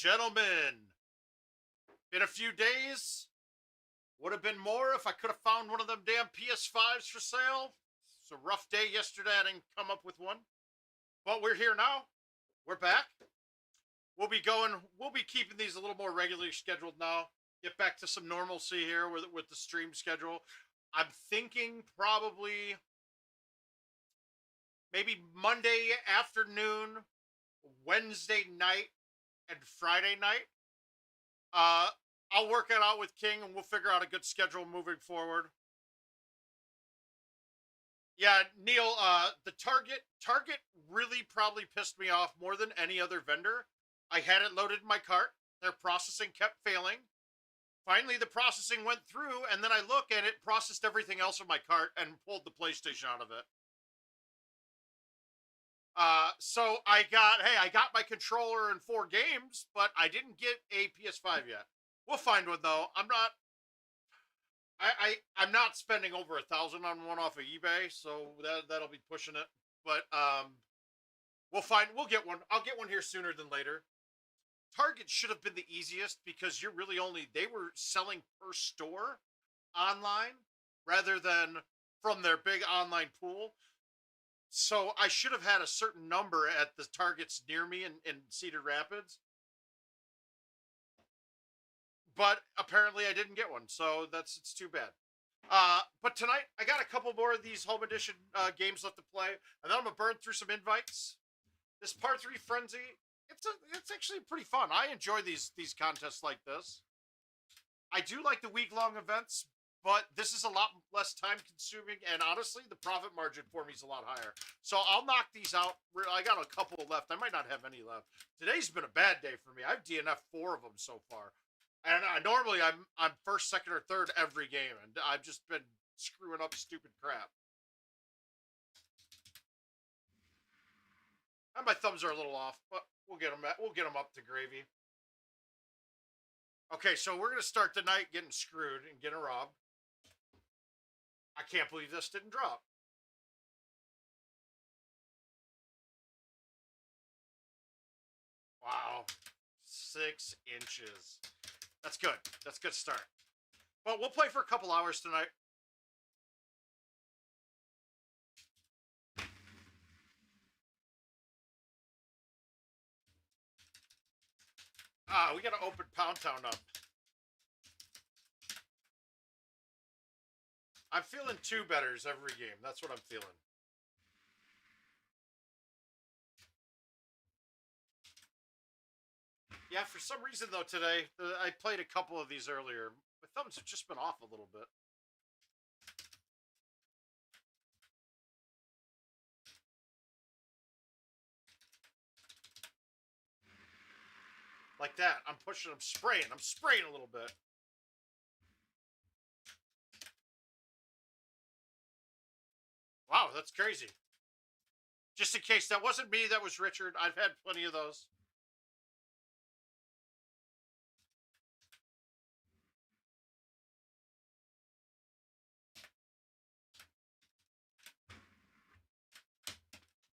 gentlemen, been a few days. Would have been more if I could have found one of them damn PS5s for sale. It's a rough day yesterday. I didn't come up with one. But we're here now. We're back. We'll be keeping these a little more regularly scheduled now. Get back to some normalcy here with the stream schedule. I'm thinking probably maybe Monday afternoon, Wednesday night, and Friday night. I'll work it out with King and we'll figure out a good schedule moving forward. Yeah, Neil, the Target really probably pissed me off more than any other vendor. I had it loaded in my cart. Their processing kept failing. Finally, the processing went through, and then I look and it processed everything else in my cart and pulled the PlayStation out of it. So I got my controller and 4 games, but I didn't get a PS5 yet. We'll find one though. I'm not spending over 1,000 on one off of eBay, so that'll be pushing it. But we'll get one. I'll get one here sooner than later. Target should have been the easiest because they were selling per store online rather than from their big online pool. So I should have had a certain number at the Targets near me in Cedar Rapids. But apparently I didn't get one, so it's too bad. But tonight I got a couple more of these home edition games left to play, and then I'm gonna burn through some invites. This Par 3 Frenzy, it's actually pretty fun. I enjoy these contests like this. I do like the week-long events, but this is a lot less time consuming, and honestly, the profit margin for me is a lot higher. So I'll knock these out. I got a couple left. I might not have any left. Today's been a bad day for me. I've DNF'd 4 of them so far. And normally I'm first, second, or third every game, and I've just been screwing up stupid crap. And my thumbs are a little off, but we'll get them up to gravy. Okay, so we're gonna start the night getting screwed and getting robbed. I can't believe this didn't drop. Wow, 6 inches. That's good. That's a good start. Well, we'll play for a couple hours tonight. We got to open Pound Town up. I'm feeling 2-betters every game. That's what I'm feeling. Yeah, for some reason, though, today, I played a couple of these earlier. My thumbs have just been off a little bit. Like that. I'm spraying a little bit. Wow, that's crazy. Just in case that wasn't me, that was Richard. I've had plenty of those.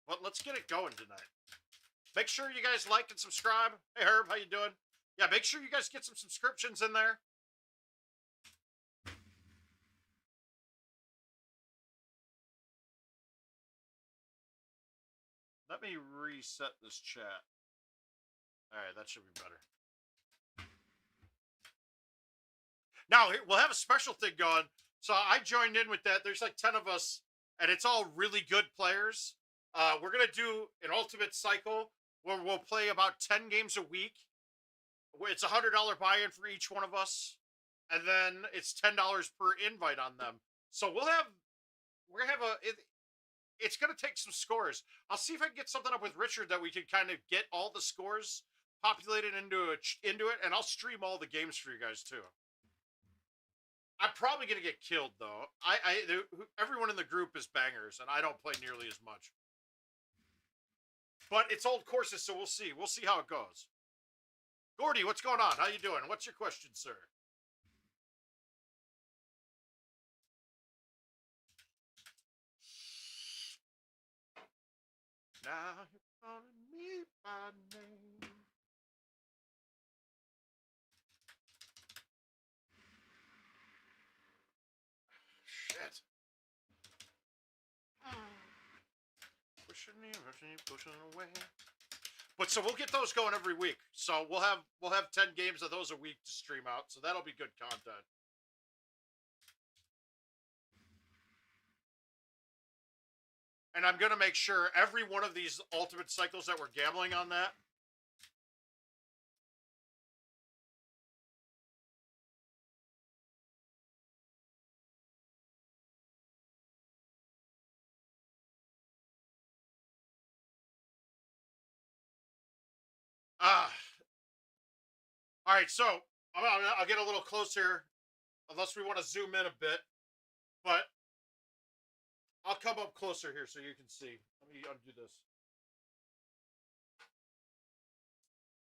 Well, let's get it going tonight. Make sure you guys like and subscribe. Hey, Herb, how you doing? Yeah, make sure you guys get some subscriptions in there. Let me reset this chat. All right, that should be better. Now, we'll have a special thing going. So I joined in with that. There's like 10 of us, and it's all really good players. We're going to do an ultimate cycle where we'll play about 10 games a week. It's a $100 buy-in for each one of us, and then it's $10 per invite on them. So it's going to take some scores. I'll see if I can get something up with Richard that we can kind of get all the scores populated into it, and I'll stream all the games for you guys too. I'm probably going to get killed though. Everyone in the group is bangers, and I don't play nearly as much. But it's old courses, so we'll see. We'll see how it goes. Gordy, what's going on? How you doing? What's your question, sir? Now you're calling me by name. pushing away. But so we'll get those going every week. So we'll have 10 games of those a week to stream out. So that'll be good content. And I'm going to make sure every one of these ultimate cycles that we're gambling on that. All right, so I'll get a little closer, unless we want to zoom in a bit. But I'll come up closer here so you can see. Let me undo this.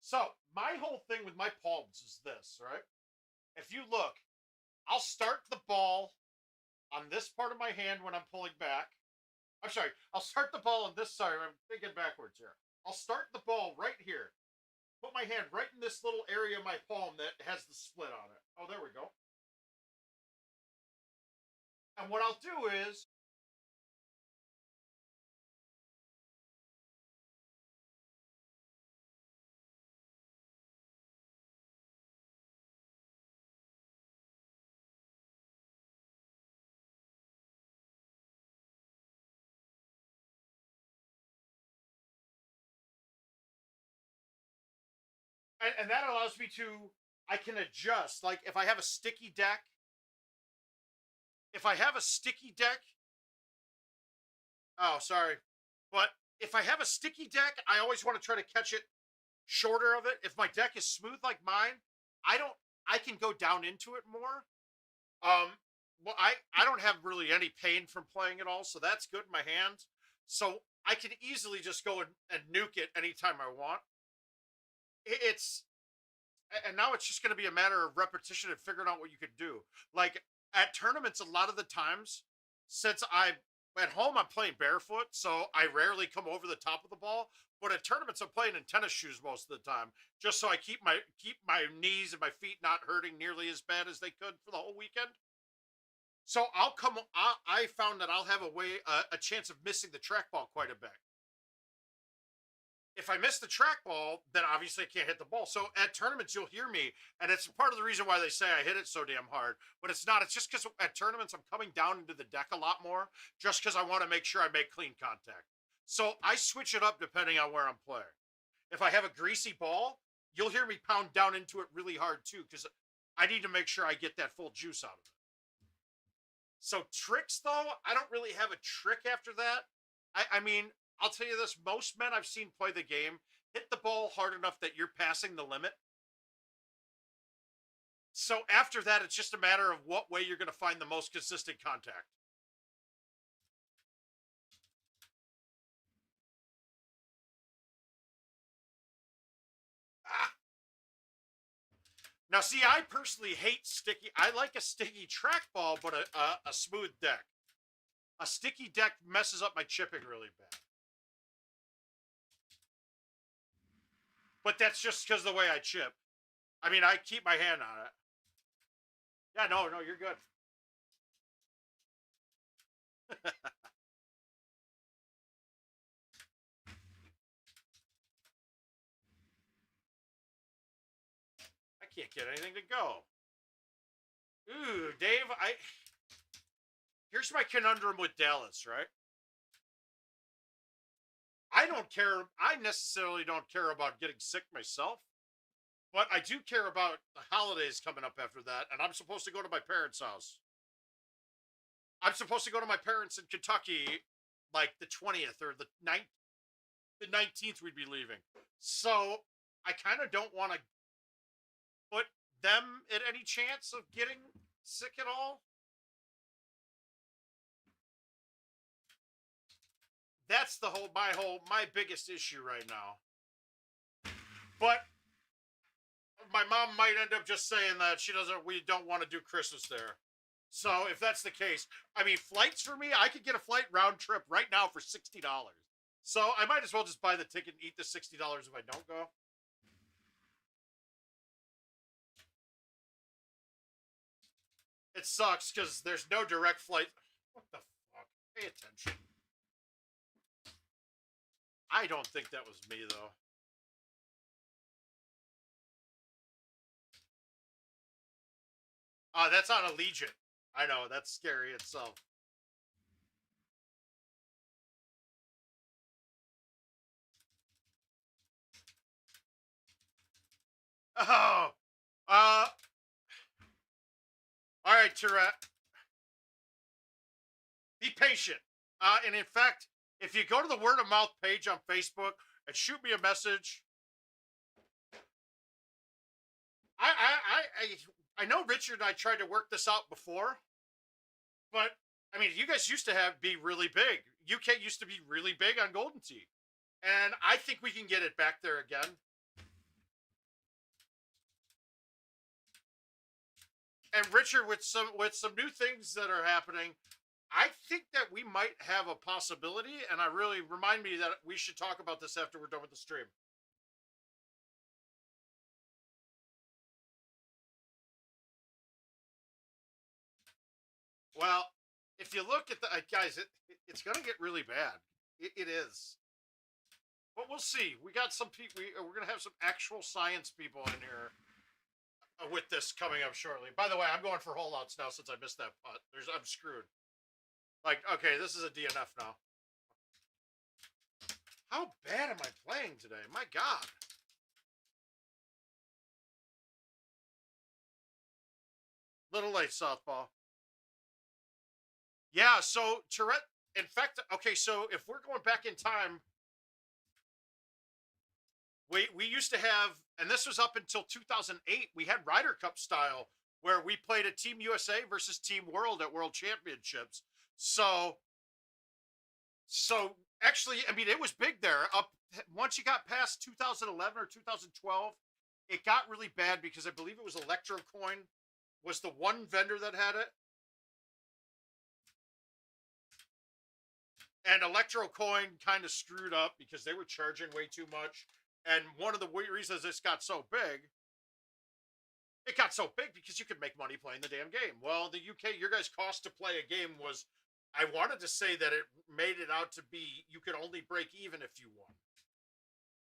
So my whole thing with my palms is this, right? If you look, I'll start the ball on this part of my hand when I'm pulling back. I'm sorry, I'll start the ball on this side. I'm thinking backwards here. I'll start the ball right here. Put my hand right in this little area of my palm that has the split on it. Oh, there we go. And what I'll do is, and that allows me to, I can adjust. Like if I have a sticky deck, oh, sorry. But if I have a sticky deck, I always want to try to catch it shorter of it. If my deck is smooth like mine, I can go down into it more. Well, I don't have really any pain from playing it all, so that's good in my hands. So I can easily just go and nuke it anytime I want. And now it's just going to be a matter of repetition and figuring out what you can do. Like at tournaments, a lot of the times, since I'm at home, I'm playing barefoot, so I rarely come over the top of the ball. But at tournaments, I'm playing in tennis shoes most of the time, just so I keep my knees and my feet not hurting nearly as bad as they could for the whole weekend. So I found that I'll have a chance of missing the trackball quite a bit. If I miss the trackball, then obviously I can't hit the ball. So at tournaments, you'll hear me, and it's part of the reason why they say I hit it so damn hard. But it's not. It's just because at tournaments, I'm coming down into the deck a lot more, just because I want to make sure I make clean contact. So I switch it up depending on where I'm playing. If I have a greasy ball, you'll hear me pound down into it really hard too, because I need to make sure I get that full juice out of it. So tricks, though, I don't really have a trick after that. I mean, I'll tell you this, most men I've seen play the game hit the ball hard enough that you're passing the limit. So after that, it's just a matter of what way you're going to find the most consistent contact. Ah. Now, see, I personally hate sticky. I like a sticky trackball, but a smooth deck. A sticky deck messes up my chipping really bad. But that's just because of the way I chip. I mean, I keep my hand on it. Yeah, no, you're good. I can't get anything to go. Ooh, Dave, here's my conundrum with Dallas, right? I necessarily don't care about getting sick myself, but I do care about the holidays coming up after that, and I'm supposed to go to my parents' house. I'm supposed to go to my parents in Kentucky, like the 20th or the 19th we'd be leaving. So I kind of don't want to put them at any chance of getting sick at all. That's my biggest issue right now. But my mom might end up just saying that we don't want to do Christmas there. So if that's the case, I mean, flights for me, I could get a flight round trip right now for $60. So I might as well just buy the ticket and eat the $60 if I don't go. It sucks because there's no direct flight. What the fuck? Pay attention. I don't think that was me, though. That's on Allegiant. I know, that's scary itself. Oh! All right, Tourette. Be patient. And in fact, if you go to the word of mouth page on Facebook and shoot me a message, I know Richard and I tried to work this out before, but I mean, you guys used to be really big. UK used to be really big on Golden Tee, and I think we can get it back there again. And Richard, with some new things that are happening, I think that we might have a possibility. And I really remind me that we should talk about this after we're done with the stream. Well, if you look at the guys, it's going to get really bad. It is. But we'll see. We got some people. We're going to have some actual science people in here with this coming up shortly. By the way, I'm going for holdouts now since I missed that putt. I'm screwed. Like, okay, this is a DNF now. How bad am I playing today? My God. Little late, Southpaw. Yeah, so Tourette, in fact, okay, so if we're going back in time, we used to have, and this was up until 2008, we had Ryder Cup style, where we played a Team USA versus Team World at World Championships. So actually, I mean, it was big there. Once you got past 2011 or 2012, it got really bad because I believe it was Electrocoin was the one vendor that had it. And Electrocoin kind of screwed up because they were charging way too much. And one of the reasons this got so big, it got so big because you could make money playing the damn game. Well, the UK, your guys' cost to play a game was, I wanted to say that it made it out to be you could only break even if you won.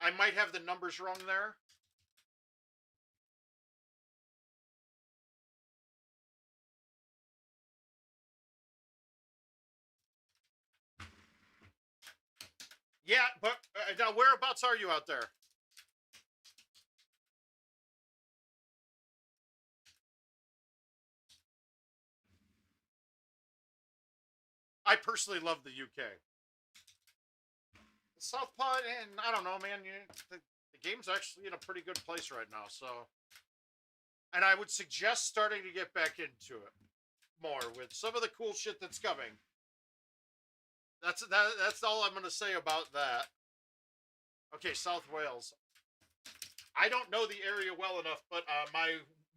I might have the numbers wrong there. Yeah, but now whereabouts are you out there? I personally love the UK. Southpaw, and I don't know, man. The game's actually in a pretty good place right now, so. And I would suggest starting to get back into it more with some of the cool shit that's coming. That's all I'm going to say about that. Okay, South Wales. I don't know the area well enough, but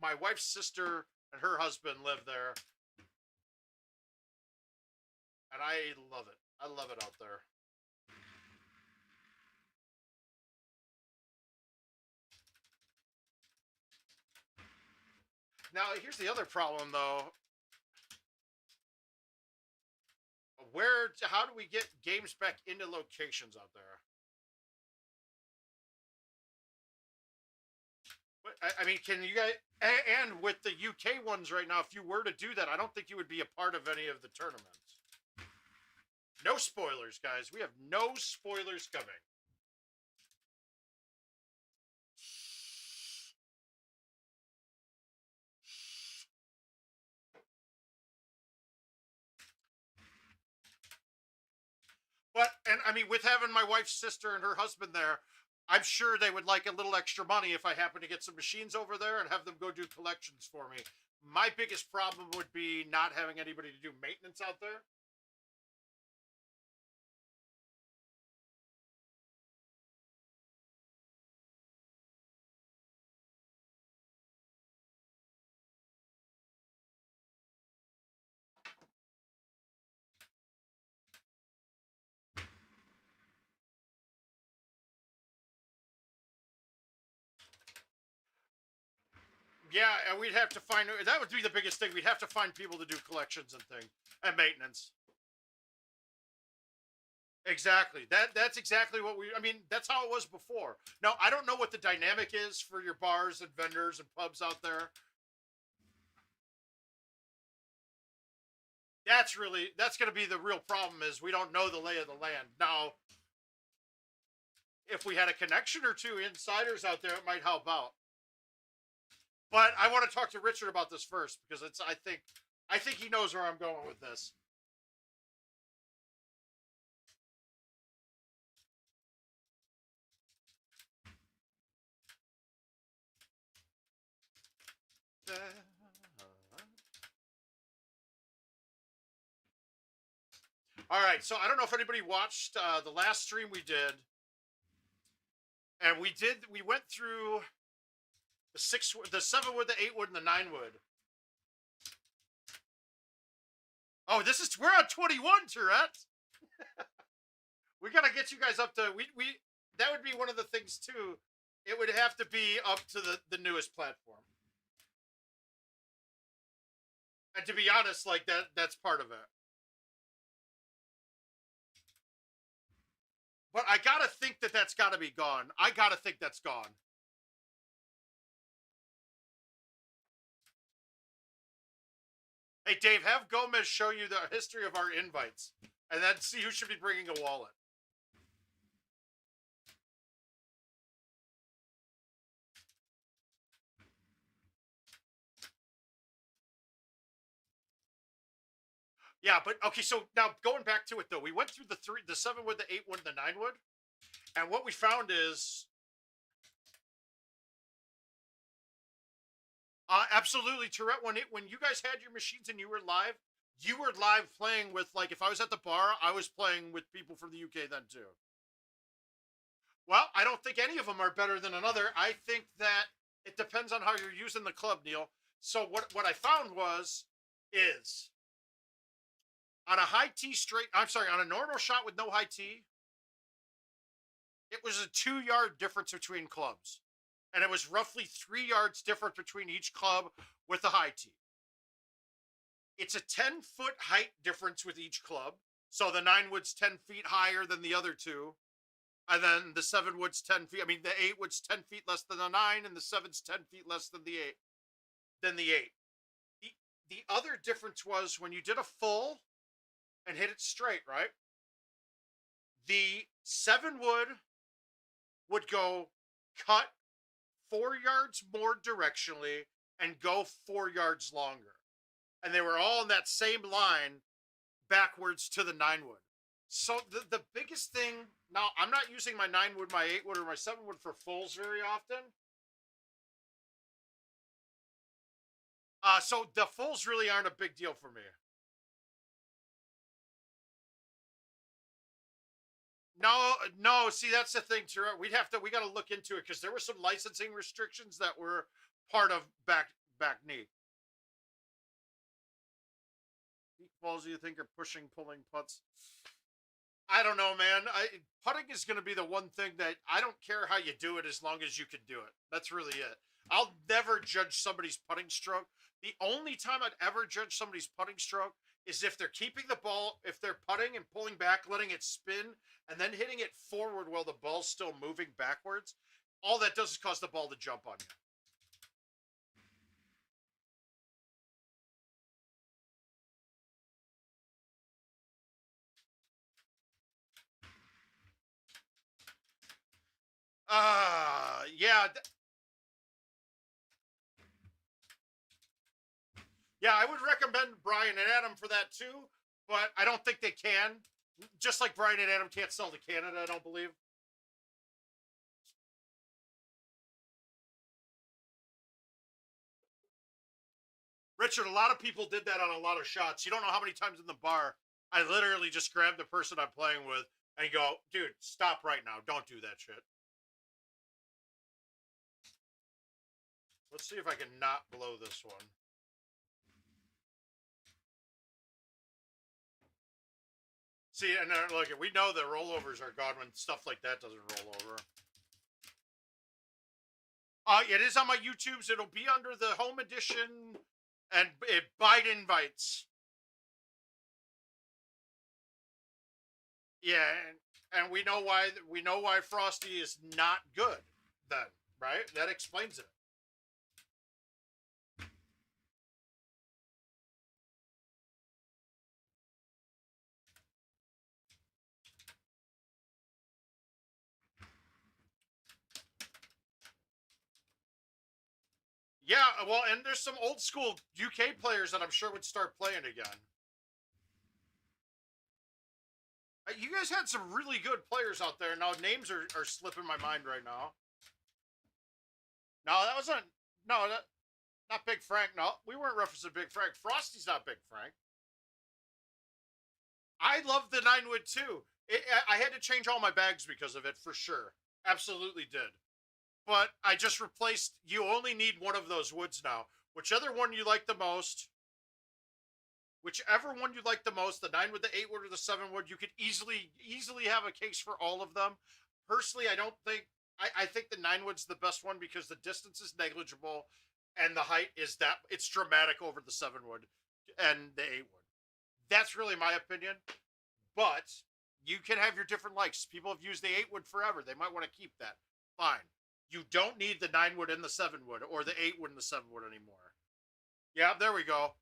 my wife's sister and her husband live there. And I love it. I love it out there. Now, here's the other problem, though. How do we get games back into locations out there? I mean, can you guys, and with the UK ones right now, if you were to do that, I don't think you would be a part of any of the tournaments. No spoilers, guys. We have no spoilers coming. But, and I mean, with having my wife's sister and her husband there, I'm sure they would like a little extra money if I happen to get some machines over there and have them go do collections for me. My biggest problem would be not having anybody to do maintenance out there. Yeah, and we'd have to find, that would be the biggest thing. We'd have to find people to do collections and things and maintenance. Exactly. That's exactly what I mean, that's how it was before. Now, I don't know what the dynamic is for your bars and vendors and pubs out there. That's going to be the real problem is we don't know the lay of the land. Now, if we had a connection or two insiders out there, it might help out. But I want to talk to Richard about this first because I think he knows where I'm going with this. All right, so I don't know if anybody watched the last stream we did, and we went through the 7 wood, the 8 wood, and the 9 wood. Oh, we're on 21, Tourette. We gotta get you guys up to we that would be one of the things too. It would have to be up to the newest platform. And to be honest, like that's part of it. But I gotta think that's gotta be gone. I gotta think that's gone. Hey, Dave, have Gomez show you the history of our invites, and then see who should be bringing a wallet. Yeah, but okay, so now going back to it though, we went through the 7 wood, the 8 wood, the 9 wood, and what we found is absolutely, Tourette. When you guys had your machines and you were live playing with, like, if I was at the bar, I was playing with people from the UK then too. Well, I don't think any of them are better than another. I think that it depends on how you're using the club, Neil. So what I found is on a high T straight. I'm sorry, on a normal shot with no high T, it was a 2-yard difference between clubs. And it was roughly 3 yards difference between each club with the high tee. It's a 10-foot height difference with each club. So the 9 wood's 10 feet higher than the other two. And then the 7 wood's 10 feet. I mean, the 8 wood's 10 feet less than the 9, and the 7's 10 feet less than the 8. The other difference was when you did a full and hit it straight, right? The 7 would go cut 4 yards more directionally and go 4 yards longer. And they were all in that same line backwards to the 9 wood. So the biggest thing, now I'm not using my 9 wood, my 8 wood, or my 7 wood for fulls very often. So the fulls really aren't a big deal for me. No. See, that's the thing, Tara. We got to look into it because there were some licensing restrictions that were part of back knee. Peak balls, do you think are pulling putts? I don't know, man. Putting is going to be the one thing that I don't care how you do it as long as you can do it. That's really it. I'll never judge somebody's putting stroke. The only time I'd ever judge somebody's putting stroke is if they're keeping the ball, if they're putting and pulling back, letting it spin, and then hitting it forward while the ball's still moving backwards. All that does is cause the ball to jump on you. Yeah. Yeah, I would recommend Brian and Adam for that too, but I don't think they can. Just like Brian and Adam can't sell to Canada, I don't believe. Richard, a lot of people did that on a lot of shots. You don't know how many times in the bar I literally just grab the person I'm playing with and go, dude, stop right now. Don't do that shit. Let's see if I can not blow this one. See, and look, we know that rollovers are gone when stuff like that doesn't roll over. It is on my YouTubes. It'll be under the home edition and Biden invites. Yeah, and we know why Frosty is not good then, right? That explains it. Yeah, well, and there's some old school UK players that I'm sure would start playing again. You guys had some really good players out there. Now names are slipping my mind right now. No, that wasn't. No, that not Big Frank. No, we weren't referencing Big Frank. Frosty's not Big Frank. I love the 9-wood too. I had to change all my bags because of it for sure. Absolutely did. But I just replaced. You only need one of those woods now. Whichever one you like the most. Whichever one you like the most, the 9-wood, the 8-wood, or the 7-wood, you could easily have a case for all of them. Personally, I don't think. I think the 9-wood's the best one because the distance is negligible, and the height is that it's dramatic over the 7-wood and the 8-wood. That's really my opinion. But you can have your different likes. People have used the 8-wood forever. They might want to keep that. Fine. You don't need the 9-wood and the 7-wood or the 8-wood and the 7-wood anymore. Yeah, there we go.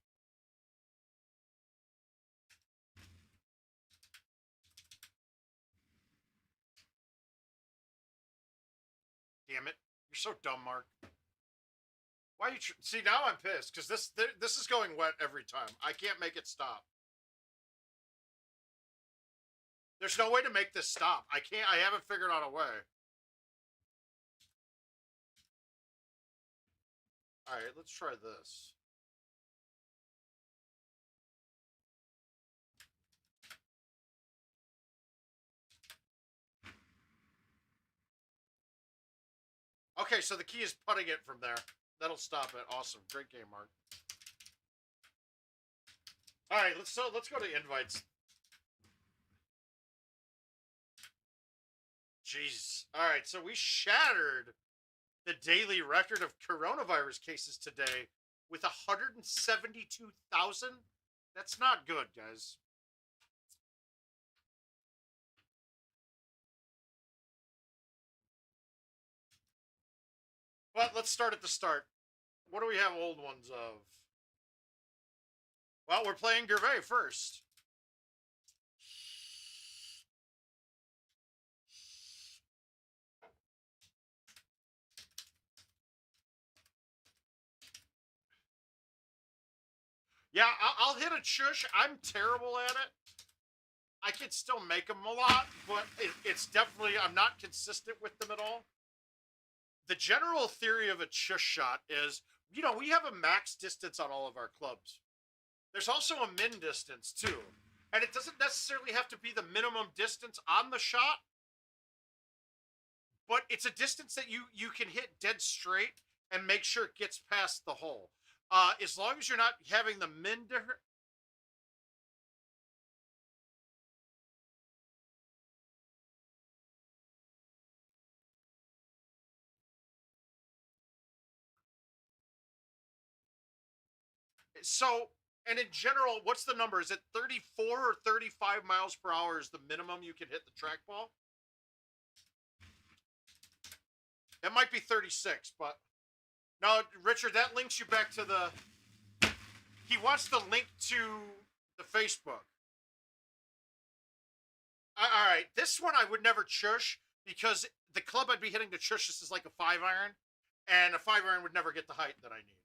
Damn it. You're so dumb, Mark. Why you see, now I'm pissed because this is going wet every time. I can't make it stop. There's no way to make this stop. I haven't figured out a way. All right, let's try this. Okay, so the key is putting it from there. That'll stop it. Awesome. Great game, Mark. All right, let's go to invites. Jeez. All right, so we shattered the daily record of coronavirus cases today with 172,000. That's not good, guys. But let's start at the start. What do we have old ones of? Well, we're playing Gervais first. Yeah, I'll hit a chush. I'm terrible at it. I can still make them a lot, but it's definitely, I'm not consistent with them at all. The general theory of a chush shot is, we have a max distance on all of our clubs. There's also a min distance too. And it doesn't necessarily have to be the minimum distance on the shot, but it's a distance that you can hit dead straight and make sure it gets past the hole. As long as you're not having the min so, and in general, what's the number? Is it 34 or 35 miles per hour is the minimum you can hit the trackball? It might be 36, but no, Richard, that links you back to he wants the link to the Facebook. All right, this one I would never chush because the club I'd be hitting to chush this is like a 5-iron, and a 5-iron would never get the height that I need.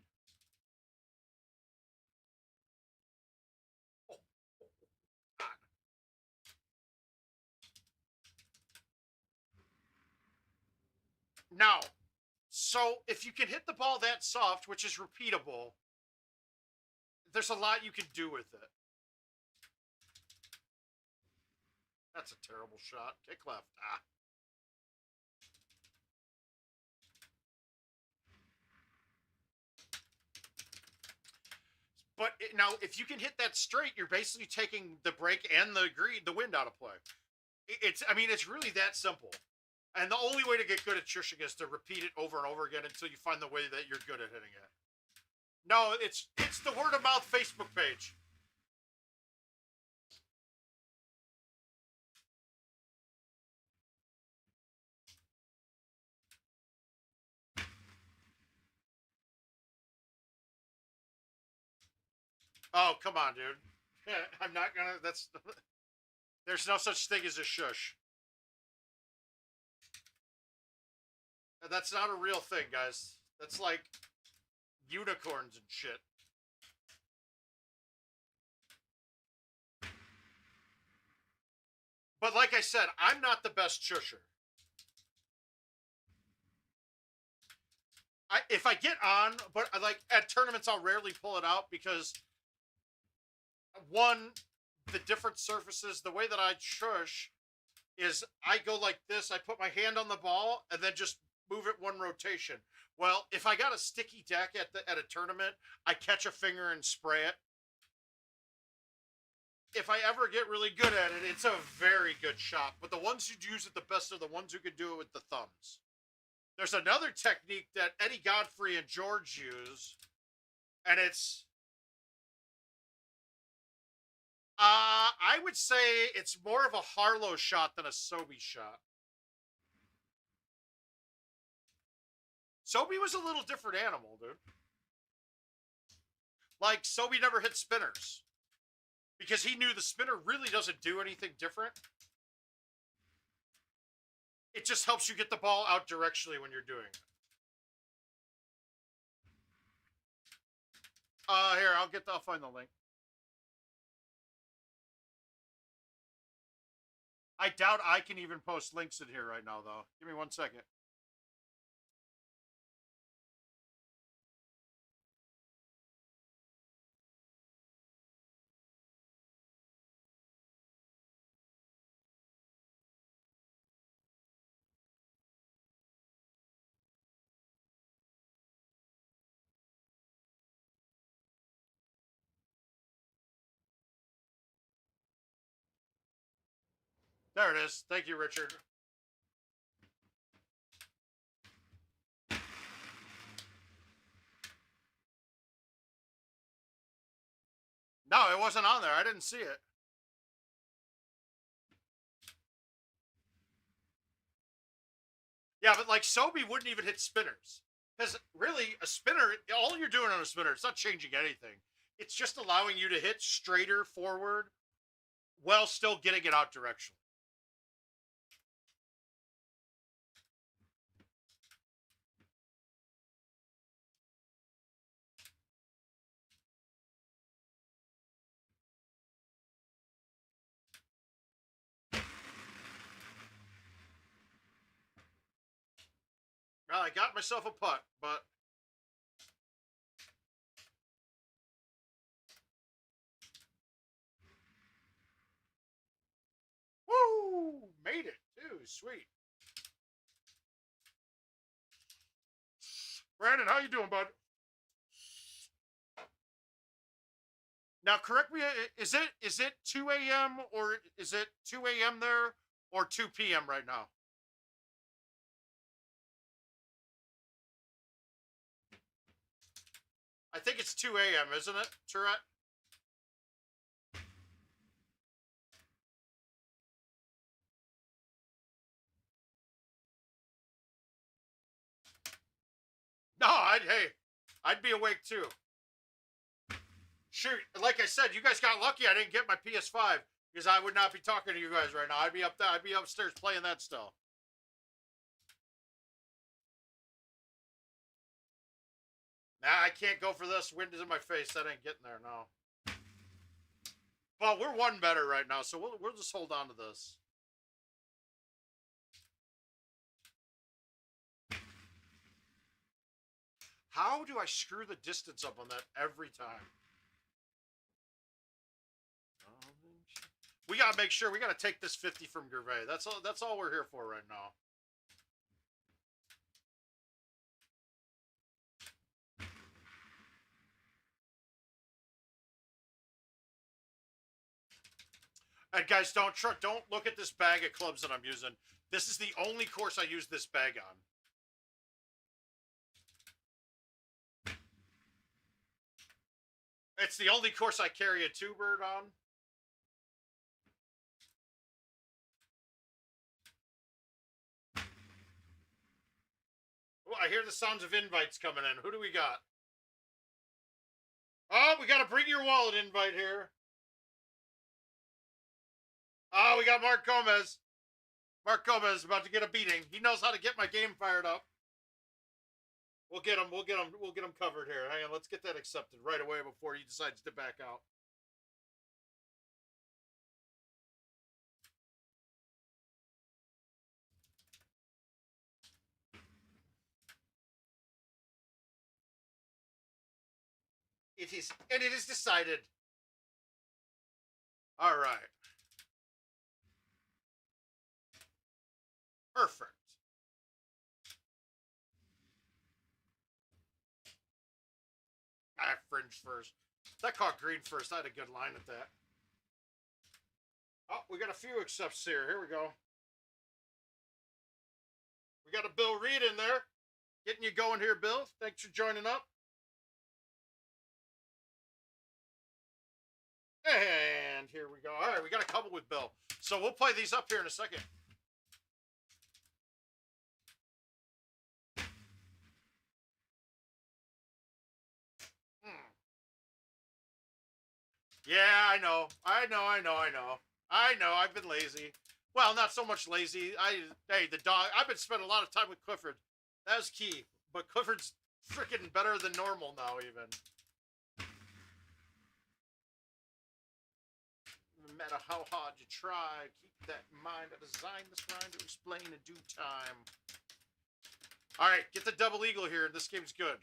Now, so if you can hit the ball that soft, which is repeatable, there's a lot you can do with it. That's a terrible shot. Kick left. But now, if you can hit that straight, you're basically taking the break and the wind out of play. It's really that simple. And the only way to get good at chushing is to repeat it over and over again until you find the way that you're good at hitting it. No, it's the word of mouth Facebook page. Oh, come on, dude. I'm not gonna. That's. There's no such thing as a shush. That's not a real thing, guys. That's like unicorns and shit. But like I said, I'm not the best shusher. If I get on, but like at tournaments, I'll rarely pull it out because one, the different surfaces, the way that I shush is I go like this. I put my hand on the ball and then just move it one rotation. Well, if I got a sticky deck at a tournament, I catch a finger and spray it. If I ever get really good at it, it's a very good shot. But the ones who use it the best are the ones who can do it with the thumbs. There's another technique that Eddie Godfrey and George use, and it's I would say it's more of a Harlow shot than a Sobe shot. Sobe was a little different animal, dude. Like, Sobe never hit spinners because he knew the spinner really doesn't do anything different. It just helps you get the ball out directionally when you're doing it. Here, I'll find the link. I doubt I can even post links in here right now, though. Give me 1 second. There it is. Thank you, Richard. No, it wasn't on there. I didn't see it. Yeah, but like Sobe wouldn't even hit spinners. Because really, a spinner, all you're doing on a spinner, it's not changing anything. It's just allowing you to hit straighter forward while still getting it out directionally. Well, I got myself a putt, but woo! Made it, too. Sweet. Brandon, how you doing, bud? Now, correct me. Is it 2 a.m. or is it 2 a.m. there or 2 p.m. right now? I think it's 2 a.m., isn't it, Tourette? No, I'd be awake too. Shoot, like I said, you guys got lucky. I didn't get my PS5 because I would not be talking to you guys right now. I'd be up there. I'd be upstairs playing that still. Nah, I can't go for this. Wind is in my face. That ain't getting there. No. Well, we're one better right now, so we'll just hold on to this. How do I screw the distance up on that every time? We gotta make sure we gotta take this 50 from Gervais. That's all we're here for right now. And guys, don't look at this bag of clubs that I'm using. This is the only course I use this bag on. It's the only course I carry a two-bird on. Oh, I hear the sounds of invites coming in. Who do we got? Oh, we got to bring your wallet invite here. Oh, we got Mark Gomez. Mark Gomez is about to get a beating. He knows how to get my game fired up. We'll get him. We'll get him covered here. Hang on. Let's get that accepted right away before he decides to back out. It is, and it is decided. All right. Perfect. I fringed first. That caught green first. I had a good line at that. Oh, we got a few accepts here. Here we go. We got a Bill Reed in there. Getting you going here, Bill. Thanks for joining up. And here we go. All right, we got a couple with Bill. So we'll play these up here in a second. Yeah, I know. I've been lazy. Well, not so much lazy. Hey, the dog. I've been spending a lot of time with Clifford. That was key. But Clifford's freaking better than normal now, even. No matter how hard you try, keep that in mind. I designed this rhyme to explain in due time. All right, get the double eagle here. This game's good.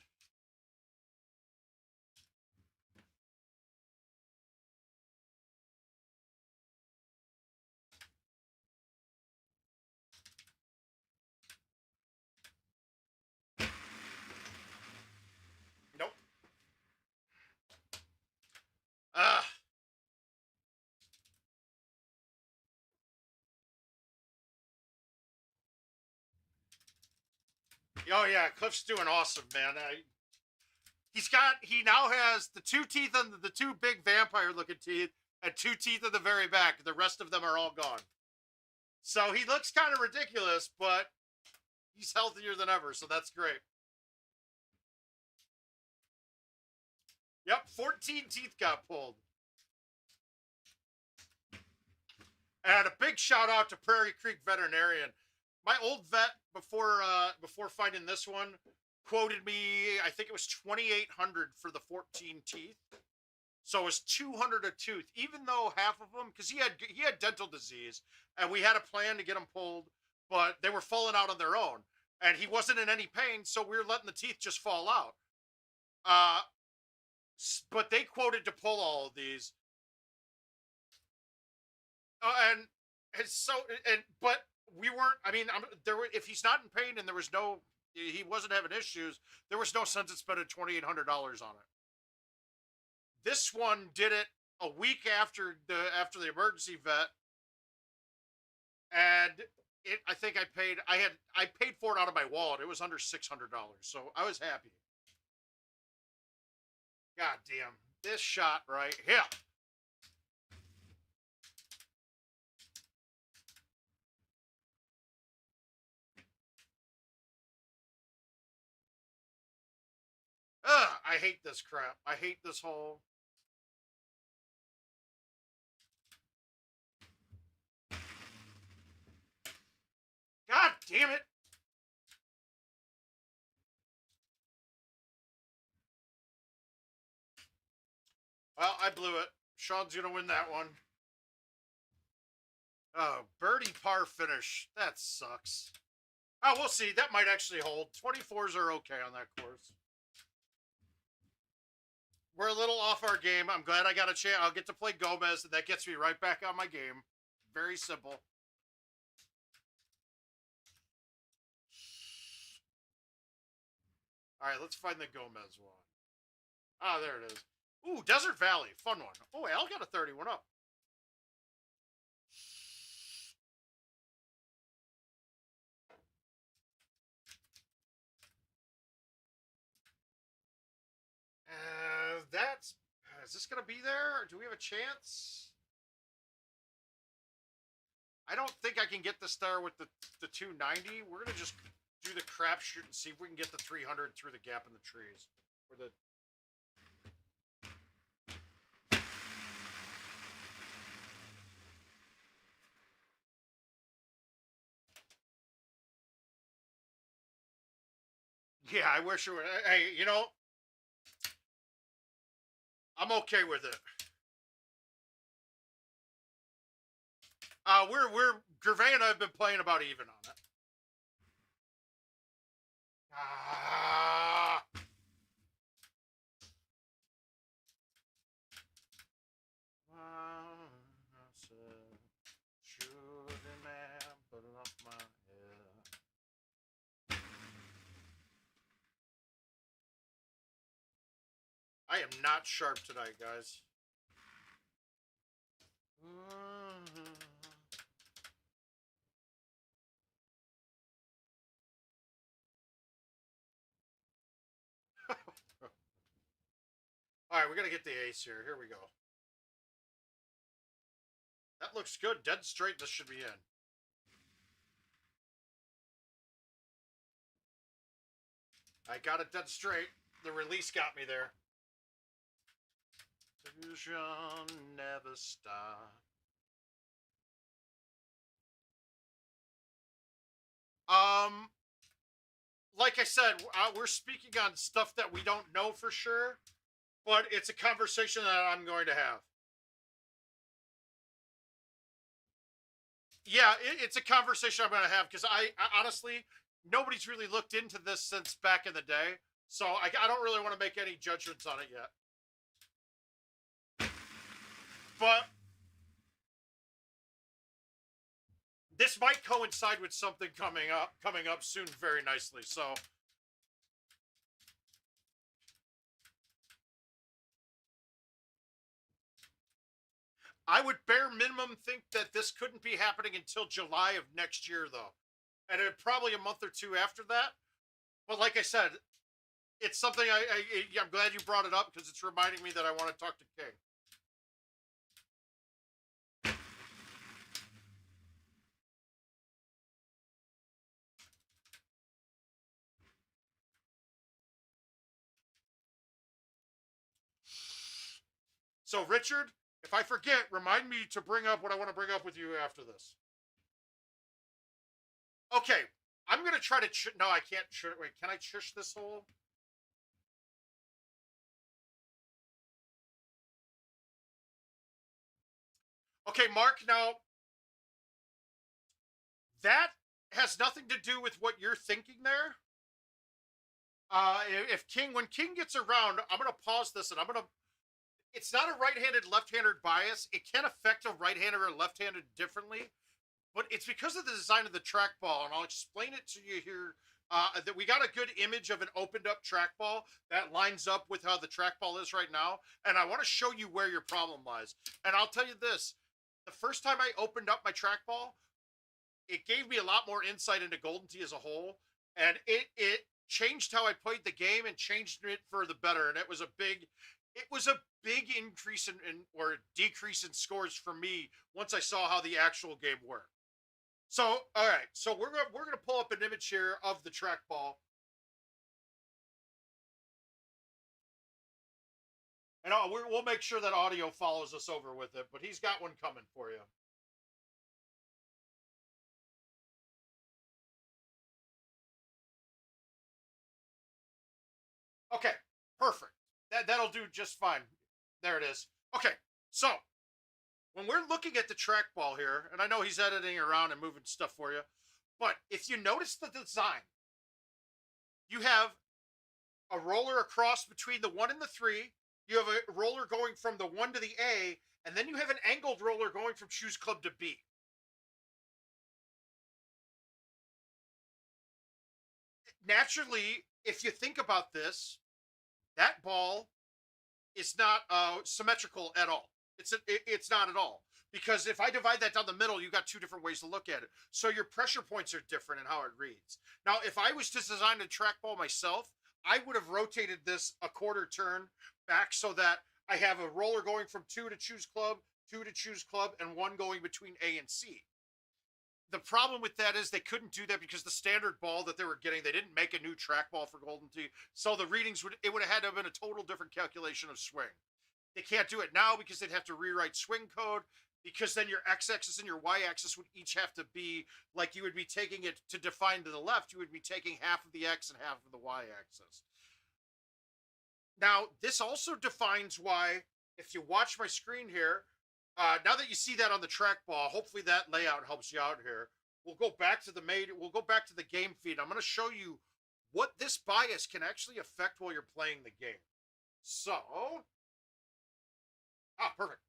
Nope. Ah. Oh yeah, Cliff's doing awesome, man. He now has the 2 teeth and the 2 big vampire looking teeth and 2 teeth in the very back. The rest of them are all gone. So he looks kind of ridiculous, but he's healthier than ever, so that's great. Yep, 14 teeth got pulled. And a big shout out to Prairie Creek Veterinarian. My old vet before finding this one quoted me, I think it was $2,800 for the 14 teeth. So it was $200 a tooth, even though half of them, because he had dental disease, and we had a plan to get them pulled, but they were falling out on their own, and he wasn't in any pain, so we were letting the teeth just fall out. But they quoted to pull all of these, but we weren't. I mean, if he's not in pain and he wasn't having issues, there was no sense in spending $2,800 on it. This one did it a week after the emergency vet, and I think I paid for it out of my wallet. It was under $600, so I was happy. God damn, this shot right here. Ugh, I hate this crap. I hate this whole. God damn it. Well, I blew it. Sean's going to win that one. Oh, birdie par finish. That sucks. Oh, we'll see. That might actually hold. 24s are okay on that course. We're a little off our game. I'm glad I got a chance. I'll get to play Gomez, and that gets me right back on my game. Very simple. All right, let's find the Gomez one. Ah, there it is. Ooh, Desert Valley. Fun one. Oh, Al got a 31 up. Is this going to be there? Or do we have a chance? I don't think I can get the star with the 290. We're going to just do the crapshoot and see if we can get the 300 through the gap in the trees. Or the... Yeah, I wish it were. Hey, you know, I'm okay with it. We're Gervais and I have been playing about even on it. Ah. I am not sharp tonight, guys. All right, we got to get the ace here. Here we go. That looks good. Dead straight, this should be in. I got it dead straight. The release got me there. Illusion never stop. Like I said, we're speaking on stuff that we don't know for sure, but it's a conversation that I'm going to have. Yeah, it's a conversation I'm going to have because I honestly, nobody's really looked into this since back in the day, so I don't really want to make any judgments on it yet. But this might coincide with something coming up soon very nicely. So I would bare minimum think that this couldn't be happening until July of next year, though, and probably a month or two after that. But like I said, it's something I'm glad you brought it up because it's reminding me that I want to talk to King. So, Richard, if I forget, remind me to bring up what I want to bring up with you after this. Okay, I'm going to try to... no, I can't... wait, can I chush this hole? Okay, Mark, now... that has nothing to do with what you're thinking there. When King gets around, I'm going to pause this and I'm going to... It's not a right-handed, left-handed bias. It can affect a right-handed or left-handed differently, but it's because of the design of the trackball, and I'll explain it to you here. That we got a good image of an opened up trackball that lines up with how the trackball is right now, and I want to show you where your problem lies. And I'll tell you this: the first time I opened up my trackball, it gave me a lot more insight into GoldenTee as a whole, and it changed how I played the game and changed it for the better. And it was a big increase in or decrease in scores for me once I saw how the actual game worked. So, all right, so we're gonna pull up an image here of the trackball, and we'll make sure that audio follows us over with it. But he's got one coming for you. Okay, perfect. That'll do just fine. There it is. Okay, so when we're looking at the trackball here, and I know he's editing around and moving stuff for you, but if you notice the design, you have a roller across between the 1 and the 3. You have a roller going from the 1 to the A, and then you have an angled roller going from Choose Club to B. Naturally, if you think about this, that ball is not symmetrical at all. It's not at all. Because if I divide that down the middle, you got two different ways to look at it. So your pressure points are different in how it reads. Now, if I was to design a trackball myself, I would have rotated this a quarter turn back so that I have a roller going from 2 to Choose Club, 2 to Choose Club, and 1 going between A and C. The problem with that is they couldn't do that because the standard ball that they were getting, they didn't make a new trackball for GoldenTee. So the readings would have had to have been a total different calculation of swing. They can't do it now because they'd have to rewrite swing code. because then your x-axis and your y-axis would each have to be like you would be taking it to define to the left. You would be taking half of the x and half of the y-axis. Now, this also defines why, if you watch my screen here, now that you see that on the trackball, hopefully that layout helps you out here. We'll go back to the game feed. I'm going to show you what this bias can actually affect while you're playing the game. So, perfect.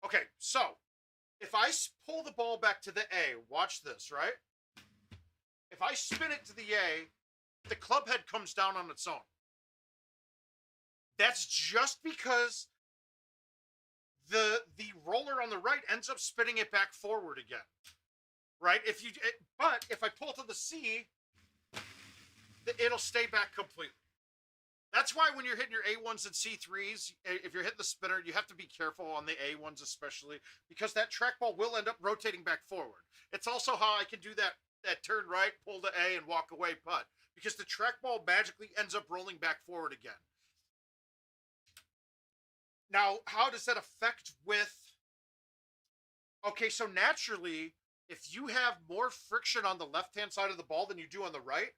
Okay, so if I pull the ball back to the A, watch this, right? If I spin it to the A, the club head comes down on its own. That's just because the roller on the right ends up spinning it back forward again, right? But if I pull to the C, it'll stay back completely. That's why when you're hitting your A1s and C3s, if you're hitting the spinner, you have to be careful on the A1s especially, because that trackball will end up rotating back forward. It's also how I can do that turn right, pull to A, and walk away putt, because the trackball magically ends up rolling back forward again. Now, how does that affect with... Okay, so naturally, if you have more friction on the left-hand side of the ball than you do on the right,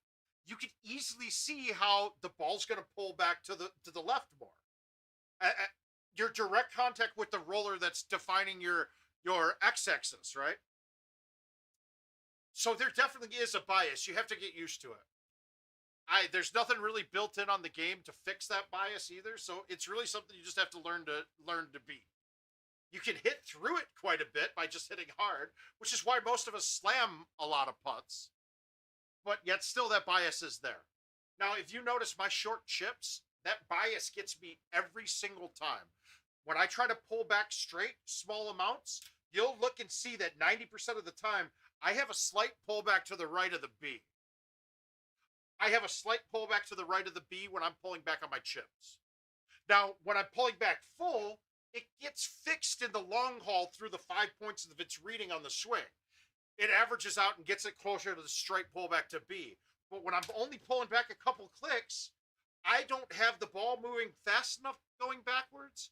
you can easily see how the ball's going to pull back to the left more. Your direct contact with the roller that's defining your x-axis, right? So there definitely is a bias. You have to get used to it. There's nothing really built in on the game to fix that bias either, so it's really something you just have to learn to beat. You can hit through it quite a bit by just hitting hard, which is why most of us slam a lot of putts. But yet still that bias is there. Now, if you notice my short chips, that bias gets me every single time. When I try to pull back straight, small amounts, you'll look and see that 90% of the time, I have a slight pullback to the right of the B. I have a slight pullback to the right of the B when I'm pulling back on my chips. Now, when I'm pulling back full, it gets fixed in the long haul through the 5 points of its reading on the swing. It averages out and gets it closer to the straight pullback to B. But when I'm only pulling back a couple clicks, I don't have the ball moving fast enough going backwards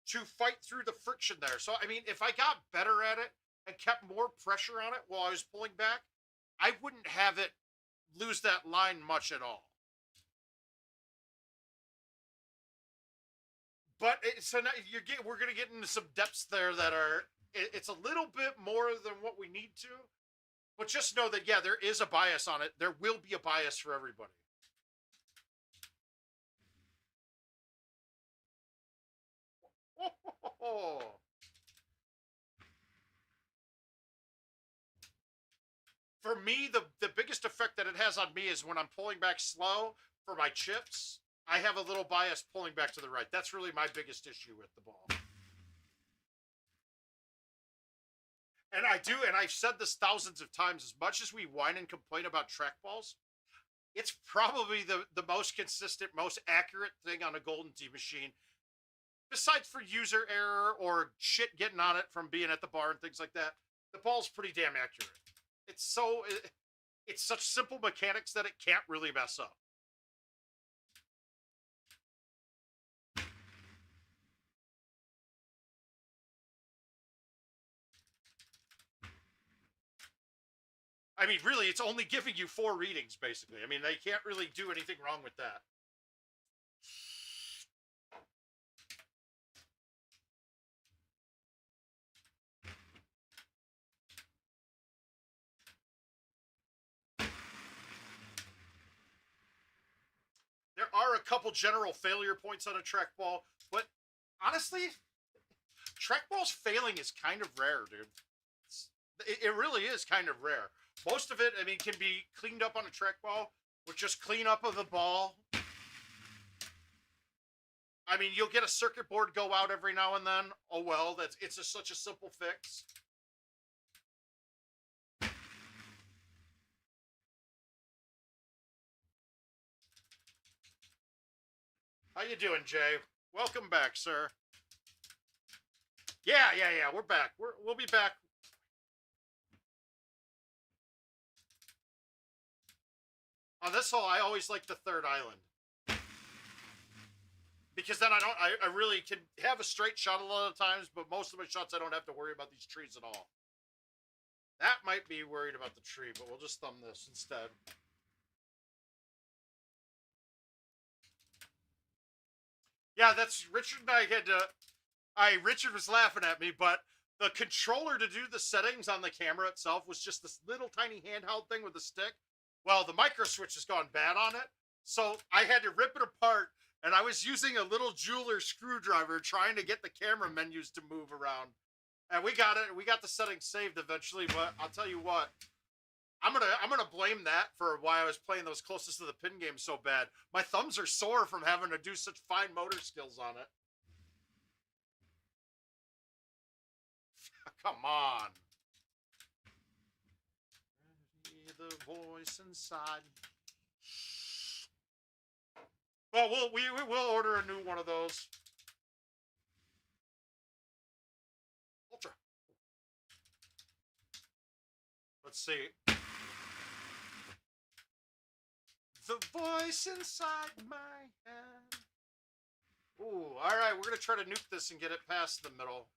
to fight through the friction there. So, I mean, if I got better at it and kept more pressure on it while I was pulling back, I wouldn't have it lose that line much at all. But so now we're going to get into some depths there that are... It's a little bit more than what we need to, but just know that, yeah, there is a bias on it. There will be a bias for everybody. For me, the biggest effect that it has on me is when I'm pulling back slow for my chips, I have a little bias pulling back to the right. That's really my biggest issue with the ball. And I do, and I've said this thousands of times, as much as we whine and complain about trackballs, it's probably the most consistent, most accurate thing on a GoldenTeeTV machine, besides for user error or shit getting on it from being at the bar and things like that. The ball's pretty damn accurate. It's such simple mechanics that it can't really mess up. I mean, really, it's only giving you 4 readings, basically. I mean, they can't really do anything wrong with that. There are a couple general failure points on a trackball, but honestly, trackballs failing is kind of rare, dude. It really is kind of rare. Most of it, I mean, can be cleaned up on a trackball with just cleanup of the ball. I mean, you'll get a circuit board go out every now and then. Oh well, it's just such a simple fix. How you doing, Jay? Welcome back, sir. Yeah, we're back. We'll be back. On this hole, I always like the third island. Because then I really can have a straight shot a lot of times, but most of my shots I don't have to worry about these trees at all. That might be worried about the tree, but we'll just thumb this instead. Yeah, that's Richard and I had to. Richard was laughing at me, but the controller to do the settings on the camera itself was just this little tiny handheld thing with a stick. Well, the micro switch has gone bad on it, so I had to rip it apart, and I was using a little jeweler screwdriver trying to get the camera menus to move around. And we got it. We got the settings saved eventually, but I'll tell you what. I'm gonna blame that for why I was playing those closest to the pin game so bad. My thumbs are sore from having to do such fine motor skills on it. Come on. The voice inside. Well, we'll order a new one of those. Ultra. Let's see. The voice inside my head. Ooh, all right. We're gonna try to nuke this and get it past the middle.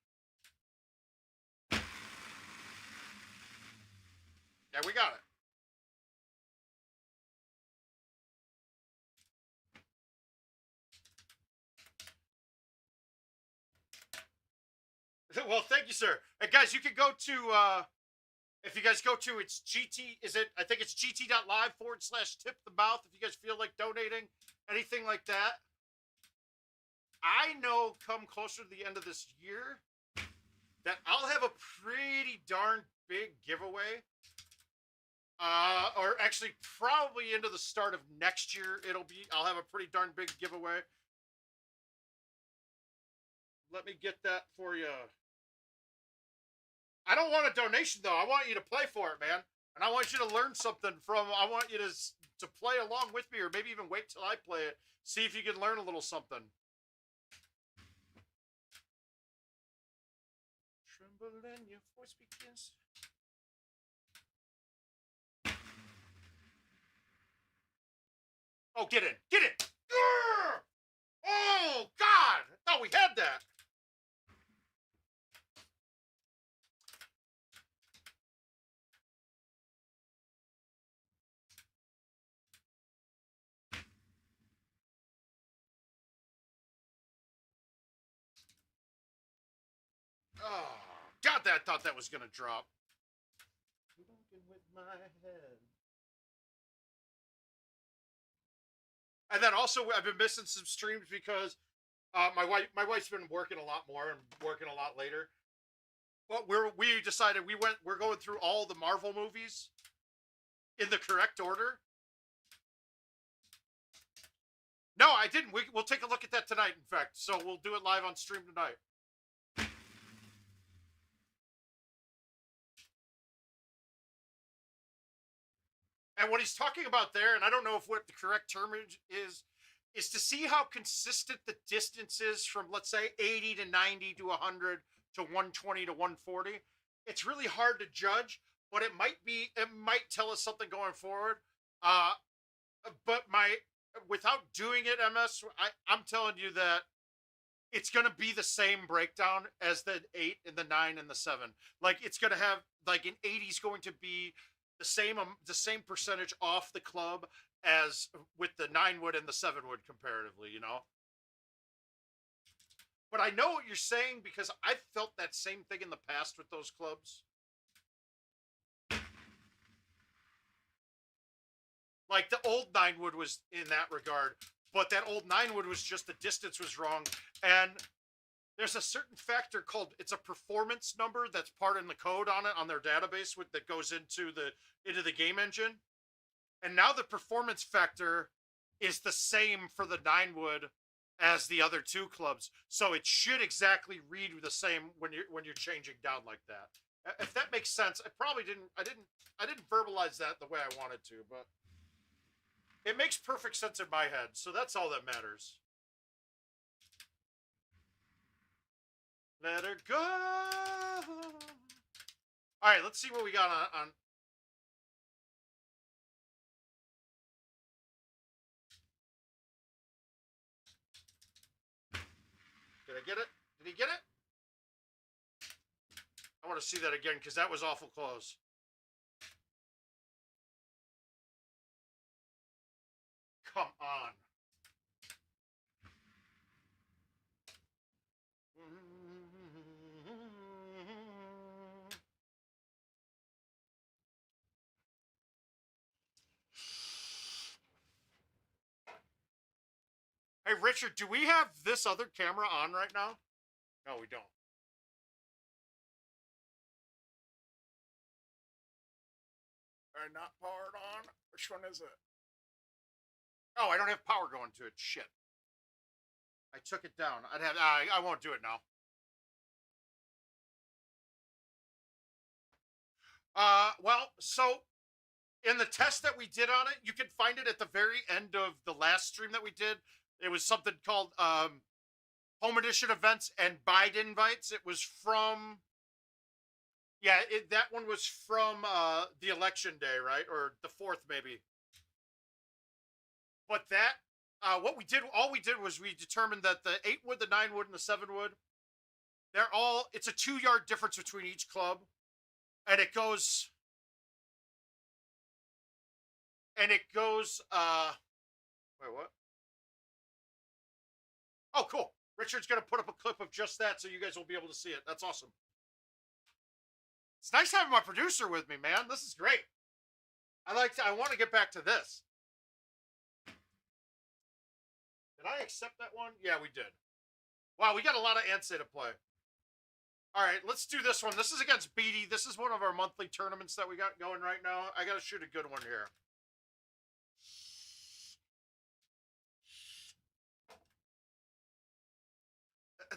Yeah, we got it. Well, thank you, sir. And guys, you can go to, if you guys go to, it's I think it's gt.live /tipthemouth if you guys feel like donating, anything like that. I know come closer to the end of this year that I'll have a pretty darn big giveaway. Or actually probably into the start of next year, I'll have a pretty darn big giveaway. Let me get that for you. I don't want a donation though. I want you to play for it, man. And I want you to learn something I want you to play along with me, or maybe even wait till I play it. See if you can learn a little something. Tremble and your voice begins. Oh, get in. Get in. Oh, God. I thought we had that. Oh, God, I thought that was going to drop. With my head. And then also, I've been missing some streams because my wife's been working a lot more and working a lot later. But we decided we're going through all the Marvel movies in the correct order. No, I didn't. We'll take a look at that tonight, in fact. So we'll do it live on stream tonight. And what he's talking about there, and I don't know if what the correct term is to see how consistent the distance is from, let's say, 80 to 90 to 100 to 120 to 140. It's really hard to judge, but it might tell us something going forward. But without doing it, MS, I'm telling you that it's going to be the same breakdown as the 8 and the 9 and the 7. Like, it's going to have, like, an 80 is going to be the same percentage off the club as with the 9 wood and the 7 wood comparatively, you know? But I know what you're saying because I've felt that same thing in the past with those clubs. Like, the old 9 wood was in that regard, but that old 9 wood was just the distance was wrong. And there's a certain factor called, it's a performance number that's part in the code on it, on their database that goes into the game engine. And now the performance factor is the same for the 9 wood as the other 2 clubs. So it should exactly read the same when you're changing down like that. If that makes sense. I didn't verbalize that the way I wanted to, but it makes perfect sense in my head. So that's all that matters. Let her go. All right, let's see what we got on. I want to see that again because that was awful close. Come on. Hey, Richard, do we have this other camera on right now? No, we don't. Not powered on? Which one is it? Oh, I don't have power going to it. Shit. I took it down. I won't do it now. Well, so in the test that we did on it, you can find it at the very end of the last stream that we did. It was something called Home Edition Events and Bide Invites. It was from, yeah, that one was from the election day, right? Or the 4th, maybe. But that, what we did, all we did was we determined that the 8 wood, the 9 wood, and the 7 wood, they're all, it's a 2-yard difference between each club. And it goes, wait, what? Oh, cool. Richard's going to put up a clip of just that so you guys will be able to see it. That's awesome. It's nice having my producer with me, man. This is great. I want to get back to this. Did I accept that one? Yeah, we did. Wow, we got a lot of Ansay to play. All right, let's do this one. This is against Beatty. This is one of our monthly tournaments that we got going right now. I got to shoot a good one here.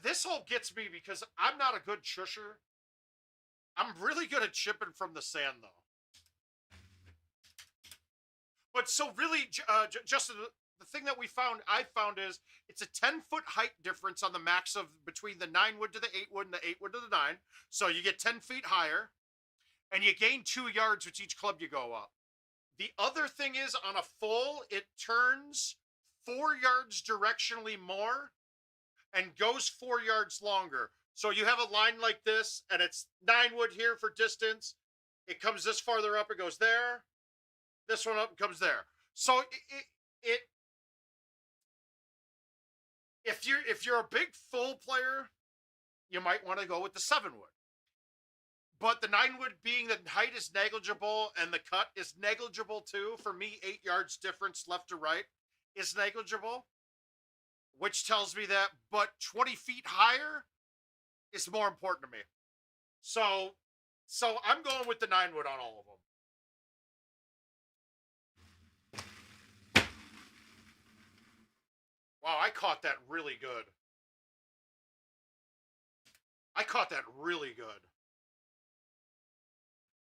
This hole gets me because I'm not a good chusher. I'm really good at chipping from the sand, though. But so really, Justin, the thing that I found is it's a 10-foot height difference on the max of between the 9 wood to the 8 wood and the 8 wood to the 9. So you get 10 feet higher, and you gain 2 yards with each club you go up. The other thing is on a full, it turns 4 yards directionally more and goes 4 yards longer. So you have a line like this, and it's 9 wood here for distance. It comes this farther up, it goes there. This one up and comes there. So if you're a big full player, you might want to go with the 7 wood. But the 9 wood, being that height is negligible and the cut is negligible too, for me, 8 yards difference left to right is negligible, which tells me that, but 20 feet higher is more important to me. So I'm going with the 9 wood on all of them. Wow, I caught that really good. I caught that really good.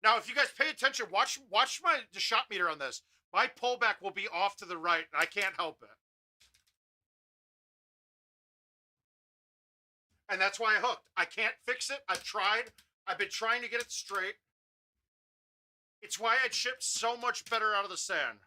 Now, if you guys pay attention, watch the shot meter on this. My pullback will be off to the right, and I can't help it. And that's why I hooked. I can't fix it. I've tried. I've been trying to get it straight. It's why I chip so much better out of the sand.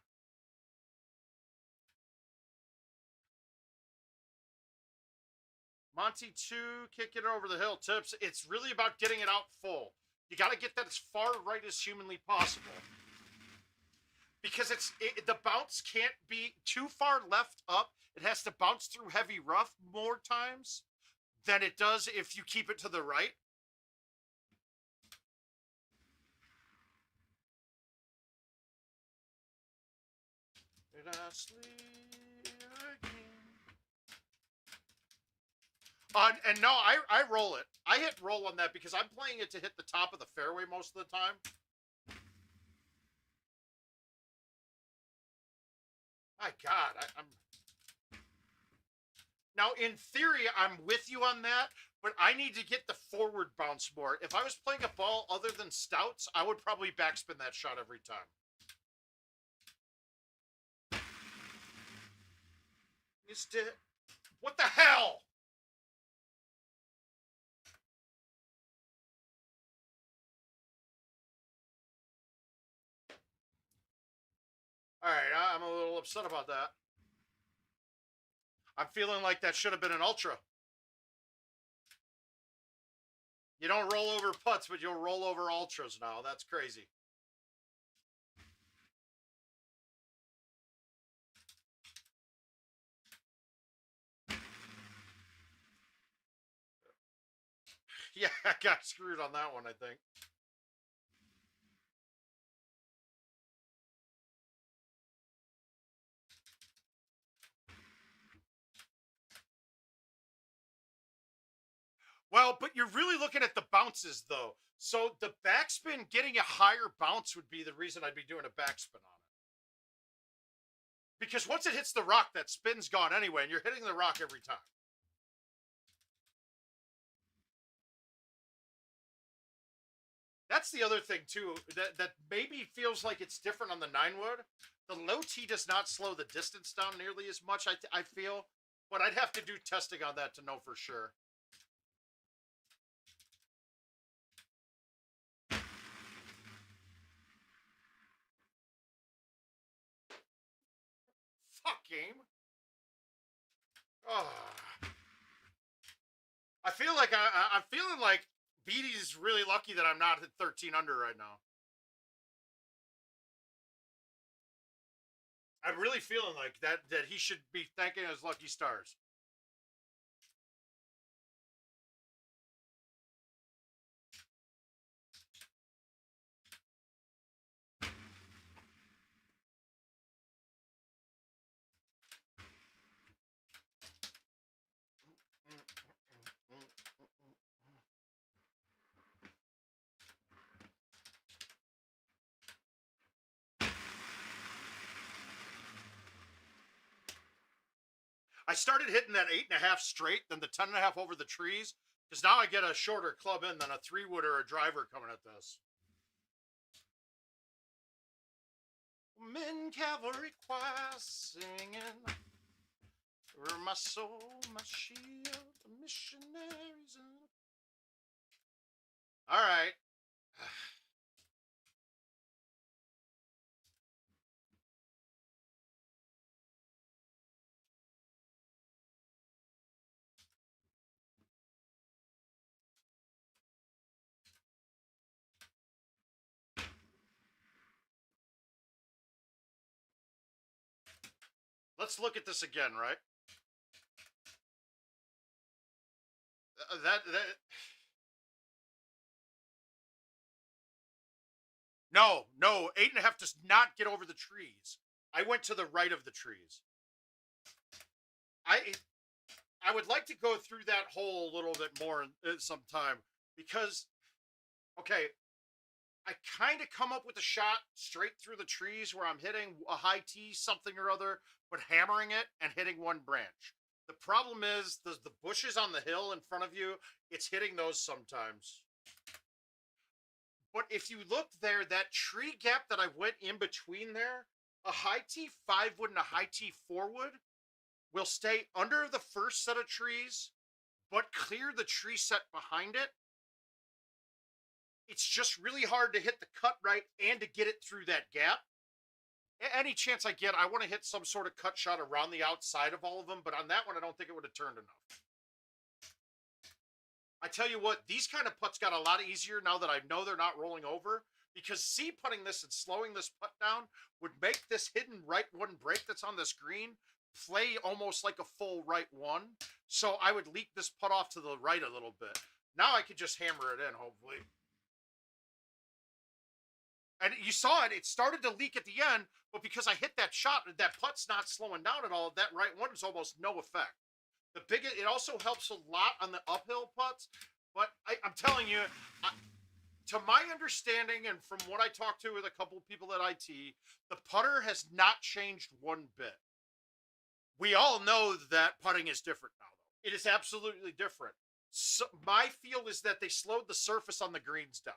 Monty 2, kick it over the hill tips. It's really about getting it out full. You got to get that as far right as humanly possible. Because the bounce can't be too far left up. It has to bounce through heavy rough more times than it does if you keep it to the right. Did I sleep again? And no, I roll it. I hit roll on that because I'm playing it to hit the top of the fairway most of the time. My God, I'm... Now, in theory, I'm with you on that, but I need to get the forward bounce more. If I was playing a ball other than stouts, I would probably backspin that shot every time. What the hell? All right, I'm a little upset about that. I'm feeling like that should have been an ultra. You don't roll over putts, but you'll roll over ultras now. That's crazy. Yeah, I got screwed on that one, I think. Well, but you're really looking at the bounces, though. So the backspin, getting a higher bounce would be the reason I'd be doing a backspin on it. Because once it hits the rock, that spin's gone anyway, and you're hitting the rock every time. That's the other thing, too, that maybe feels like it's different on the 9-wood. The low T does not slow the distance down nearly as much, I feel. But I'd have to do testing on that to know for sure. Fuck, game. Oh. I feel like I'm feeling like Beatty's really lucky that I'm not at 13 under right now. I'm really feeling like that he should be thanking his lucky stars. I started hitting that 8.5 straight, then the 10.5 over the trees, because now I get a shorter club in than a 3-wood or a driver coming at this. Men cavalry choir singing, my soul, my shield, the missionaries. All right. Let's look at this again, right? That no, 8.5 does not get over the trees. I went to the right of the trees. I would like to go through that hole a little bit more sometime, because okay, I kind of come up with a shot straight through the trees where I'm hitting a high T something or other, but hammering it and hitting one branch. The problem is the bushes on the hill in front of you, it's hitting those sometimes. But if you look there, that tree gap that I went in between there, a high T 5-wood and a high T 4-wood will stay under the first set of trees, but clear the tree set behind it. It's just really hard to hit the cut right and to get it through that gap. Any chance I get, I want to hit some sort of cut shot around the outside of all of them, but on that one, I don't think it would have turned enough. I tell you what, these kind of putts got a lot easier now that I know they're not rolling over, because C-putting this and slowing this putt down would make this hidden right one break that's on this green play almost like a full right one. So I would leak this putt off to the right a little bit. Now I could just hammer it in, hopefully. And you saw it, it started to leak at the end, but because I hit that shot, that putt's not slowing down at all, that right one is almost no effect. It also helps a lot on the uphill putts, but I'm telling you, to my understanding and from what I talked to with a couple of people at IT, the putter has not changed one bit. We all know that putting is different now, though. It is absolutely different. So my feel is that they slowed the surface on the greens down.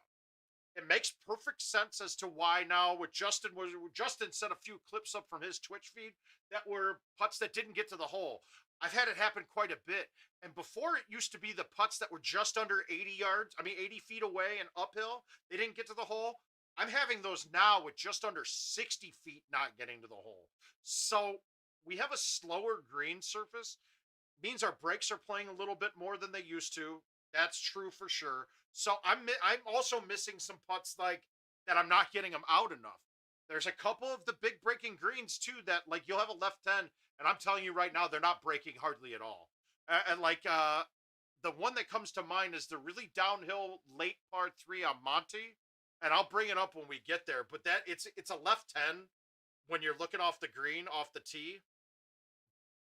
It makes perfect sense as to why now with Justin sent a few clips up from his Twitch feed that were putts that didn't get to the hole. I've had it happen quite a bit. And before, it used to be the putts that were just under 80 feet away and uphill. They didn't get to the hole. I'm having those now with just under 60 feet not getting to the hole. So we have a slower green surface. Means our brakes are playing a little bit more than they used to. That's true for sure. So I'm also missing some putts like that. I'm not getting them out enough. There's a couple of the big breaking greens too that like you'll have a left 10, and I'm telling you right now they're not breaking hardly at all. And like the one that comes to mind is the really downhill late par 3 on Monty, and I'll bring it up when we get there. But that it's a left 10 when you're looking off the green off the tee.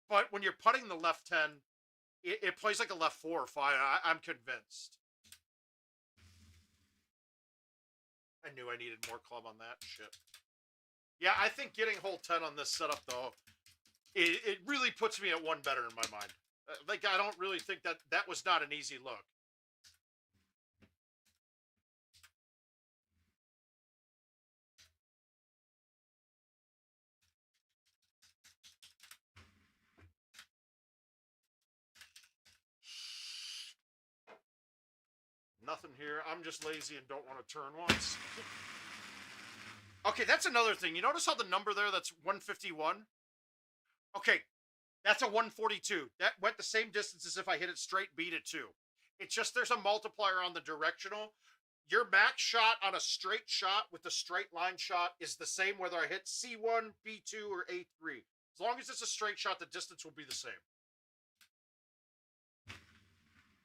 But when you're putting the left 10, it plays like a left 4 or 5. I'm convinced. I knew I needed more club on that shit. Yeah, I think getting hole 10 on this setup, though, it really puts me at one better in my mind. Like, I don't really think that was not an easy look. Nothing here. I'm just lazy and don't want to turn once. Okay, that's another thing. You notice how the number there, that's 151? Okay, that's a 142. That went the same distance as if I hit it straight, beat it 2. It's just there's a multiplier on the directional. Your max shot on a straight shot with the straight line shot is the same whether I hit C1, B2, or A3. As long as it's a straight shot, the distance will be the same.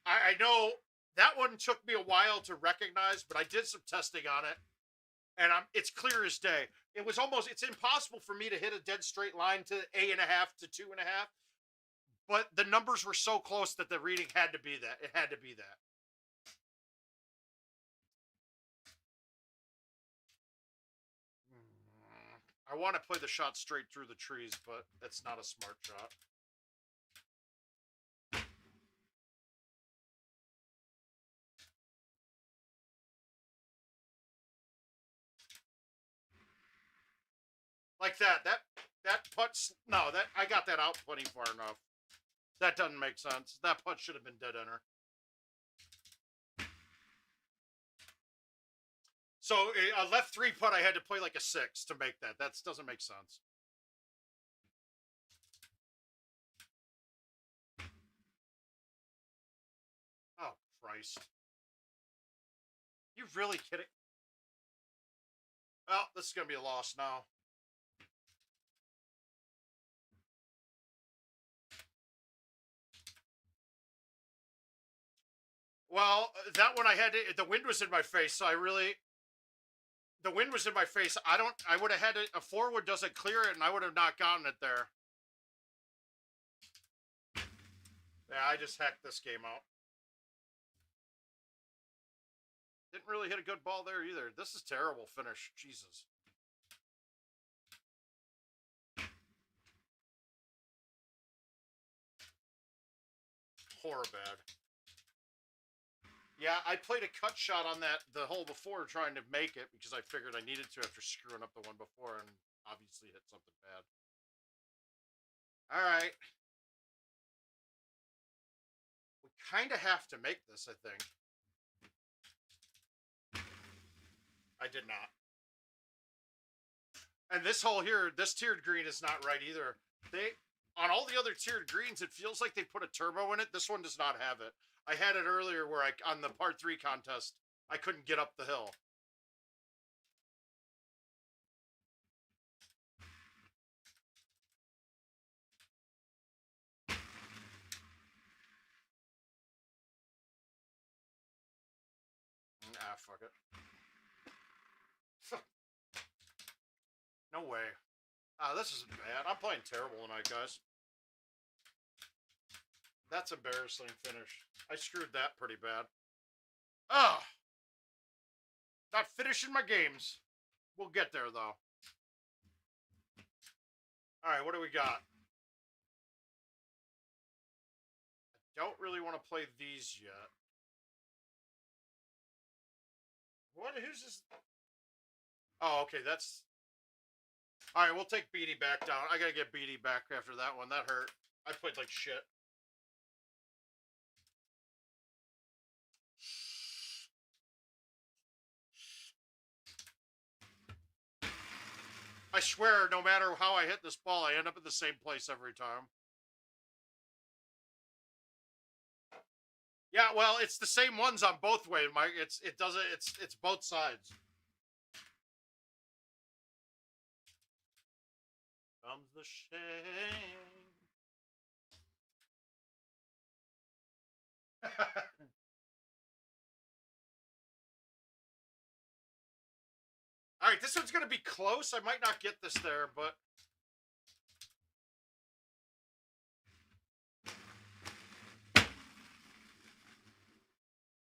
I know that one took me a while to recognize, but I did some testing on it, and it's clear as day. It's impossible for me to hit a dead straight line to A.5 to 2.5, but the numbers were so close that the reading had to be that. It had to be that. I want to play the shot straight through the trees, but that's not a smart shot. Like that putt. No, I got that out plenty far enough. That doesn't make sense. That putt should have been dead enter. So a left 3 putt, I had to play like a 6 to make that. That doesn't make sense. Oh, Christ. You really kidding? Well, this is going to be a loss now. Well, that one I had to, the wind was in my face, so the wind was in my face. I would have had a forward doesn't clear it, and I would have not gotten it there. Yeah, I just hacked this game out. Didn't really hit a good ball there either. This is terrible finish. Jesus. Horribad. Yeah, I played a cut shot on the hole before trying to make it because I figured I needed to after screwing up the one before and obviously hit something bad. All right. We kind of have to make this, I think. I did not. And this hole here, this tiered green is not right either. On all the other tiered greens, it feels like they put a turbo in it. This one does not have it. I had it earlier where on the part 3 contest, I couldn't get up the hill. Ah, fuck it. No way. This isn't bad. I'm playing terrible tonight, guys. That's embarrassing finish. I screwed that pretty bad. Ugh. Not finishing my games. We'll get there, though. All right, what do we got? I don't really want to play these yet. What? Who's this? Oh, okay, that's... All right, we'll take Beatty back down. I gotta get Beatty back after that one. That hurt. I played like shit. I swear, no matter how I hit this ball, I end up in the same place every time. Yeah, well, it's the same ones on both ways, Mike. It's both sides. Comes the shame. All right, this one's going to be close. I might not get this there, but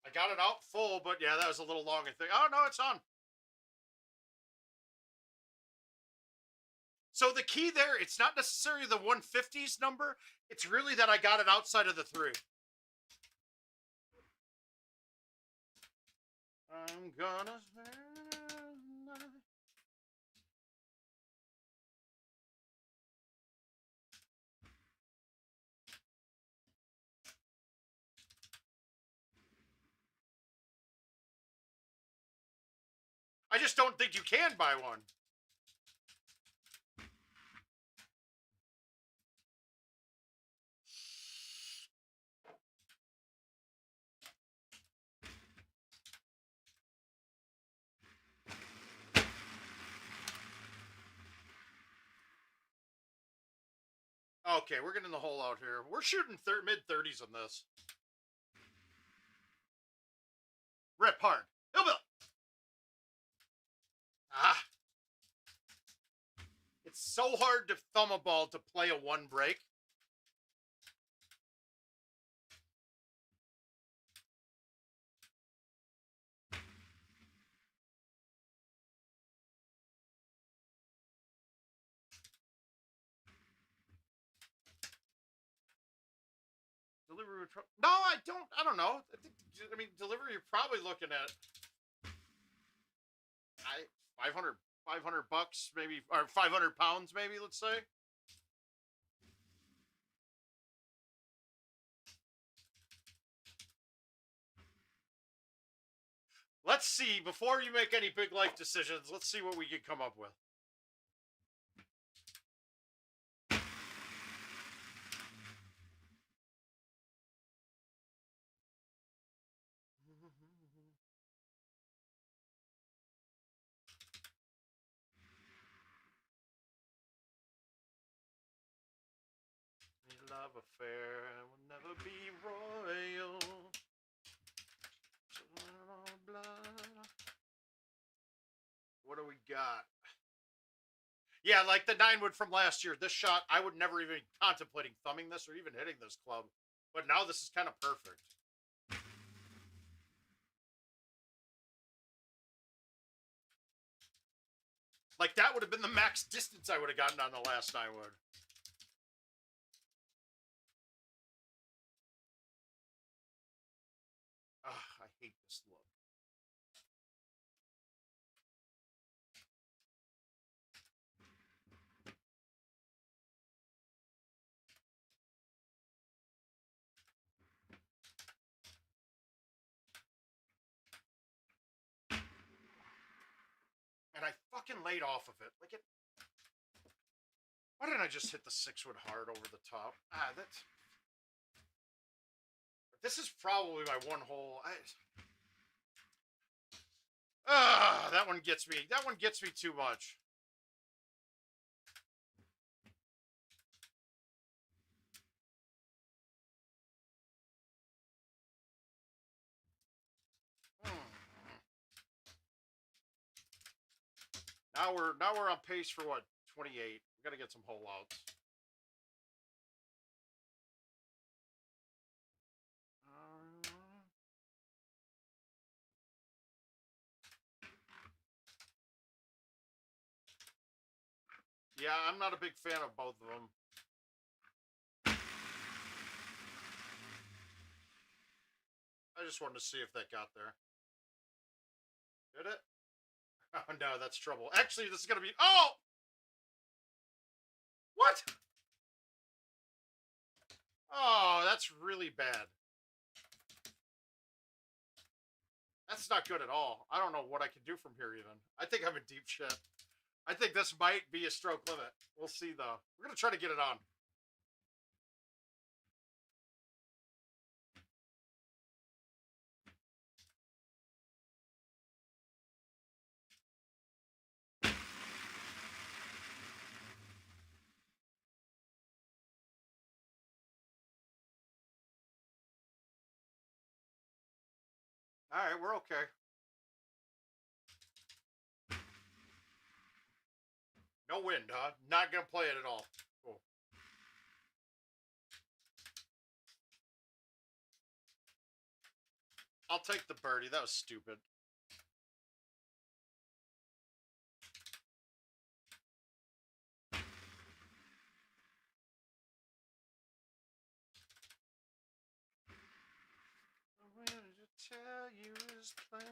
I got it out full, but yeah, that was a little long, I think. Oh, no, it's on. So the key there, it's not necessarily the 150s number. It's really that I got it outside of the 3. I'm gonna... I just don't think you can buy one. Okay, we're getting the hole out here. We're shooting mid-30s on this. Rip hard. Hillbill. Ah. It's so hard to thumb a ball to play a 1 break. Delivery. No, I don't know. I mean, delivery, you're probably looking at 500 bucks, maybe, or 500 pounds, maybe, let's say. Let's see, before you make any big life decisions, let's see what we can come up with. Love affair will never be royal. What do we got? Yeah, like the 9 wood from last year. This shot, I would never even contemplating thumbing this or even hitting this club. But now this is kind of perfect. Like, that would have been the max distance I would have gotten on the last 9 wood. Ugh, I hate this look. And I fucking laid off of it. Like it. Why didn't I just hit the 6 wood hard over the top? That's. This is probably my 1 hole. That one gets me. That one gets me too much. Now we're on pace for what, 28. We gotta get some hole outs. Yeah, I'm not a big fan of both of them. I just wanted to see if that got there. Did it? Oh, no, that's trouble. Actually, this is going to be... Oh! What? Oh, that's really bad. That's not good at all. I don't know what I can do from here, even. I think I'm in deep shit. I think this might be a stroke limit. We'll see, though. We're going to try to get it on. All right, we're okay. No wind, huh? Not gonna play it at all. Cool. I'll take the birdie. That was stupid. When did you tell you his plan?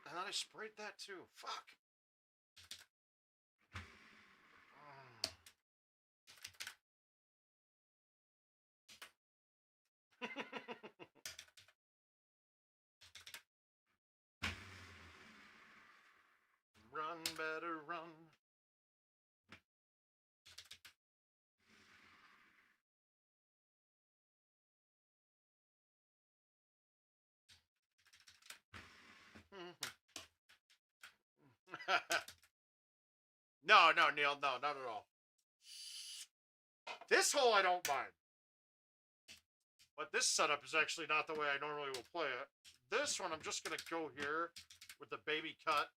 And then I sprayed that too. Fuck. Run, better run. No, Neil, no, not at all. This hole I don't mind. But this setup is actually not the way I normally will play it. This one, I'm just going to go here with the baby cut.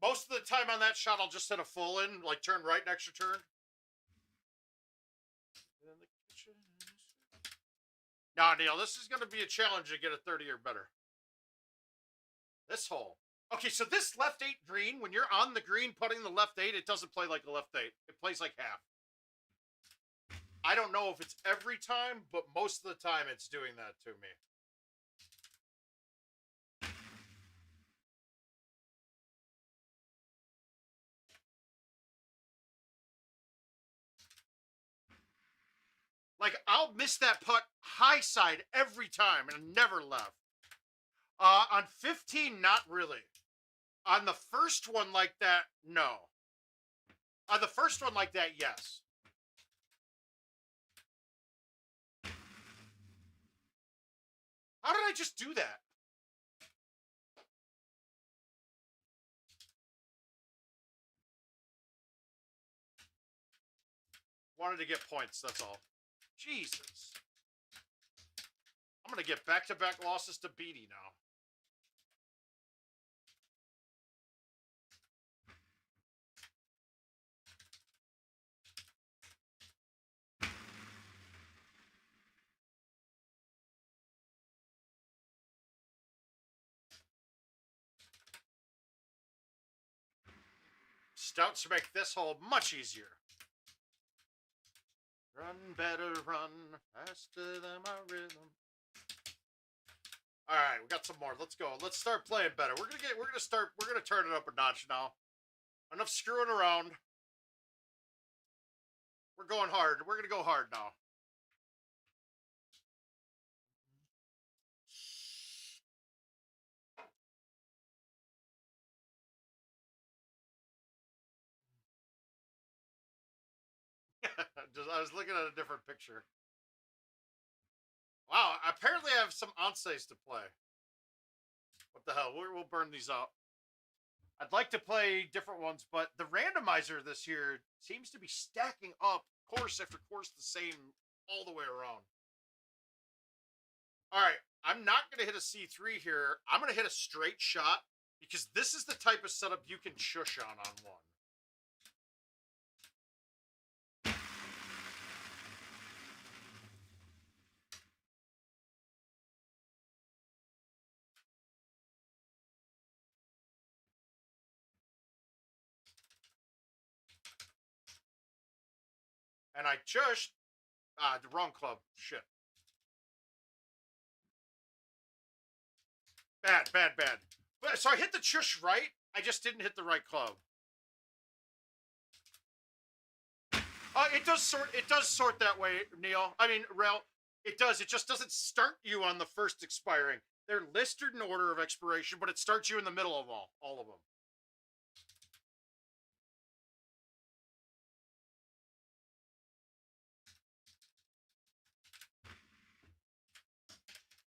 Most of the time on that shot, I'll just hit a full in, like turn right next to turn. Nah, Neil, this is going to be a challenge to get a 30 or better. This hole. Okay, so this left 8 green, when you're on the green putting the left 8, it doesn't play like a left 8. It plays like half. I don't know if it's every time, but most of the time it's doing that to me. Like, I'll miss that putt high side every time and never left. On 15, not really. On the first one like that, no. On the first one like that, yes. How did I just do that? Wanted to get points, that's all. Jesus. I'm going to get back-to-back losses to Beatty now. Stouts to make this hole much easier. Run, better run, faster than my rhythm. All right, we got some more. Let's go. Let's start playing better. We're gonna turn it up a notch now. Enough screwing around. We're going hard. We're gonna go hard now. I was looking at a different picture. Wow, apparently I have some onsays to play. What the hell? We'll burn these out. I'd like to play different ones, but the randomizer this year seems to be stacking up course after course the same all the way around. All right, I'm not going to hit a C3 here. I'm going to hit a straight shot because this is the type of setup you can shush on one. And I just, the wrong club. Shit. Bad. So I hit the chush right. I just didn't hit the right club. It does sort that way, Neil. I mean, Rel. It does. It just doesn't start you on the first expiring. They're listed in order of expiration, but it starts you in the middle of all of them.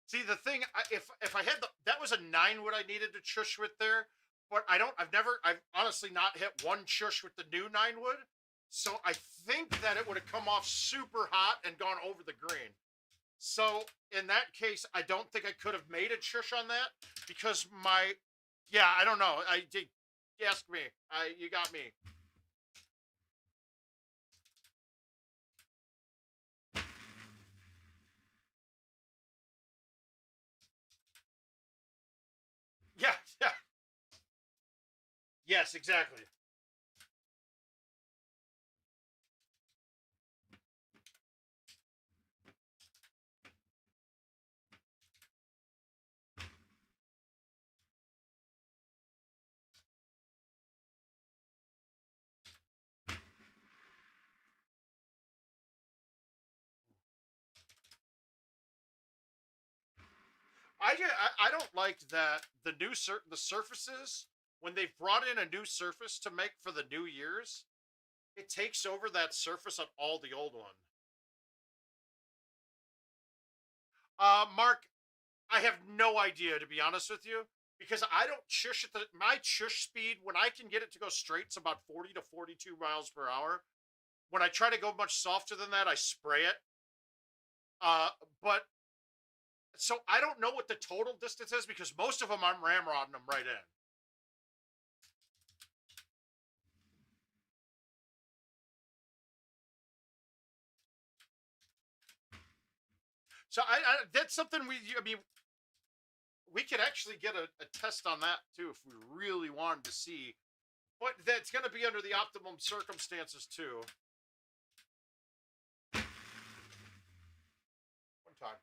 See, the thing, if I had that was a 9 what I needed to chush with there, but I've honestly not hit one chush with the new 9-wood. So I think that it would have come off super hot and gone over the green. So in that case, I don't think I could have made a chush on that because yeah, I don't know. Ask me. You got me. Yeah, yeah. Yes, exactly. I don't like that the surfaces when they've brought in a new surface to make for the New Year's, it takes over that surface on all the old one. Mark, I have no idea to be honest with you because I don't chush at my chush speed when I can get it to go straight. It's about 40 to 42 miles per hour. When I try to go much softer than that, I spray it. But so I don't know what the total distance is because most of them I'm ramrodding them right in. So that's something we could actually get a test on that too if we really wanted to see. But that's going to be under the optimum circumstances too. One time.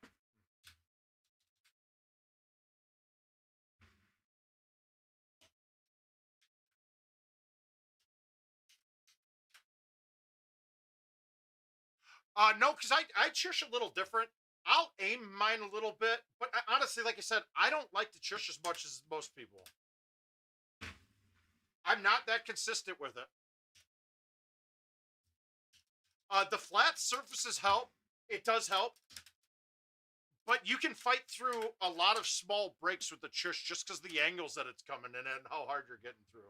No, because I chush a little different. I'll aim mine a little bit, but honestly, like I said, I don't like to chush as much as most people. I'm not that consistent with it. The flat surfaces help. It does help. But you can fight through a lot of small breaks with the chush just because the angles that it's coming in and how hard you're getting through.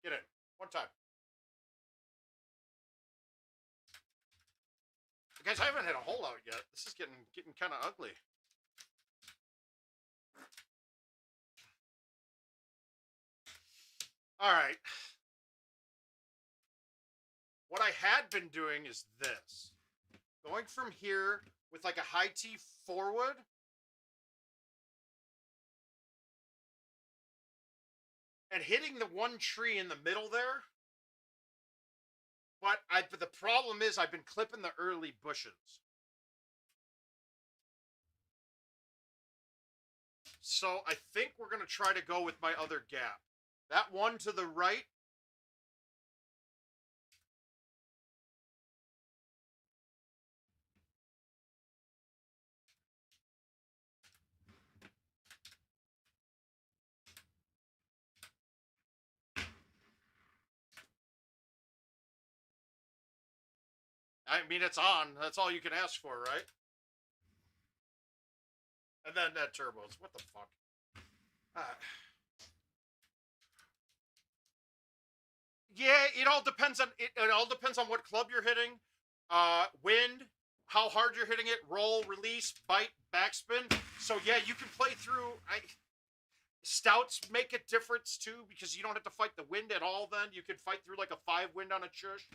Get in. One time. Guys, I haven't hit a hole out yet. This is getting kind of ugly. All right. What I had been doing is this. Going from here with like a high T forward. And hitting the one tree in the middle there. But the problem is I've been clipping the early bushes. So I think we're going to try to go with my other gap. That one to the right. I mean, it's on. That's all you can ask for, right? And then that turbos. What the fuck? Yeah, it all depends on it all depends on what club you're hitting, wind, how hard you're hitting it, roll, release, bite, backspin. So yeah, you can play through. Stouts make a difference too because you don't have to fight the wind at all. Then you can fight through like a 5 wind on a chush.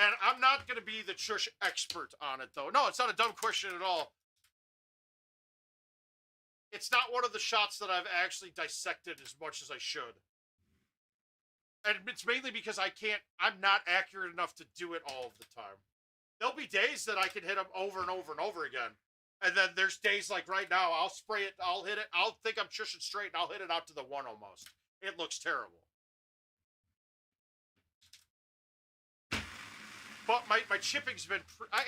And I'm not going to be the chush expert on it though. No, it's not a dumb question at all. It's not one of the shots that I've actually dissected as much as I should. And it's mainly because I'm not accurate enough to do it all of the time. There'll be days that I can hit them over and over and over again. And then there's days like right now, I'll spray it, I'll hit it, I'll think I'm chushing straight, and I'll hit it out to the one almost. It looks terrible. But my chipping's been,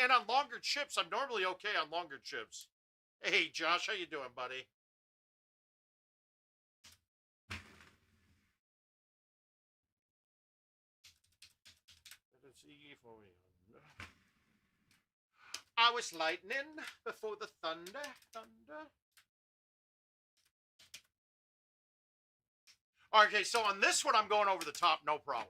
and on longer chips, I'm normally okay on longer chips. Hey, Josh, how you doing, buddy? I was lightning before the thunder. Okay, so on this one, I'm going over the top, no problem.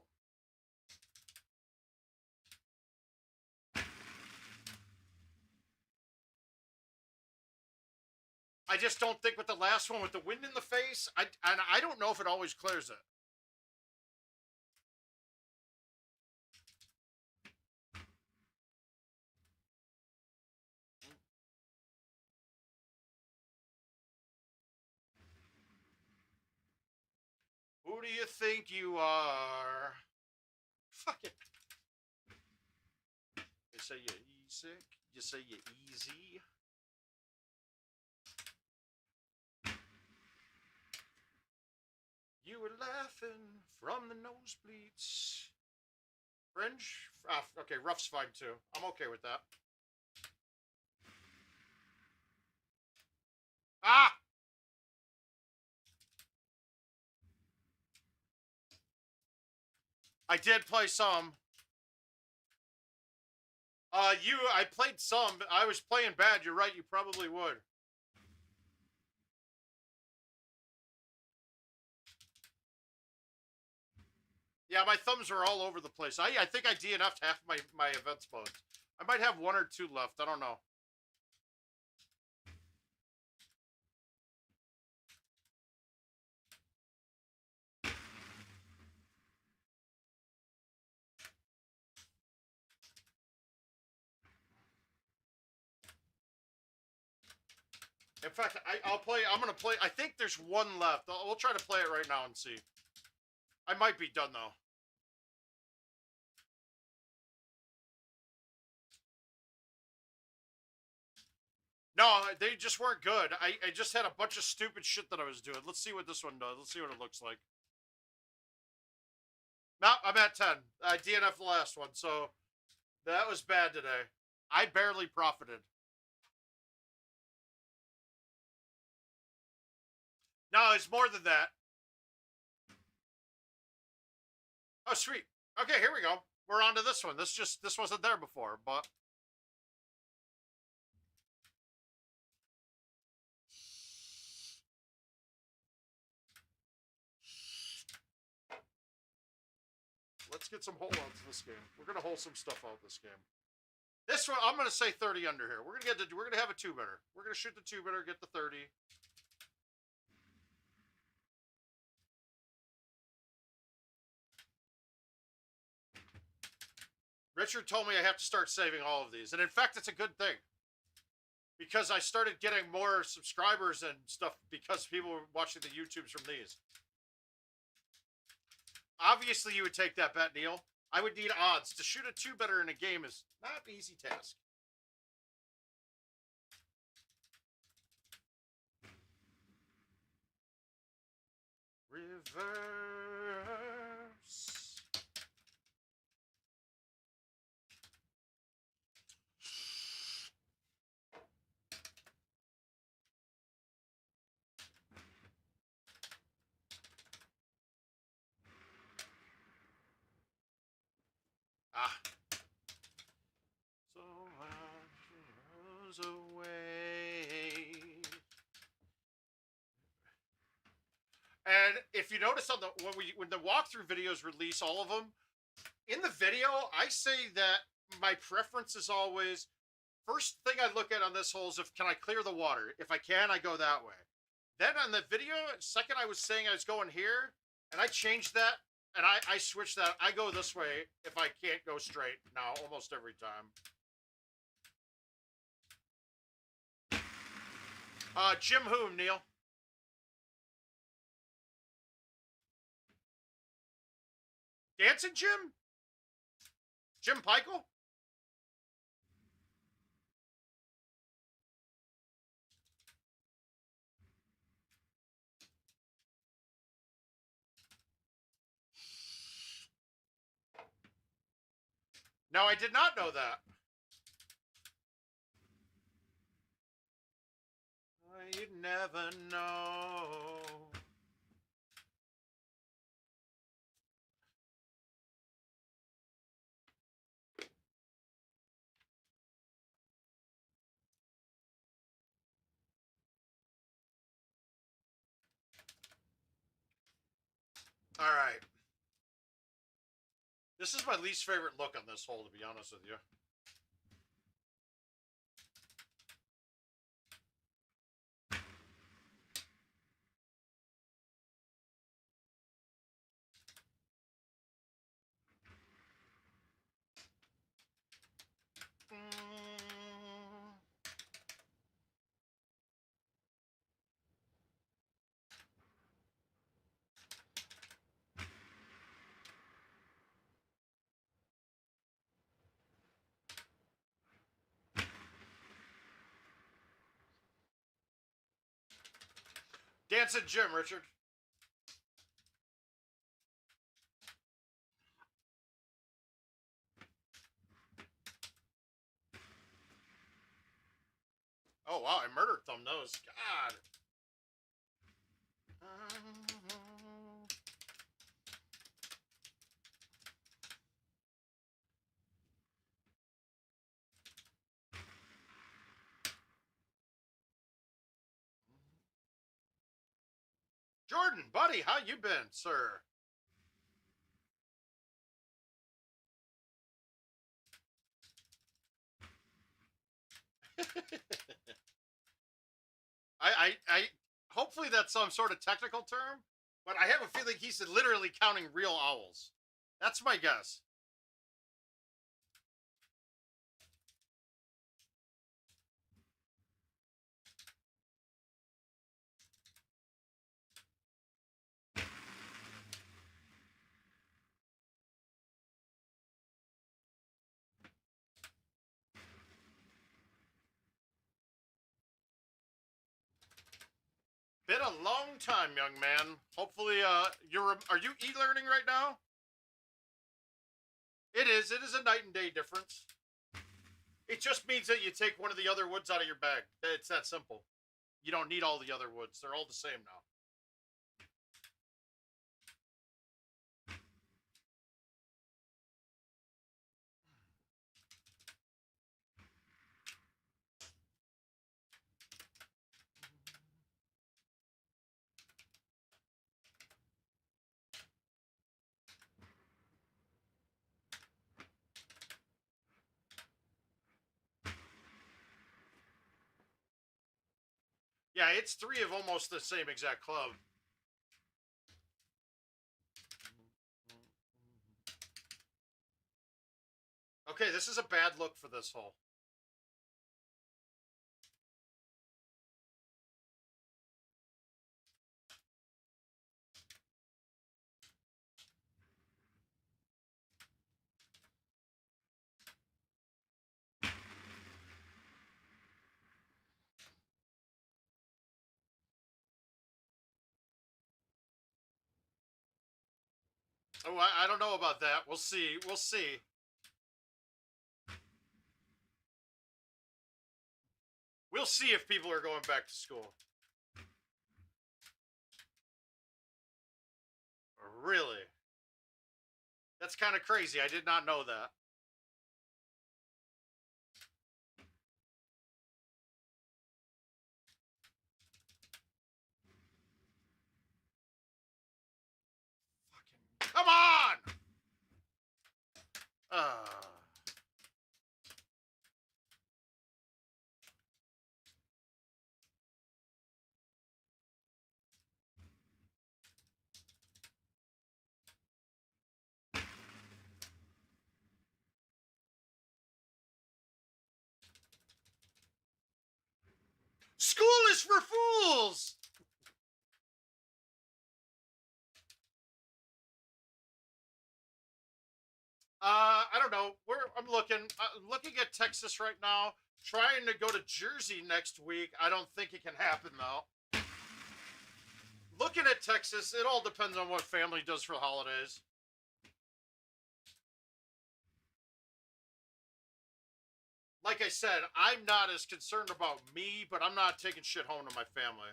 I just don't think with the last one, with the wind in the face, I don't know if it always clears it. Who do you think you are? Fuck it. You say you're easy. You say you're easy. You were laughing from the nosebleeds. Fringe? Okay, rough's fine too. I'm okay with that. Ah! I did play some. I played some. I was playing bad. You're right. You probably would. Yeah, my thumbs are all over the place. I think I DNF'd half my events modes. I might have 1 or 2 left. I don't know. In fact, I'll play. I'm gonna play. I think there's 1 left. We'll try to play it right now and see. I might be done though. No, they just weren't good. I just had a bunch of stupid shit that I was doing. Let's see what this one does. Let's see what it looks like. No, I'm at 10. I DNF the last one, so that was bad today. I barely profited. No, it's more than that. Oh, sweet. Okay, here we go. We're on to this one. This wasn't there before, but let's get some hold ons this game. We're gonna hold some stuff out this game. This one, I'm gonna say 30 under here. We're gonna have a 2-bitter. We're gonna shoot the 2-bitter, get the 30. Richard told me I have to start saving all of these, and in fact, it's a good thing because I started getting more subscribers and stuff because people were watching the YouTubes from these. Obviously, you would take that bet, Neil. I would need odds. To shoot a 2-bitter in a game is not an easy task. Reverse. Ah. So much goes away. And if you notice on the when the walkthrough videos release all of them, in the video, I say that my preference is always first thing I look at on this hole is if can I clear the water. If I can, I go that way. Then on the video, second I was saying I was going here, and I changed that, and I switched that. I go this way if I can't go straight now, almost every time. Jim whom, Neil? Dancing Jim? Jim Peichel? No, I did not know that. you'd never know. All right. This is my least favorite look on this hole, to be honest with you. Dancing Jim, Richard. Oh, wow, I murdered Thumb Nose. God. Jordan, buddy, how you been, sir? I hopefully that's some sort of technical term, but I have a feeling he's literally counting real owls. That's my guess. Been a long time, young man. Hopefully, are you e-learning right now? It is a night and day difference. It just means that you take one of the other woods out of your bag. It's that simple. You don't need all the other woods. They're all the same now. Yeah, it's 3 of almost the same exact club. Okay, this is a bad look for this hole. Oh, I don't know about that. We'll see. We'll see. We'll see if people are going back to school. Really? That's kind of crazy. I did not know that. Fucking come on! School is for fools! I don't know. I'm looking at Texas right now. Trying to go to Jersey next week. I don't think it can happen though. Looking at Texas, it all depends on what family does for the holidays. like I said, I'm not as concerned about me, but I'm not taking shit home to my family.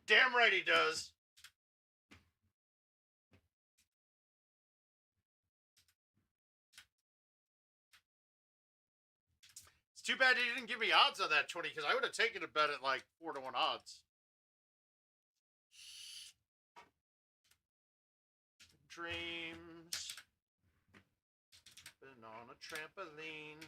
You're damn right he does. It's too bad he didn't give me odds on that 20, because I would have taken a bet at like 4-1 odds. Dreams. Been on a trampoline.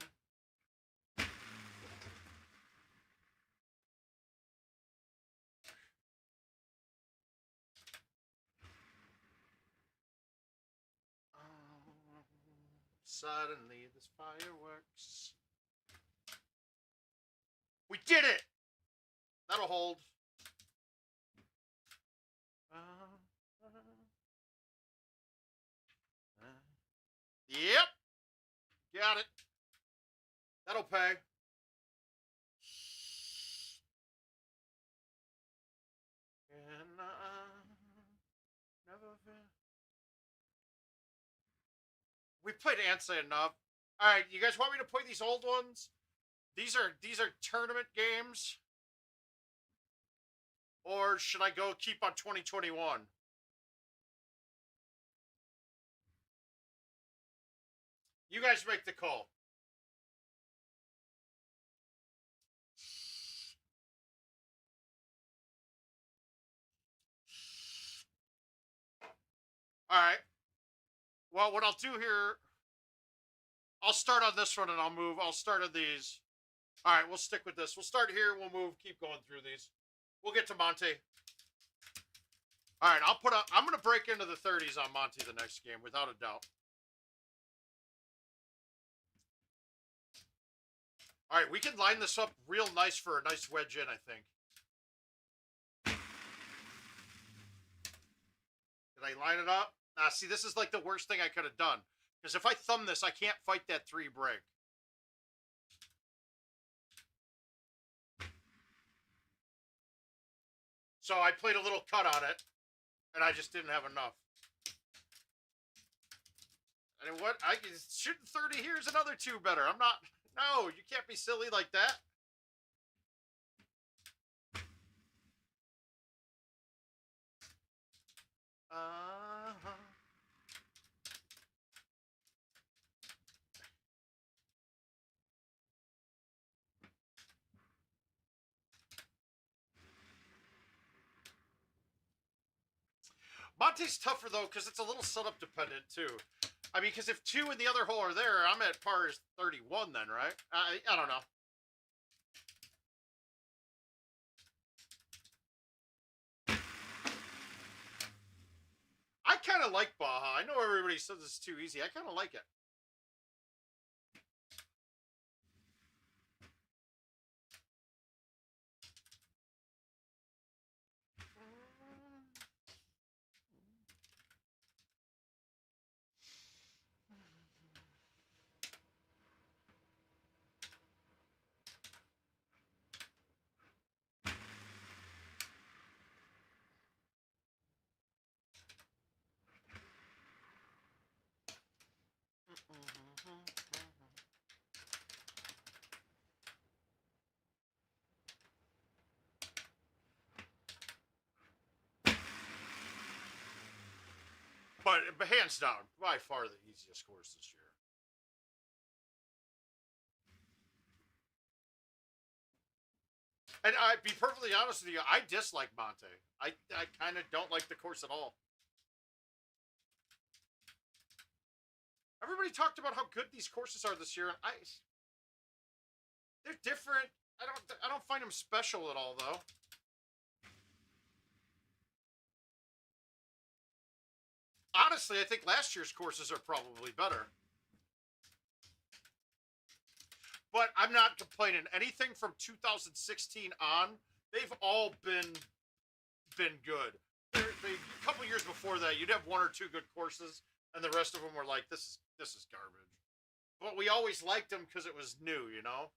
Suddenly there's fireworks. We did it! That'll hold. Yep. Got it. That'll pay. And never we played Ansa enough. All right, you guys want me to play these old ones? These are tournament games. Or should I go keep on 2021? You guys make the call. All right. Well, what I'll do here, I'll start on this one and I'll move. I'll start on these. All right, we'll stick with this. We'll start here. We'll move. Keep going through these. We'll get to Monte. All right, I'm going to break into the 30s on Monte the next game, without a doubt. All right, we can line this up real nice for a nice wedge in, I think. Did I line it up? See, this is like the worst thing I could have done. Because if I thumb this, I can't fight that 3 break. So I played a little cut on it, and I just didn't have enough. And what? Shooting 30 here is another 2 better. I'm not... No, you can't be silly like that. Monte's tougher, though, because it's a little setup dependent, too. I mean, because if 2 in the other hole are there, I'm at par 31 then, right? I don't know. I kind of like Baja. I know everybody says it's too easy. I kind of like it. But hands down, by far the easiest course this year. And I'd be perfectly honest with you, I dislike Monte. I kind of don't like the course at all. Everybody talked about how good these courses are this year, and they're different. I don't find them special at all, though. Honestly, I think last year's courses are probably better. But I'm not complaining. Anything from 2016 on, they've all been good. A couple years before that, you'd have one or two good courses, and the rest of them were like, this is garbage. But we always liked them because it was new, you know?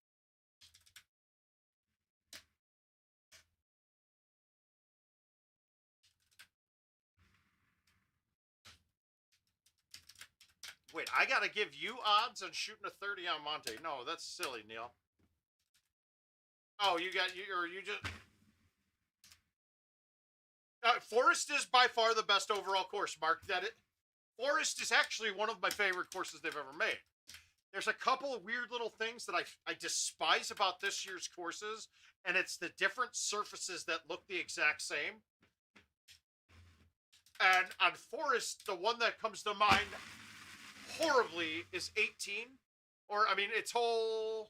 Wait, I gotta give you odds on shooting a 30 on Monte. No, that's silly, Neil. Oh, you just... Forest is by far the best overall course, Mark. Forest is actually one of my favorite courses they've ever made. There's a couple of weird little things that I despise about this year's courses, and it's the different surfaces that look the exact same. And on Forest, the one that comes to mind horribly is 18. Or, I mean, it's hole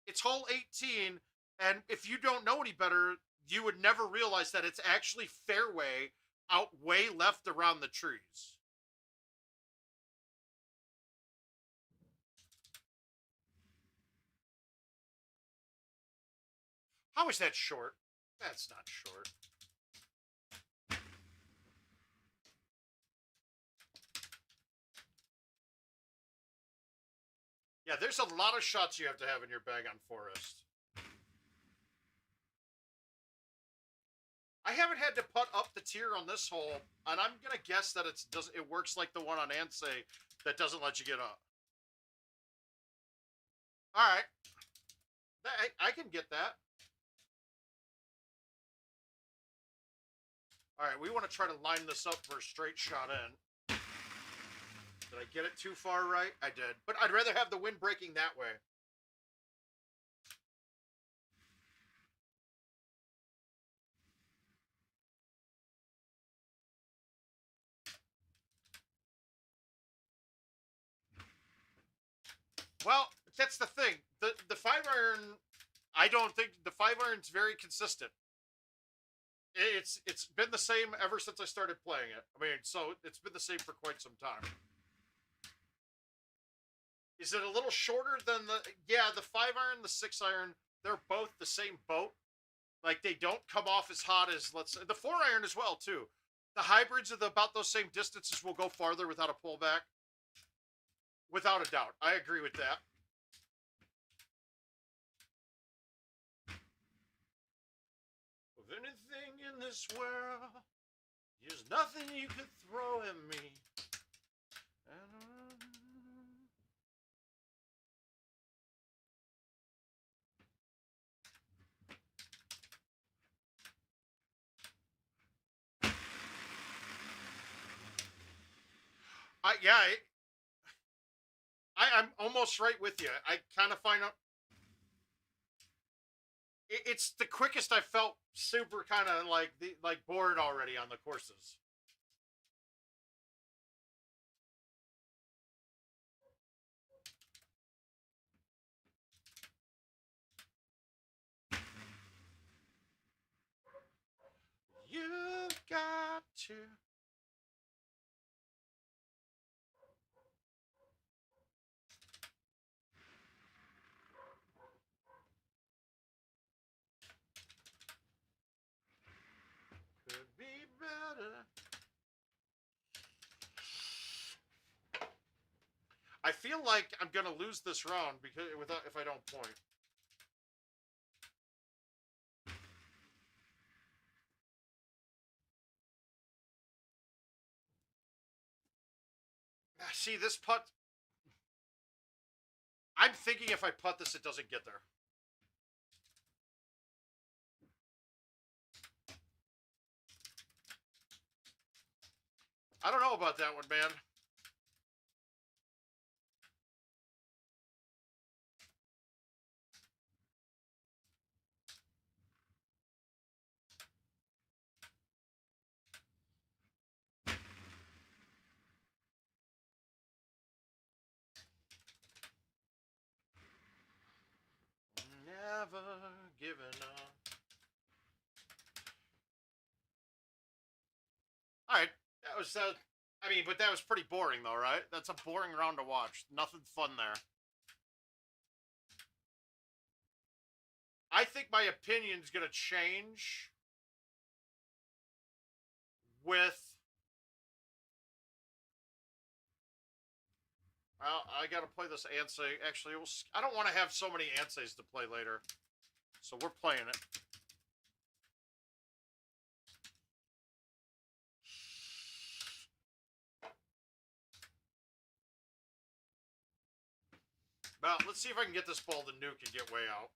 18, and if you don't know any better, you would never realize that it's actually fairway out way left around the trees. How is that short? That's not short. Yeah, there's a lot of shots you have to have in your bag on Forest. I haven't had to putt up the tier on this hole, and I'm gonna guess that it works like the one on Ansay that doesn't let you get up. All right, I can get that. All right, we want to try to line this up for a straight shot in. Did I get it too far right? I did, but I'd rather have the wind breaking that way. Well, that's the thing. The 5-iron, I don't think the 5-iron's very consistent. It's been the same ever since I started playing it. I mean, so it's been the same for quite some time. Is it a little shorter than the 5-iron, the 6-iron, they're both the same boat. Like, they don't come off as hot as, let's say, the 4-iron as well, too. The hybrids of about those same distances will go farther without a pullback. Without a doubt. I agree with that. Of anything in this world, there's nothing you could throw at me. I'm almost right with you. I kind of find out it's the quickest I felt super kind of like bored already on the courses. You've got to. Could be better. I feel like I'm gonna lose this round because if I don't point. See, this putt, I'm thinking if I putt this, it doesn't get there. I don't know about that one, man. Never giving up. All right, that was I mean, but that was pretty boring though, right? That's a boring round to watch. Nothing fun there. I think my opinion's going to change with... Well, I got to play this Ansei. Actually, I don't want to have so many Anseis to play later. So we're playing it. Well, let's see if I can get this ball to nuke and get way out.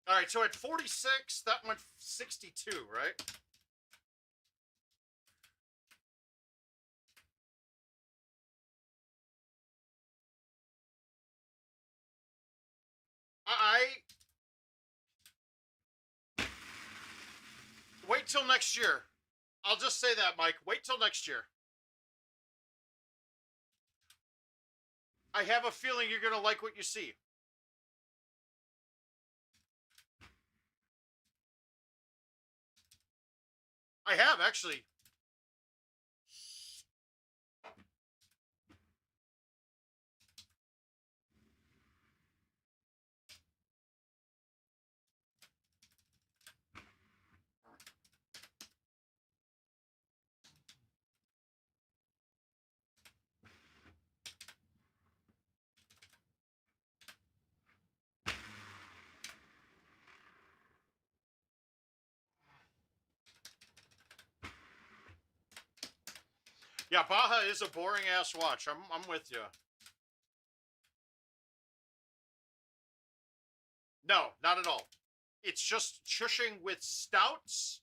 All right, so at 46, that went 62, right? Wait till next year. I'll just say that, Mike. Wait till next year. I have a feeling you're going to like what you see. I have, actually. Yeah, Baja is a boring ass watch. I'm with you. No, not at all. It's just chushing with stouts.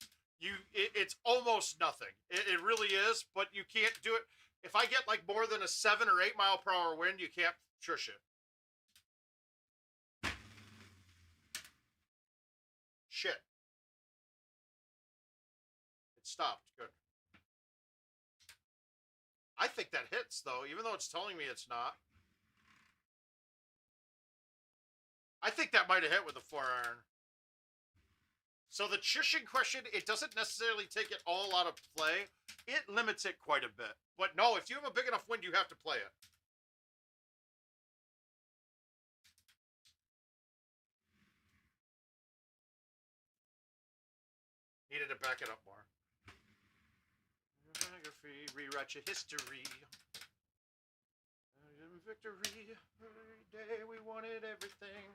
It's almost nothing. It really is, but you can't do it. If I get like more than a 7 or 8 mile per hour wind, you can't chush it. Shit. It stopped. Good. I think that hits, though, even though it's telling me it's not. I think that might have hit with a 4-iron. So the chushing question, it doesn't necessarily take it all out of play. It limits it quite a bit. But no, if you have a big enough wind, you have to play it. Needed to back it up more. Biography, rewrite your history. Victory, every day we wanted everything.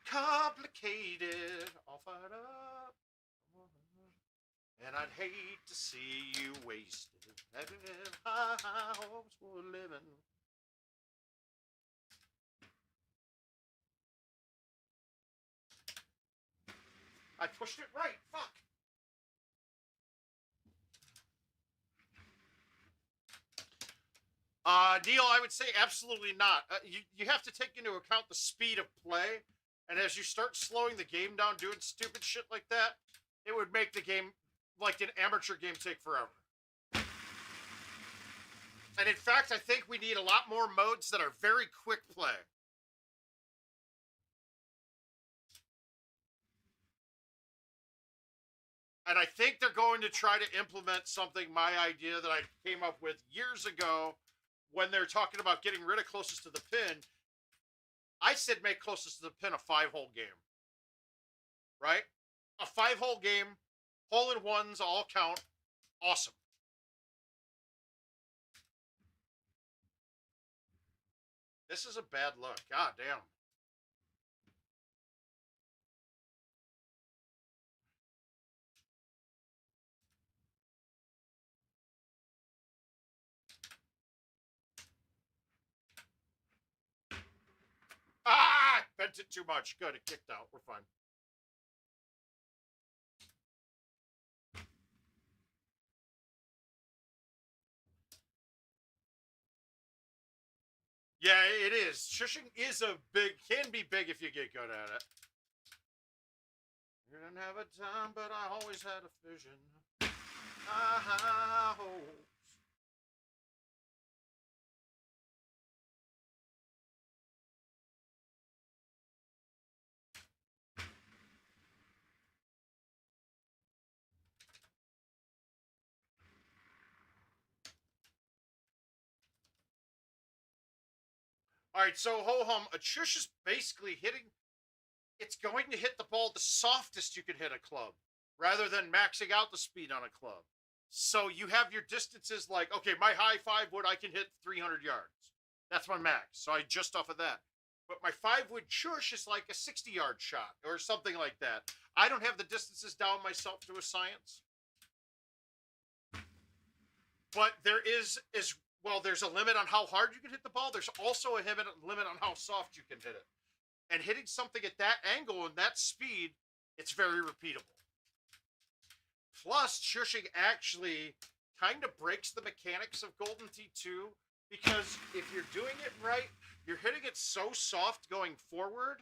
Complicated, all fired up. And I'd hate to see you wasted. Having high hopes for living. I pushed it right. Fuck. Neil, I would say absolutely not. You have to take into account the speed of play. And as you start slowing the game down, doing stupid shit like that, it would make the game, like an amateur game, take forever. And in fact, I think we need a lot more modes that are very quick play. And I think they're going to try to implement something, my idea that I came up with years ago when they're talking about getting rid of closest to the pin. I said make closest to the pin a 5-hole game. Right? A 5-hole game, hole-in-ones all count. Awesome. This is a bad look. God damn. Ah! Bent it too much. Good, it kicked out. We're fine. Yeah, it is. Shushing is can be big if you get good at it. You didn't have a time, but I always had a vision. I hopes. All right, so ho-hum, a chush is basically hitting, it's going to hit the ball the softest you can hit a club, rather than maxing out the speed on a club. So you have your distances like, okay, my high 5-wood, I can hit 300 yards. That's my max, so I just off of that. But my 5-wood chush is like a 60-yard shot or something like that. I don't have the distances down myself to a science. But there is, as well, there's a limit on how hard you can hit the ball. There's also a limit on how soft you can hit it. And hitting something at that angle and that speed, it's very repeatable. Plus, chushing actually kind of breaks the mechanics of Golden Tee 2, because if you're doing it right, you're hitting it so soft going forward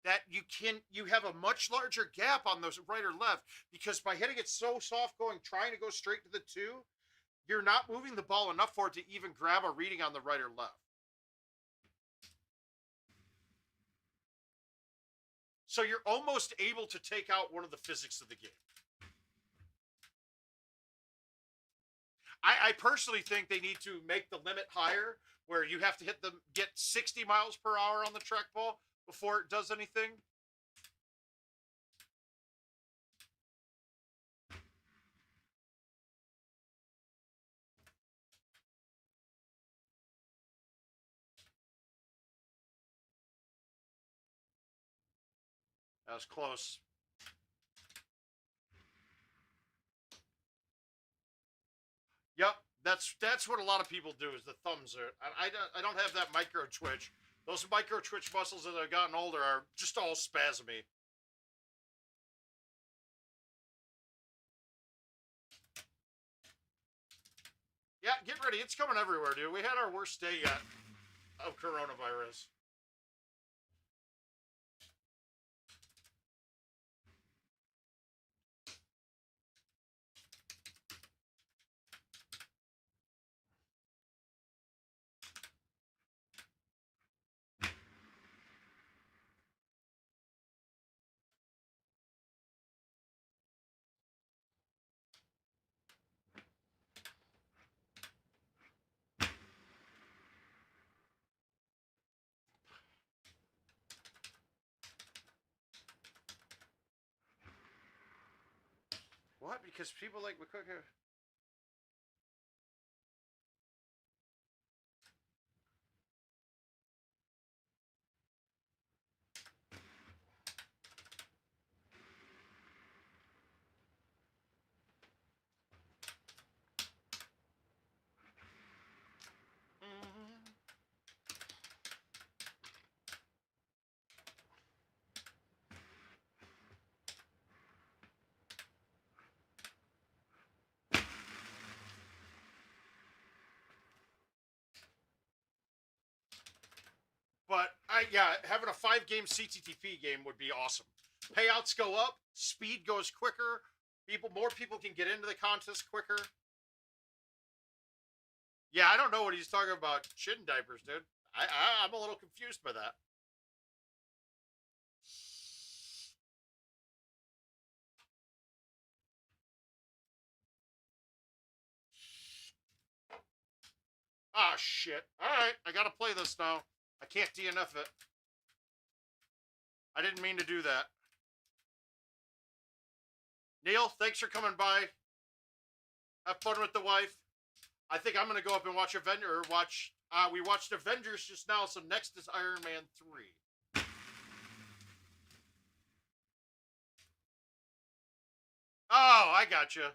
that you have a much larger gap on those right or left, because by hitting it so soft trying to go straight to the 2, you're not moving the ball enough for it to even grab a reading on the right or left. So you're almost able to take out one of the physics of the game. I personally think they need to make the limit higher, where you have to get 60 miles per hour on the trackball before it does anything. That was close. Yep, that's what a lot of people do, is the thumbs are. I don't have that micro twitch. Those micro twitch muscles that have gotten older are just all spasmy. Yeah, get ready. It's coming everywhere, dude. We had our worst day yet of coronavirus. What? Because people like McCook. But having a 5-game CTTP game would be awesome. Payouts go up, speed goes quicker, more people can get into the contest quicker. Yeah, I don't know what he's talking about. Shin diapers, dude. I'm a little confused by that. Ah, shit. All right, I gotta play this now. I can't DNF it. I didn't mean to do that. Neil, thanks for coming by. Have fun with the wife. I think I'm gonna go up and watch we watched Avengers just now, so next is Iron Man 3. Oh, I gotcha.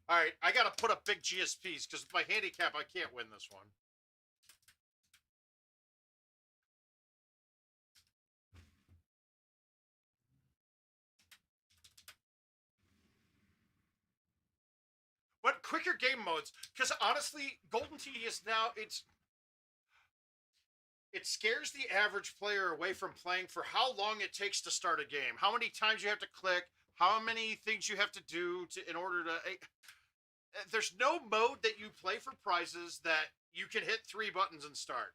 All right, I gotta put up big GSPs, because with my handicap, I can't win this one. But quicker game modes, because honestly, Golden Tee is now, it scares the average player away from playing for how long it takes to start a game, how many times you have to click, how many things you have to do in order to. There's no mode that you play for prizes that you can hit 3 buttons and start.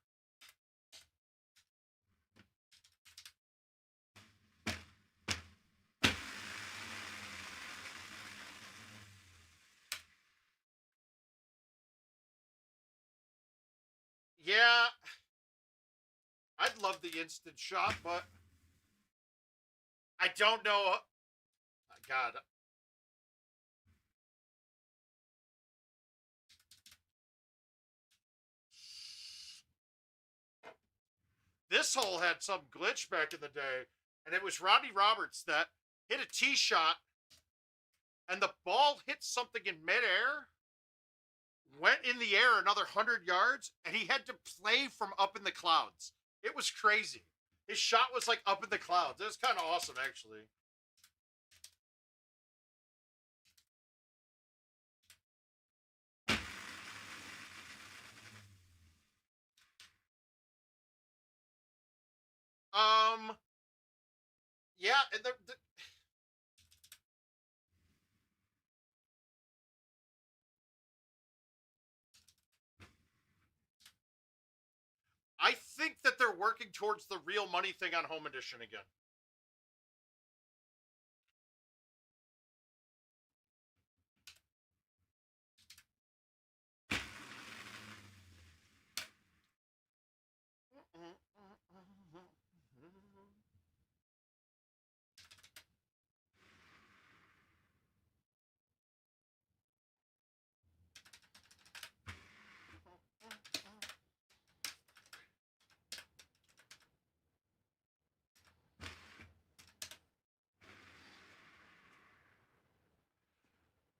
Yeah, I'd love the instant shot, but I don't know. God. This hole had some glitch back in the day, and it was Rodney Roberts that hit a tee shot, and the ball hit something in midair, went in the air another 100 yards, and he had to play from up in the clouds. It was crazy. His shot was like up in the clouds. It was kind of awesome, actually. Yeah, and I think that they're working towards the real money thing on Home Edition again.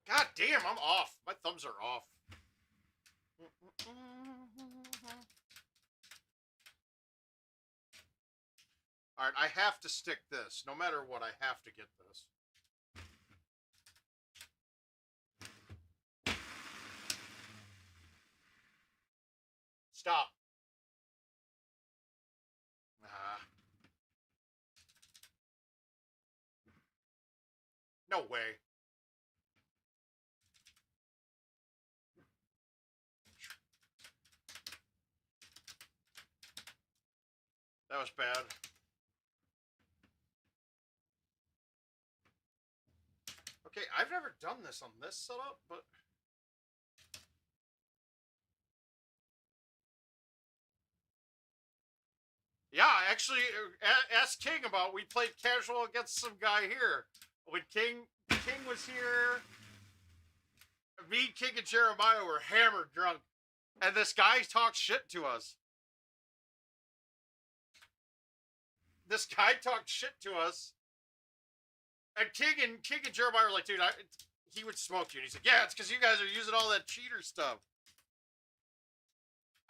God damn, I'm off. My thumbs are off. All right, I have to stick this. No matter what, I have to get this. Stop. No way. That was bad. Okay, I've never done this on this setup, but... Yeah, actually, ask King about. We played casual against some guy here. When King was here, me, King, and Jeremiah were hammered drunk, and this guy talked shit to us. This guy talked shit to us, and King and Jeremiah were like, dude, he would smoke you. And he's like, yeah, it's because you guys are using all that cheater stuff.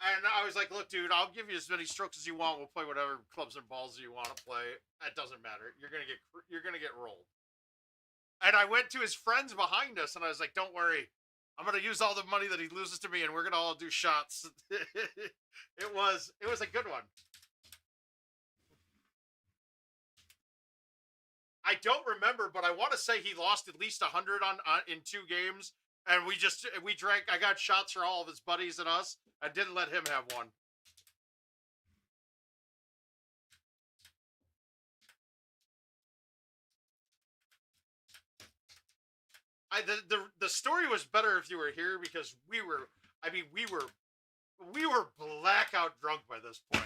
And I was like, look, dude, I'll give you as many strokes as you want. We'll play whatever clubs and balls you want to play. It doesn't matter. You're gonna get rolled. And I went to his friends behind us, and I was like, don't worry. I'm gonna use all the money that he loses to me, and we're gonna all do shots. it was a good one. I don't remember, but I want to say he lost at least 100 in 2 games, and we drank. I got shots for all of his buddies and us. I didn't let him have one. The story was better if you were here, because we were blackout drunk by this point.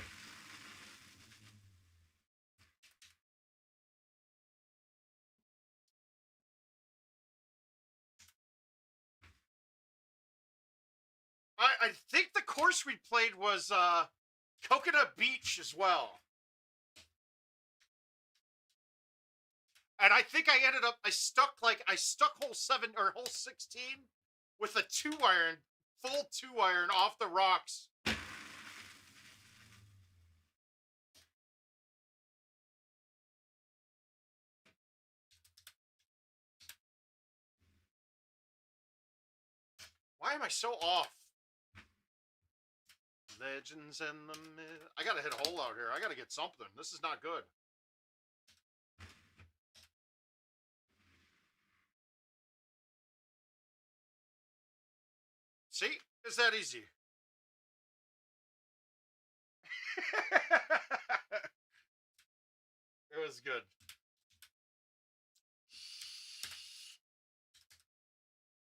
I think the course we played was Coconut Beach as well. And I think I stuck hole 7 or hole 16 with a 2-iron, full 2-iron off the rocks. Why am I so off? Legends and the myth. I gotta hit a hole out here. I gotta get something. This is not good. See? It's that easy. It was good.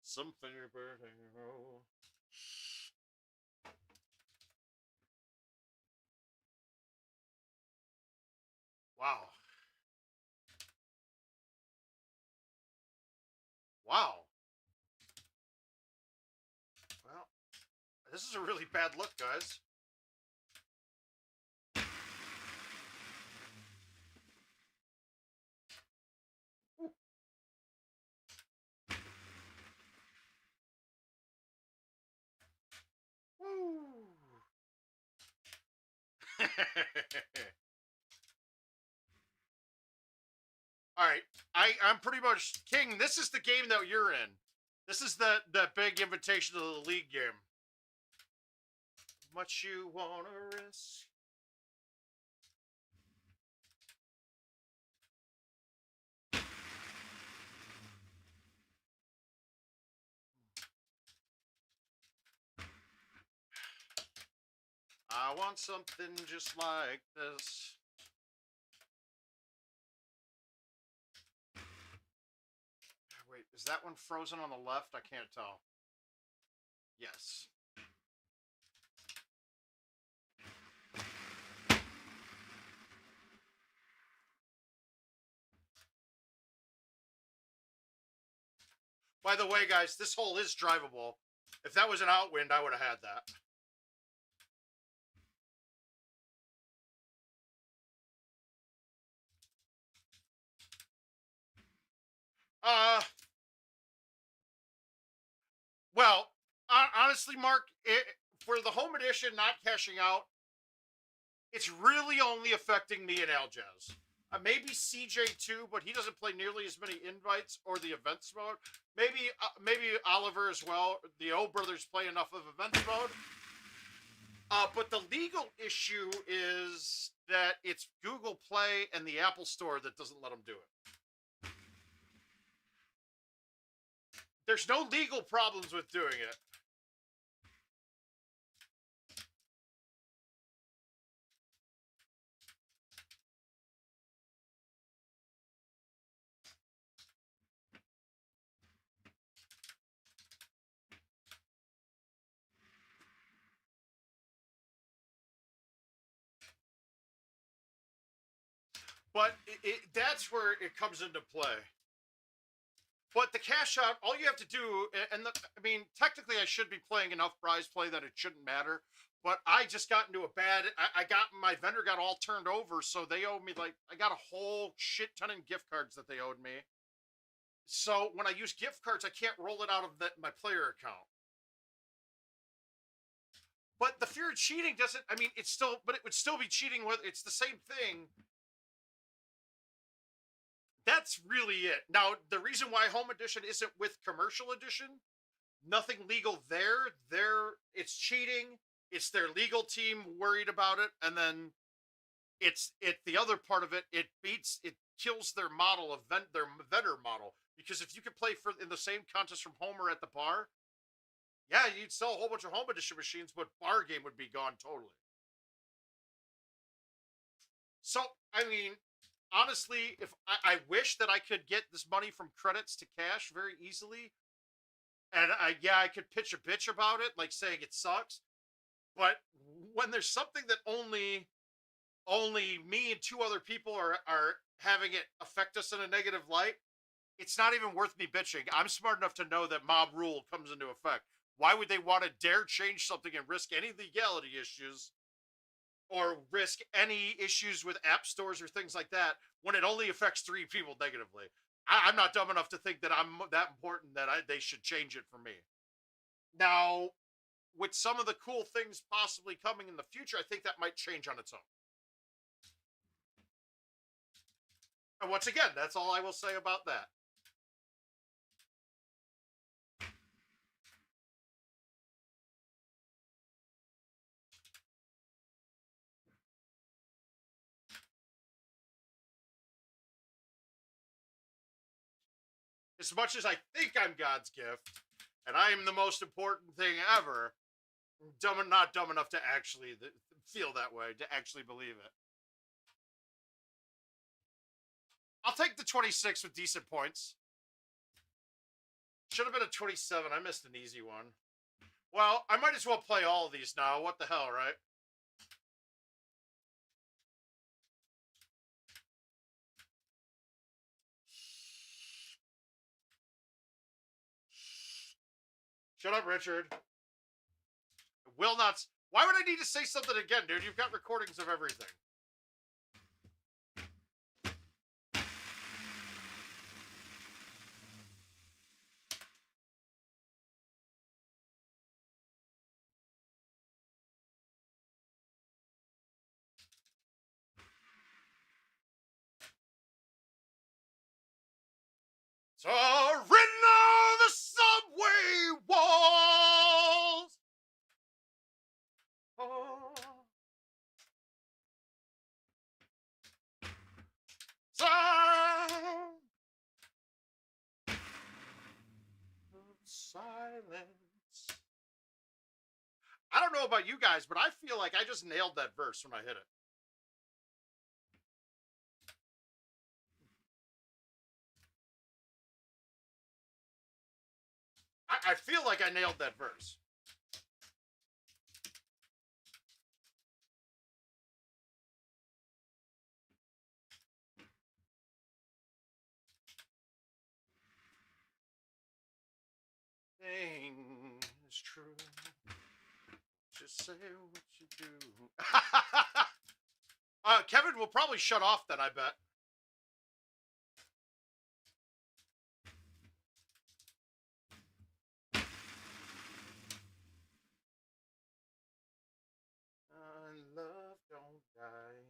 Something birthday. Wow. Wow. Well, this is a really bad look, guys. Woo. All right, I'm pretty much king. This is the game that you're in. This is the big invitation to the league game. Much you wanna risk? I want something just like this. Wait, is that one frozen on the left? I can't tell. Yes. By the way, guys, this hole is drivable. If that was an outwind, I would have had that. Well, honestly, Mark, for the home edition not cashing out, it's really only affecting me and Aljaz. Maybe CJ too, but he doesn't play nearly as many invites or the events mode. Maybe Oliver as well. The O brothers play enough of events mode. But the legal issue is that it's Google Play and the Apple Store that doesn't let them do it. There's no legal problems with doing it. But that's where it comes into play. But the cash out, all you have to do, I mean, technically I should be playing enough prize play that it shouldn't matter. But I just got into a bad, my vendor got all turned over, so they owed me I got a whole shit ton of gift cards that they owed me. So when I use gift cards, I can't roll it out of my player account. But the fear of cheating doesn't, I mean, but it would still be cheating whether it's the same thing. That's really it. Now, the reason why home edition isn't with commercial edition, nothing legal there. It's cheating. It's their legal team worried about it, and then it's the other part of it. It kills their model of their vendor model, because if you could play in the same contest from Homer at the bar, yeah, you'd sell a whole bunch of home edition machines, but bar game would be gone totally. So I mean, honestly, if I wish that I could get this money from credits to cash very easily, and I could pitch a bitch about it, like saying it sucks. But when there's something that only me and two other people are having it affect us in a negative light, it's not even worth me bitching. I'm smart enough to know that mob rule comes into effect. Why would they want to dare change something and risk any legality issues or risk any issues with app stores or things like that when it only affects 3 people negatively? I'm not dumb enough to think that I'm that important that they should change it for me. Now, with some of the cool things possibly coming in the future, I think that might change on its own. And once again, that's all I will say about that. As much as I think I'm God's gift and I am the most important thing ever, not dumb enough to actually feel that way, to actually believe it. I'll take the 26 with decent points. Should have been a 27. I missed an easy one. Well, I might as well play all of these now. What the hell, right? Shut up, Richard. Will not. Why would I need to say something again, dude? You've got recordings of everything. So written on the subway walls. Oh. Sound of silence. I don't know about you guys, but I feel like I just nailed that verse when I hit it. I feel like I nailed that verse. Thing is true. Just say what you do. Kevin will probably shut off then, I bet. Love don't die.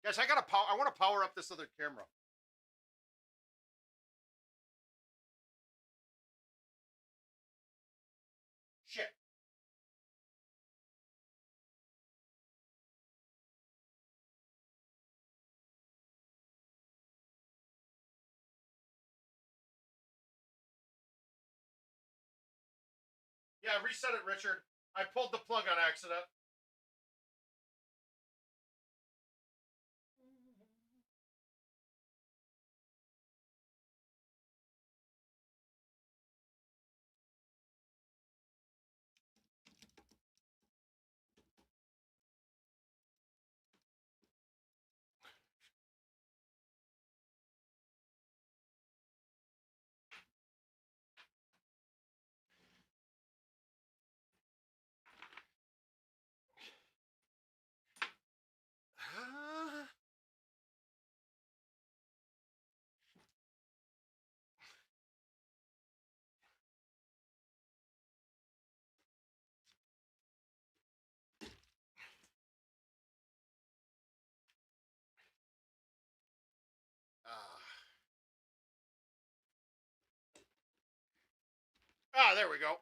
Guys, I want to power up this other camera. Shit. Yeah, reset it, Richard. I pulled the plug on accident. There we go.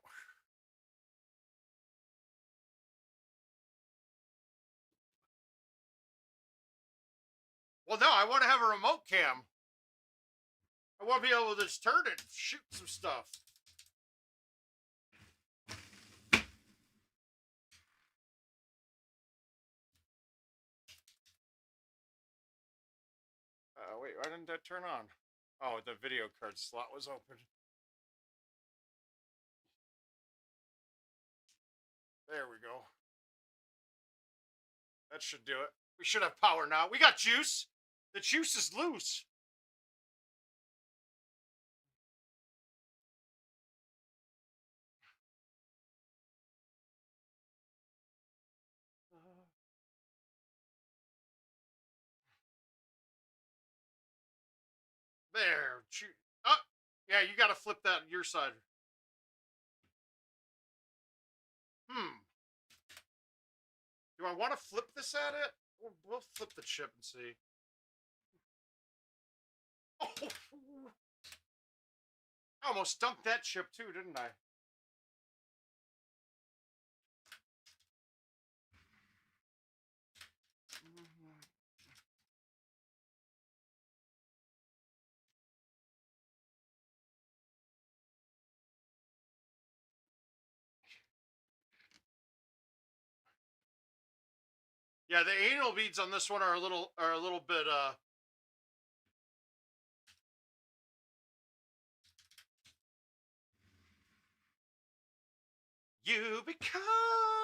Well, no, I want to have a remote cam. I want to be able to just turn it and shoot some stuff. Wait, why didn't that turn on? Oh, the video card slot was open. There we go. That should do it. We should have power now. We got juice. The juice is loose. There. Oh, yeah, you got to flip that on your side. Do I want to flip this at it? We'll flip the chip and see. Oh, I almost dumped that chip too, didn't I? Yeah, the anal beads on this one are a little bit You become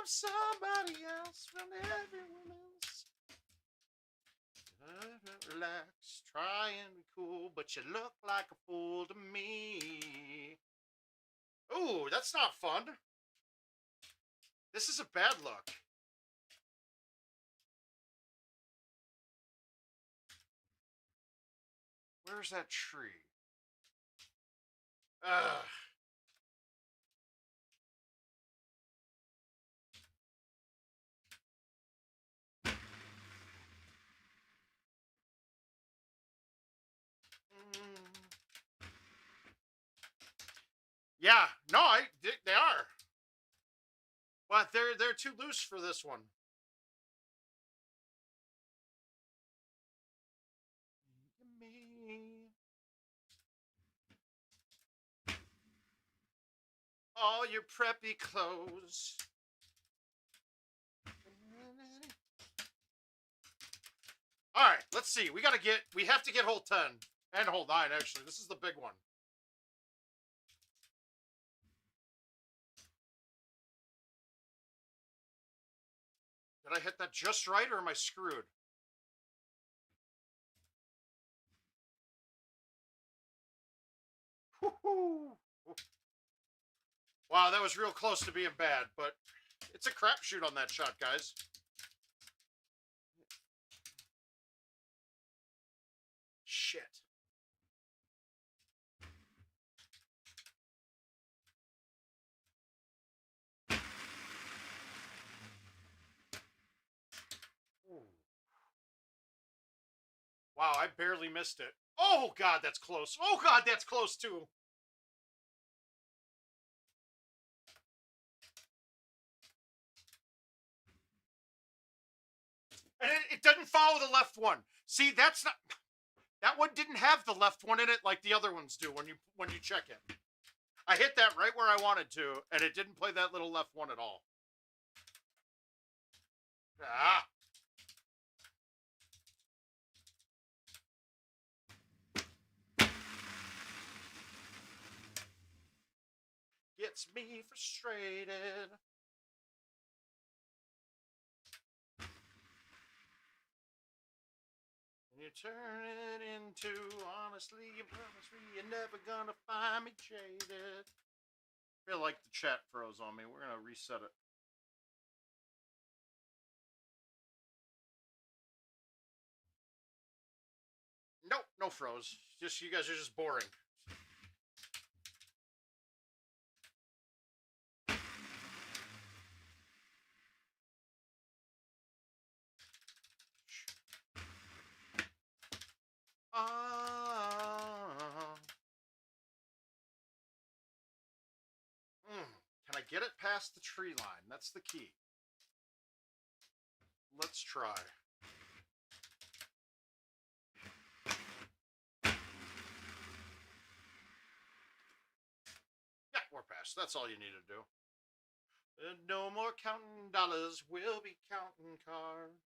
somebody else from everyone else. Relax, try and be cool, but you look like a fool to me. Ooh, that's not fun. This is a bad look. Where's that tree? Ugh. Yeah, no, they are. But they're too loose for this one. All your preppy clothes. All right, let's see. We have to get hole 10 and hole 9, actually. This is the big one. Did I hit that just right, or am I screwed? Woo-hoo. Wow, that was real close to being bad, but it's a crapshoot on that shot, guys. Shit. Ooh. Wow, I barely missed it. Oh, God, that's close. Oh, God, that's close, too. And it doesn't follow the left one. See, that's not... That one didn't have the left one in it like the other ones do when you check it. I hit that right where I wanted to, and it didn't play that little left one at all. Ah. Gets me frustrated. You turn it into, honestly, you promise me you're never gonna find me jaded. I feel like the chat froze on me. We're gonna reset it. Nope, no froze. Just you guys are just boring. Can I get it past the tree line? That's the key. Let's try. Yeah, we're past. That's all you need to do. No more counting dollars. We'll be counting cars.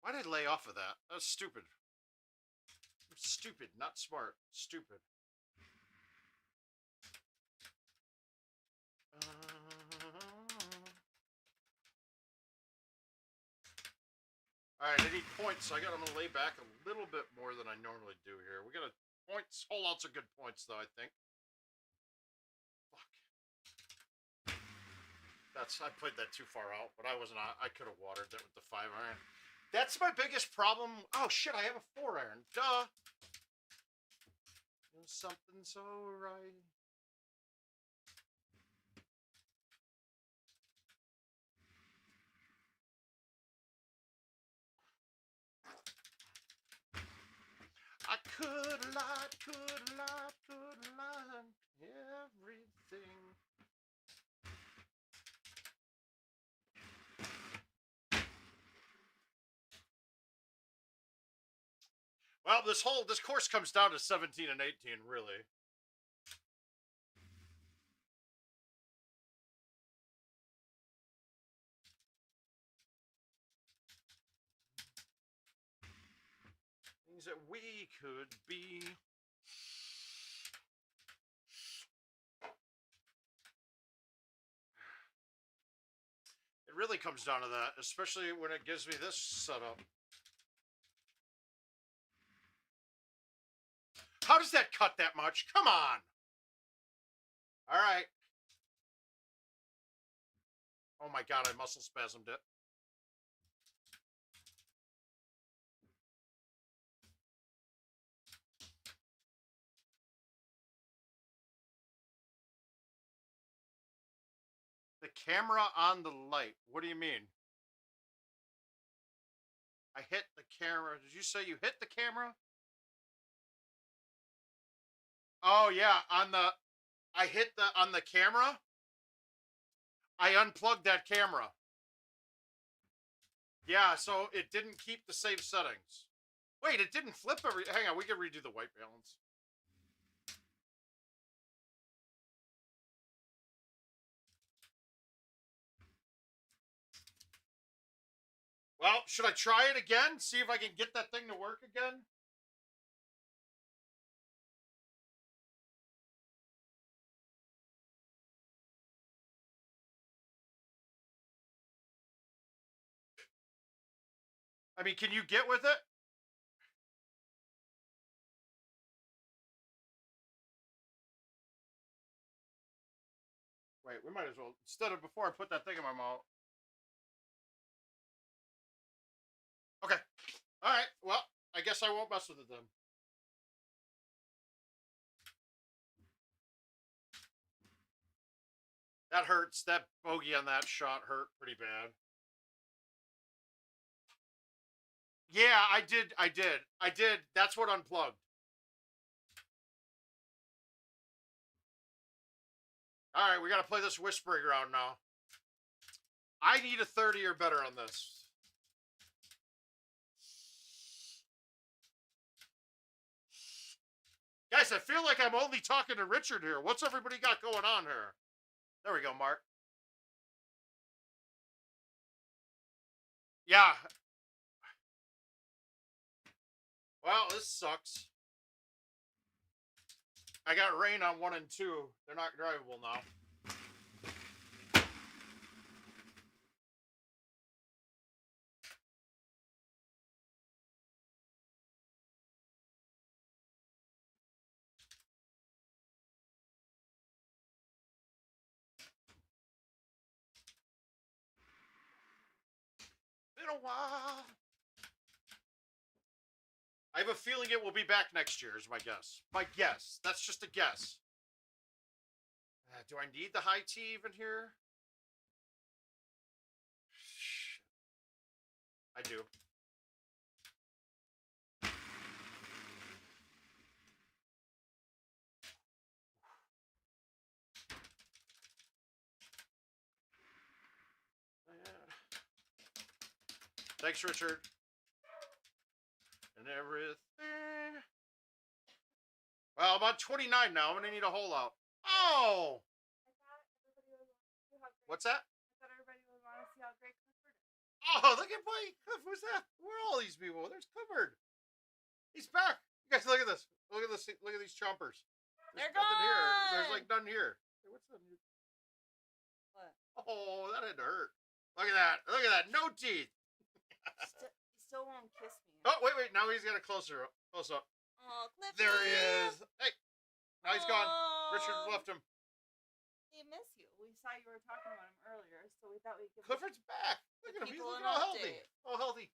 Why did I lay off of that? That was stupid. Stupid, not smart. Stupid. All right, I need points, so I'm gonna lay back a little bit more than I normally do here. We got points. Holdouts are good points, though. I think. Fuck. I played that too far out, but I wasn't. I could have watered that with the 5-iron. That's my biggest problem. Oh shit! I have a 4-iron. Duh. Something so right. I could lie, everything. Well, this course comes down to 17 and 18, really. Things that we could be. really comes down to that, especially when it gives me this setup. How does that cut that much? Come on. All right. Oh my God, I muscle spasmed it. The camera on the light. What do you mean? I hit the camera. Did you say you hit the camera? Oh yeah, I hit on the camera. I unplugged that camera. Yeah, so it didn't keep the same settings. Wait, it didn't flip every. Hang on, we can redo the white balance. Well, should I try it again? See if I can get that thing to work again? I mean, can you get with it? Wait, we might as well, instead of before I put that thing in my mouth. Okay. All right. Well, I guess I won't mess with it then. That hurts. That bogey on that shot hurt pretty bad. Yeah, I did. That's what unplugged. All right, we got to play this whispering round now. I need a 30 or better on this. Guys, I feel like I'm only talking to Richard here. What's everybody got going on here? There we go, Mark. Yeah. Well, this sucks. I got rain on 1 and 2. They're not drivable now. Been a while. I have a feeling it will be back next year, is my guess. My guess. That's just a guess. Do I need the high tea even here? I do. Thanks, Richard. And everything. Well, I'm on 29 now. I'm going to need a hole out. Oh! What's that? I thought everybody would want to see how great Clifford is. Oh, look at Cliff. Who's that? Where are all these people? There's Clifford. He's back. You guys, look at this. Look at this. Look at these chompers. There's nothing here. There's like none here. Hey, what's that? What? Oh, that had to hurt. Look at that. Look at that. No teeth. He still won't kiss me. Oh, wait. Now he's got a close up. Oh, Clifford. There he is. Hey. Now he's gone. Richard left him. He missed you. We saw you were talking about him earlier, so we thought we'd give Clifford's back. Look at him. He's people looking an all healthy. update. All healthy.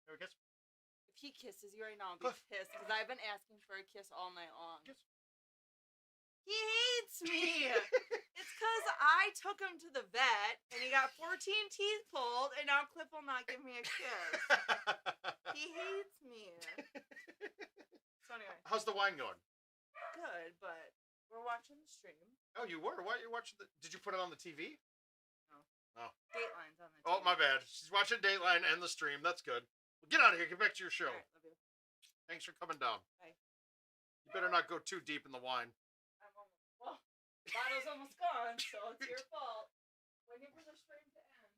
There we go. If he kisses you right now, I'll be pissed because I've been asking for a kiss all night long. Kiss. He hates me. It's because I took him to the vet and he got 14 teeth pulled, and now Cliff will not give me a kiss. He hates me. So anyway. How's the wine going? Good, but we're watching the stream. Oh, you were? Why are you watching the... Did you put it on the TV? No. Oh. Dateline's on the TV. Oh, my bad. She's watching Dateline and the stream. That's good. Well, get out of here. Get back to your show. All right, love you. Thanks for coming down. Bye. You better not go too deep in the wine. Well, the bottle's almost gone, so it's your fault. Waiting for the stream to end.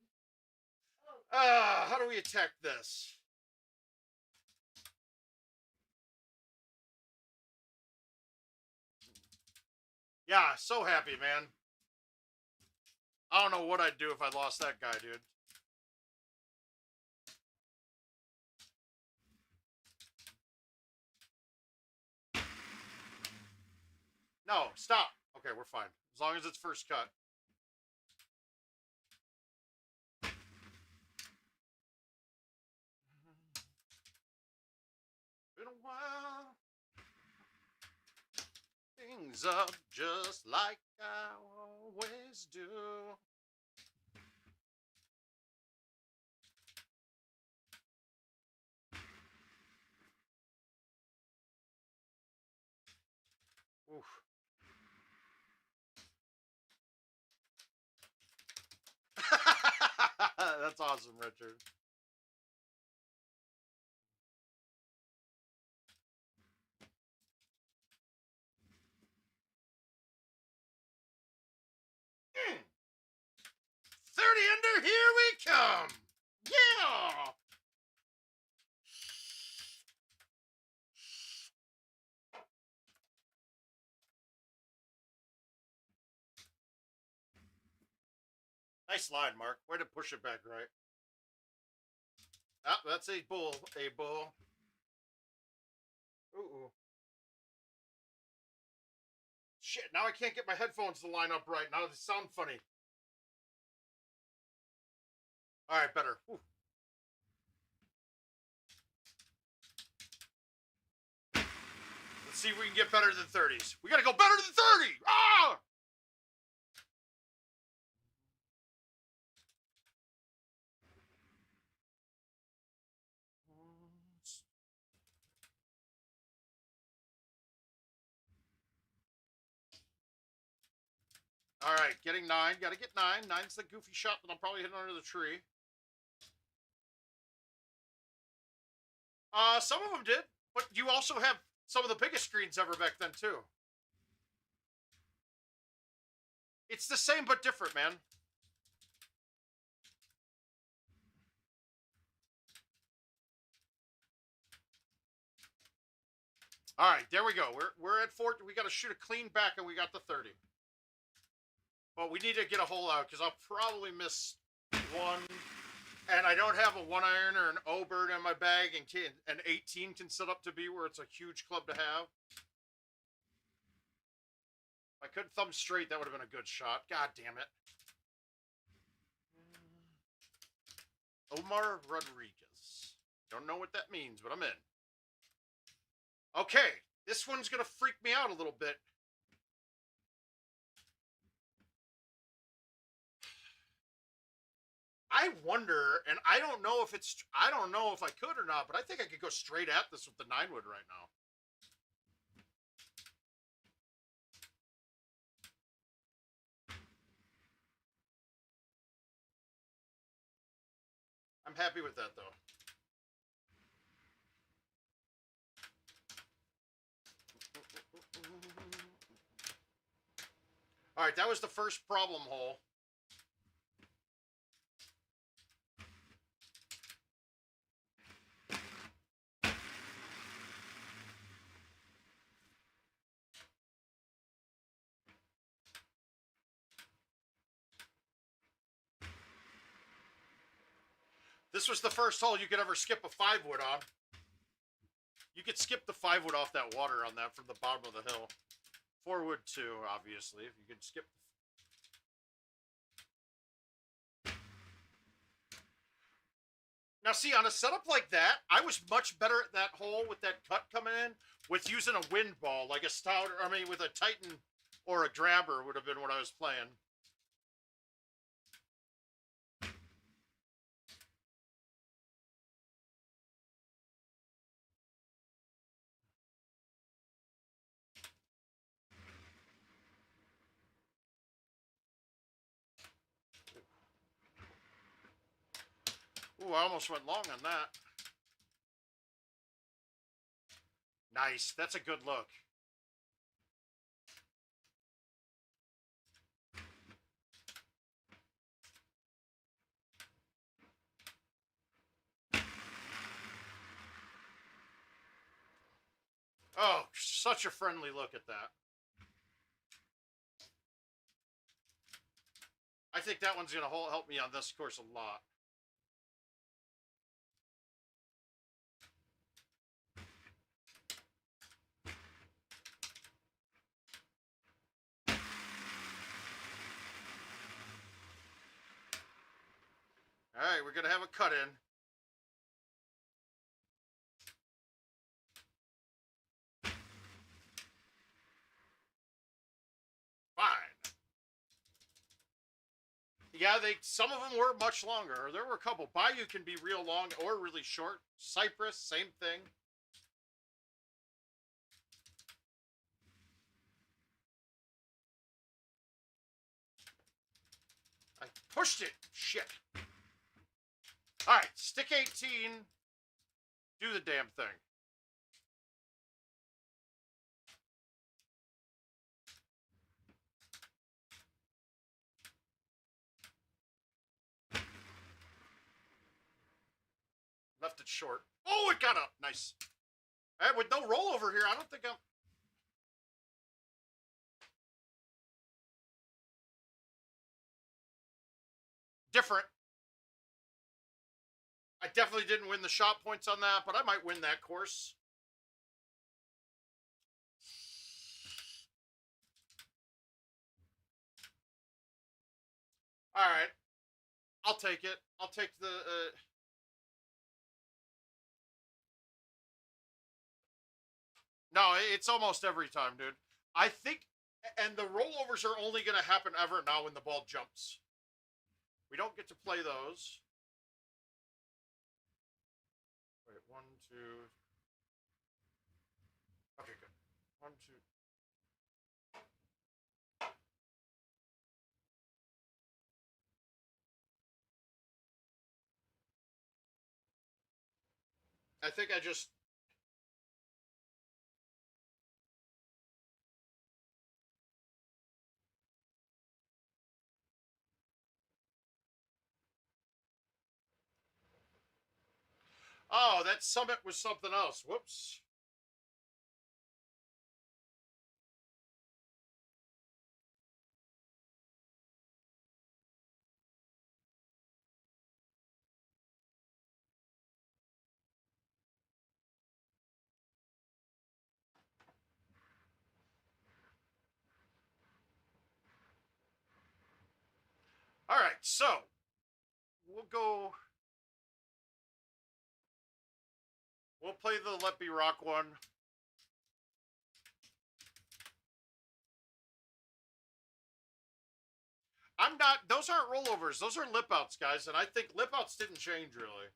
Oh. How do we attack this? Yeah, so happy, man. I don't know what I'd do if I lost that guy, dude. No, stop. Okay, we're fine. As long as it's first cut. Been a while. Things up just like I always do. Oof. That's awesome, Richard. Mm. 30 under, here we come. Yeah. Nice line, Mark. Way to push it back right. Ah, that's a bull. A bull. Ooh. Shit, now I can't get my headphones to line up right. Now they sound funny. All right, better. Ooh. Let's see if we can get better than 30s. We got to go better than 30. Ah! All right, getting 9. Got to get 9. 9's the goofy shot that I'm probably hitting under the tree. Some of them did, but you also have some of the biggest screens ever back then too. It's the same but different, man. All right, there we go. We're at 4. We got to shoot a clean back, and we got the 30. But we need to get a hole out because I'll probably miss one. And I don't have a 1-iron or an O-bird in my bag, and an 18 can set up to be where it's a huge club to have. If I couldn't thumb straight, that would have been a good shot. God damn it. Omar Rodriguez. Don't know what that means, but I'm in. Okay, this one's going to freak me out a little bit. I wonder, and I don't know if I could or not, but I think I could go straight at this with the 9-wood right now. I'm happy with that, though. All right, that was the first problem hole. This was the first hole you could ever skip a 5-wood on. You could skip the 5-wood off that water on that from the bottom of the hill. 4-wood too, obviously, if you could skip. Now, see, on a setup like that, I was much better at that hole with that cut coming in with using a wind ball, like a stout, I mean, with a Titan or a grabber would have been what I was playing. Ooh, I almost went long on that. Nice. That's a good look. Oh, such a friendly look at that. I think that one's going to help me on this course a lot. right, we're going to have a cut-in. Fine. Yeah, some of them were much longer. There were a couple. Bayou can be real long or really short. Cypress, same thing. I pushed it. Shit. All right, stick 18. Do the damn thing. Left it short. Oh, it got up. Nice. All right, with no rollover here, I don't think I'm... Different. I definitely didn't win the shot points on that, but I might win that course. All right. I'll take it. I'll take the... No, it's almost every time, dude. I think... And the rollovers are only going to happen ever now when the ball jumps. We don't get to play those. Wait, 1, 2... Okay, good. 1, 2... I think I just... Oh, that summit was something else. Whoops. All right, so we'll go... We'll play the Let Be Rock one. I'm not... Those aren't rollovers. Those are lip outs, guys. And I think lip outs didn't change, really.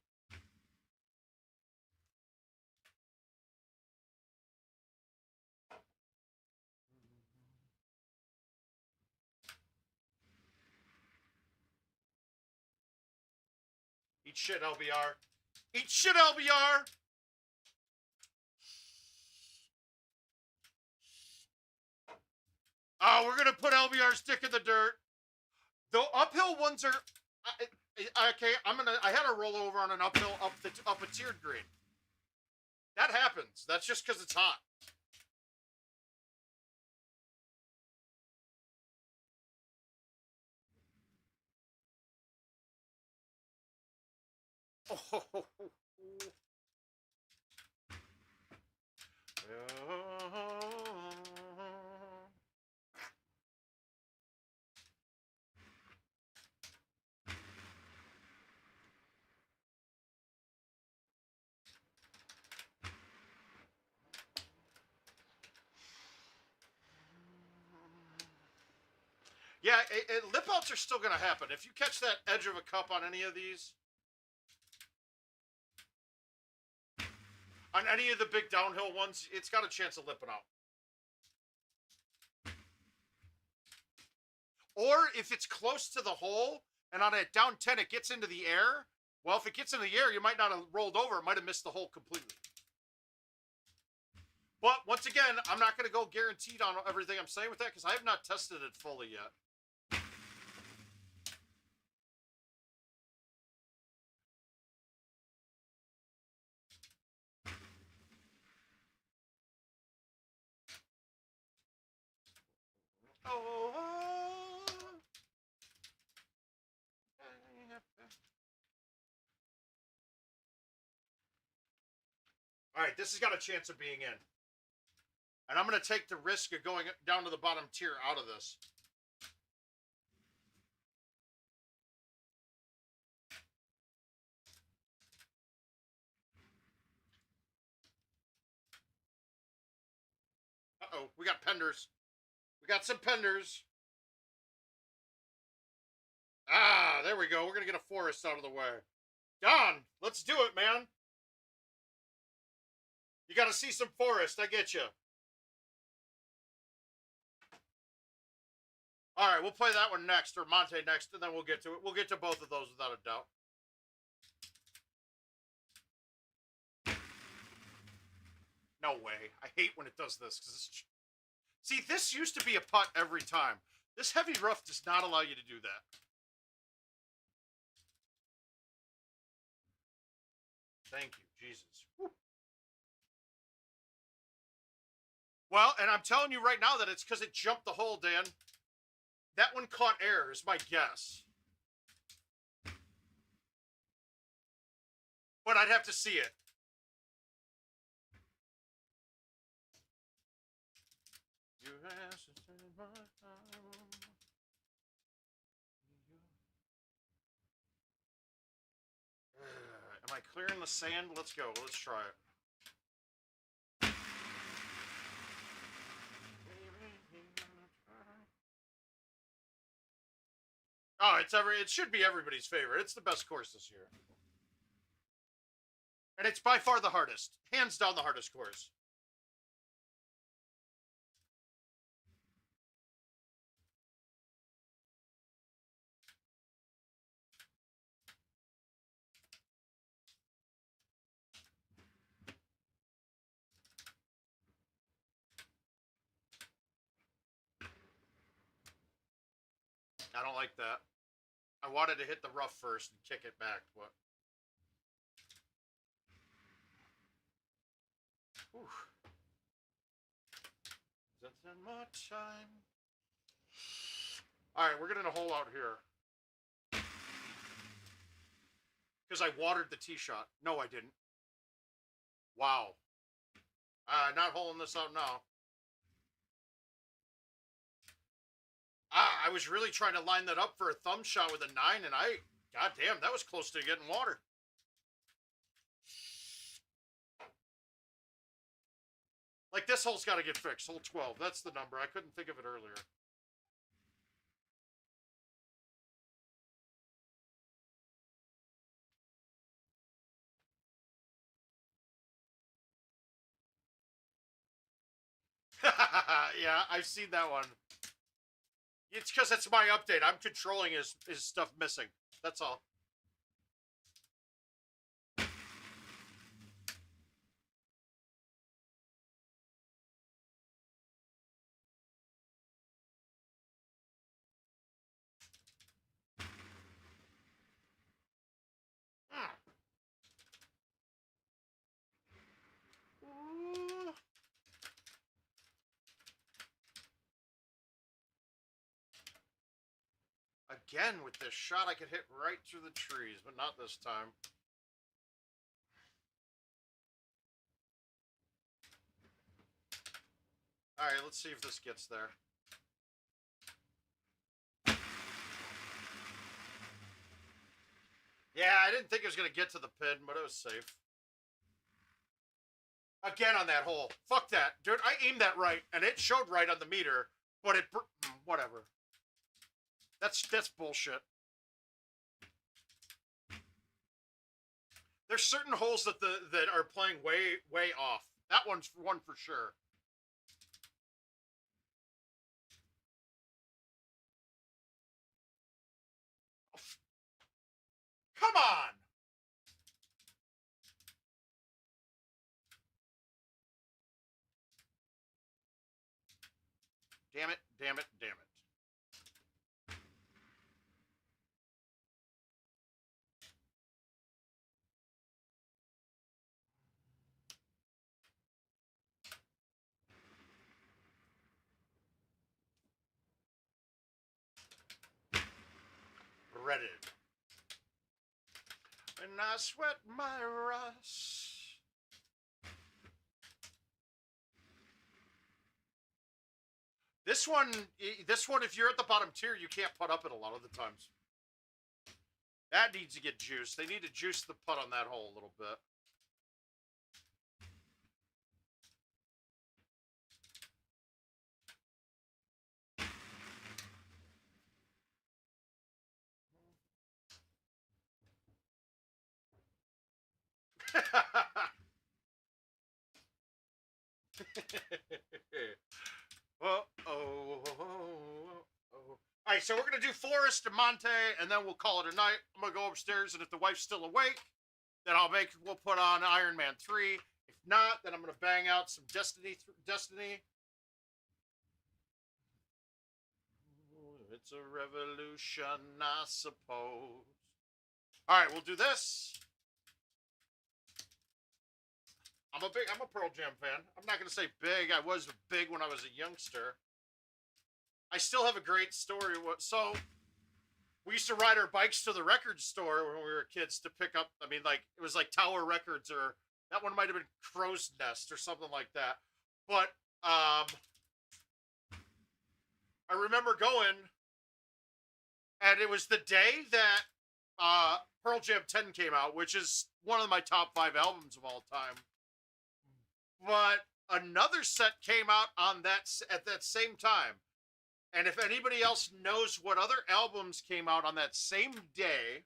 Eat shit, LBR. Eat shit, LBR! Oh, we're going to put LBR's dick in the dirt. The uphill ones are... okay, I had a rollover on an uphill up a tiered green. That happens. That's just because it's hot. Oh. Yeah, lip outs are still going to happen. If you catch that edge of a cup on any of these, on any of the big downhill ones, it's got a chance of lipping out. Or if it's close to the hole and on a down 10 it gets into the air, well, if it gets into the air, you might not have rolled over. It might have missed the hole completely. But once again, I'm not going to go guaranteed on everything I'm saying with that because I have not tested it fully yet. All right, this has got a chance of being in. And I'm going to take the risk of going down to the bottom tier out of this. Uh-oh, we got penders. We got some penders. Ah, there we go. We're going to get a forest out of the way. Don, let's do it, man. You got to see some forest. I get you. All right, we'll play that one next, or Monte next, and then we'll get to it. We'll get to both of those without a doubt. No way. I hate when it does this. See, this used to be a putt every time. This heavy rough does not allow you to do that. Thank you, Jesus. Whew. Well, and I'm telling you right now that it's because it jumped the hole, Dan. That one caught air, is my guess. But I'd have to see it. Am I clearing the sand? Let's go. Let's try it. Oh, it should be everybody's favorite. It's the best course this year. And it's by far the hardest. Hands down the hardest course. I don't like that. I wanted to hit the rough first and kick it back, but... Whew. That's in my time. Alright, we're getting a hole out here. Because I watered the tee shot. No, I didn't. Wow. Not holing this out now. I was really trying to line that up for a thumb shot with a 9, and goddamn, that was close to getting water. Like, this hole's got to get fixed. Hole 12. That's the number. I couldn't think of it earlier. Yeah, I've seen that one. It's because it's my update. I'm controlling his stuff missing. That's all. Ooh. Again, with this shot, I could hit right through the trees, but not this time. All right, let's see if this gets there. Yeah, I didn't think it was going to get to the pin, but it was safe. Again on that hole. Fuck that. Dude, I aimed that right, and it showed right on the meter, but it... Whatever. That's bullshit. There's certain holes that are playing way off. That one's one for sure. Come on! Damn it, damn it, damn it. Breaded. And I sweat my rust. This one, if you're at the bottom tier, you can't putt up it a lot of the times. That needs to get juiced. They need to juice the putt on that hole a little bit. Well, oh. All right, so we're gonna do Forest and Monte, and then we'll call it a night. I'm gonna go upstairs, and if the wife's still awake, then we'll put on Iron Man 3. If not, then I'm gonna bang out some Destiny. It's a revolution, I suppose. All right, we'll do this. I'm a Pearl Jam fan. I'm not gonna say big. I was big when I was a youngster. I still have a great story. So we used to ride our bikes to the record store when we were kids to pick up. I mean, like it was like Tower Records, or that one might have been Crow's Nest or something like that. But I remember going, and it was the day that Pearl Jam 10 came out, which is one of my top 5 albums of all time. But another set came out at that same time. And if anybody else knows what other albums came out on that same day,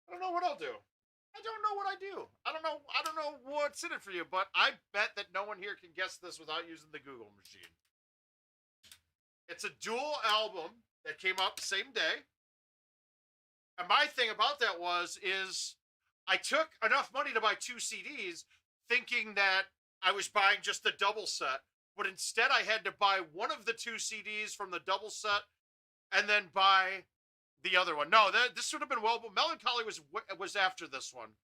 I don't know what I'll do. I don't know what I do. I don't know what's in it for you, but I bet that no one here can guess this without using the Google machine. It's a dual album that came out the same day. And my thing about that is I took enough money to buy 2 CDs thinking that I was buying just the double set, but instead I had to buy one of the 2 CDs from the double set and then buy the other one. No, this would have been well, but Melancholy was after this one.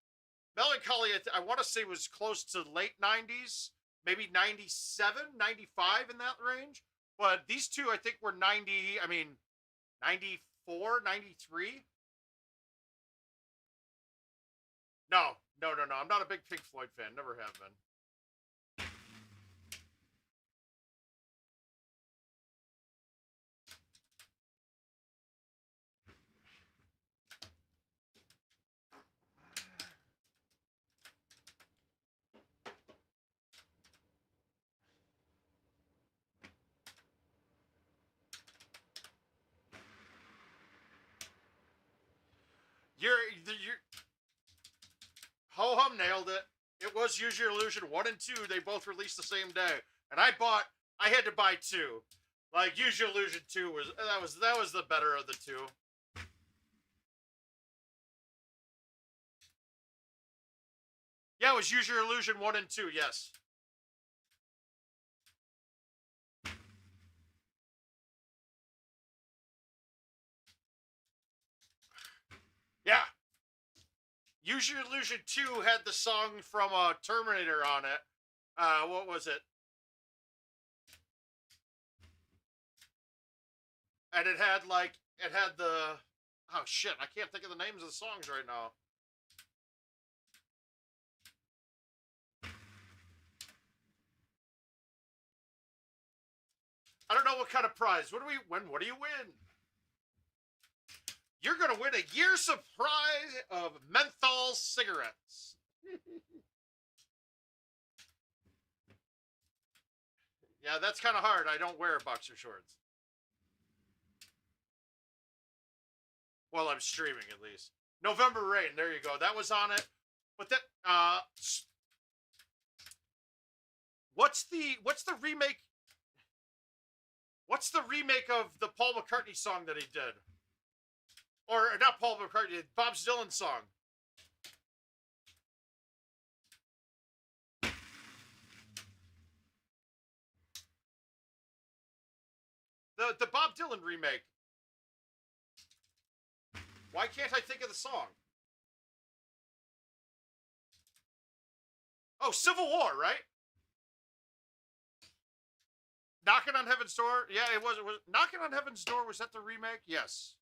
Melancholy, I want to say, was close to late 90s, maybe 97, 95 in that range. But these two, I think, were 94, 93. No. I'm not a big Pink Floyd fan. Never have been. You're Ho-hum nailed it. It was Use Your Illusion 1 and 2. They both released the same day. And I had to buy 2. Like, Use Your Illusion 2 that was the better of the 2. Yeah, it was Use Your Illusion 1 and 2, yes. Yeah. Use Your Illusion 2 had the song from Terminator on it. What was it? And it had the, oh shit, I can't think of the names of the songs right now. I don't know what kind of prize. What do you win? You're going to win a year supply of menthol cigarettes. Yeah, that's kind of hard. I don't wear boxer shorts. Well, I'm streaming at least. November Rain, there you go. That was on it. But that what's the remake? What's the remake of the Paul McCartney song that he did? Or not Paul McCartney, Bob Dylan song. The Bob Dylan remake. Why can't I think of the song? Oh, Civil War, right? Knocking on Heaven's Door. Yeah, it was Knocking on Heaven's Door. Was that the remake? Yes.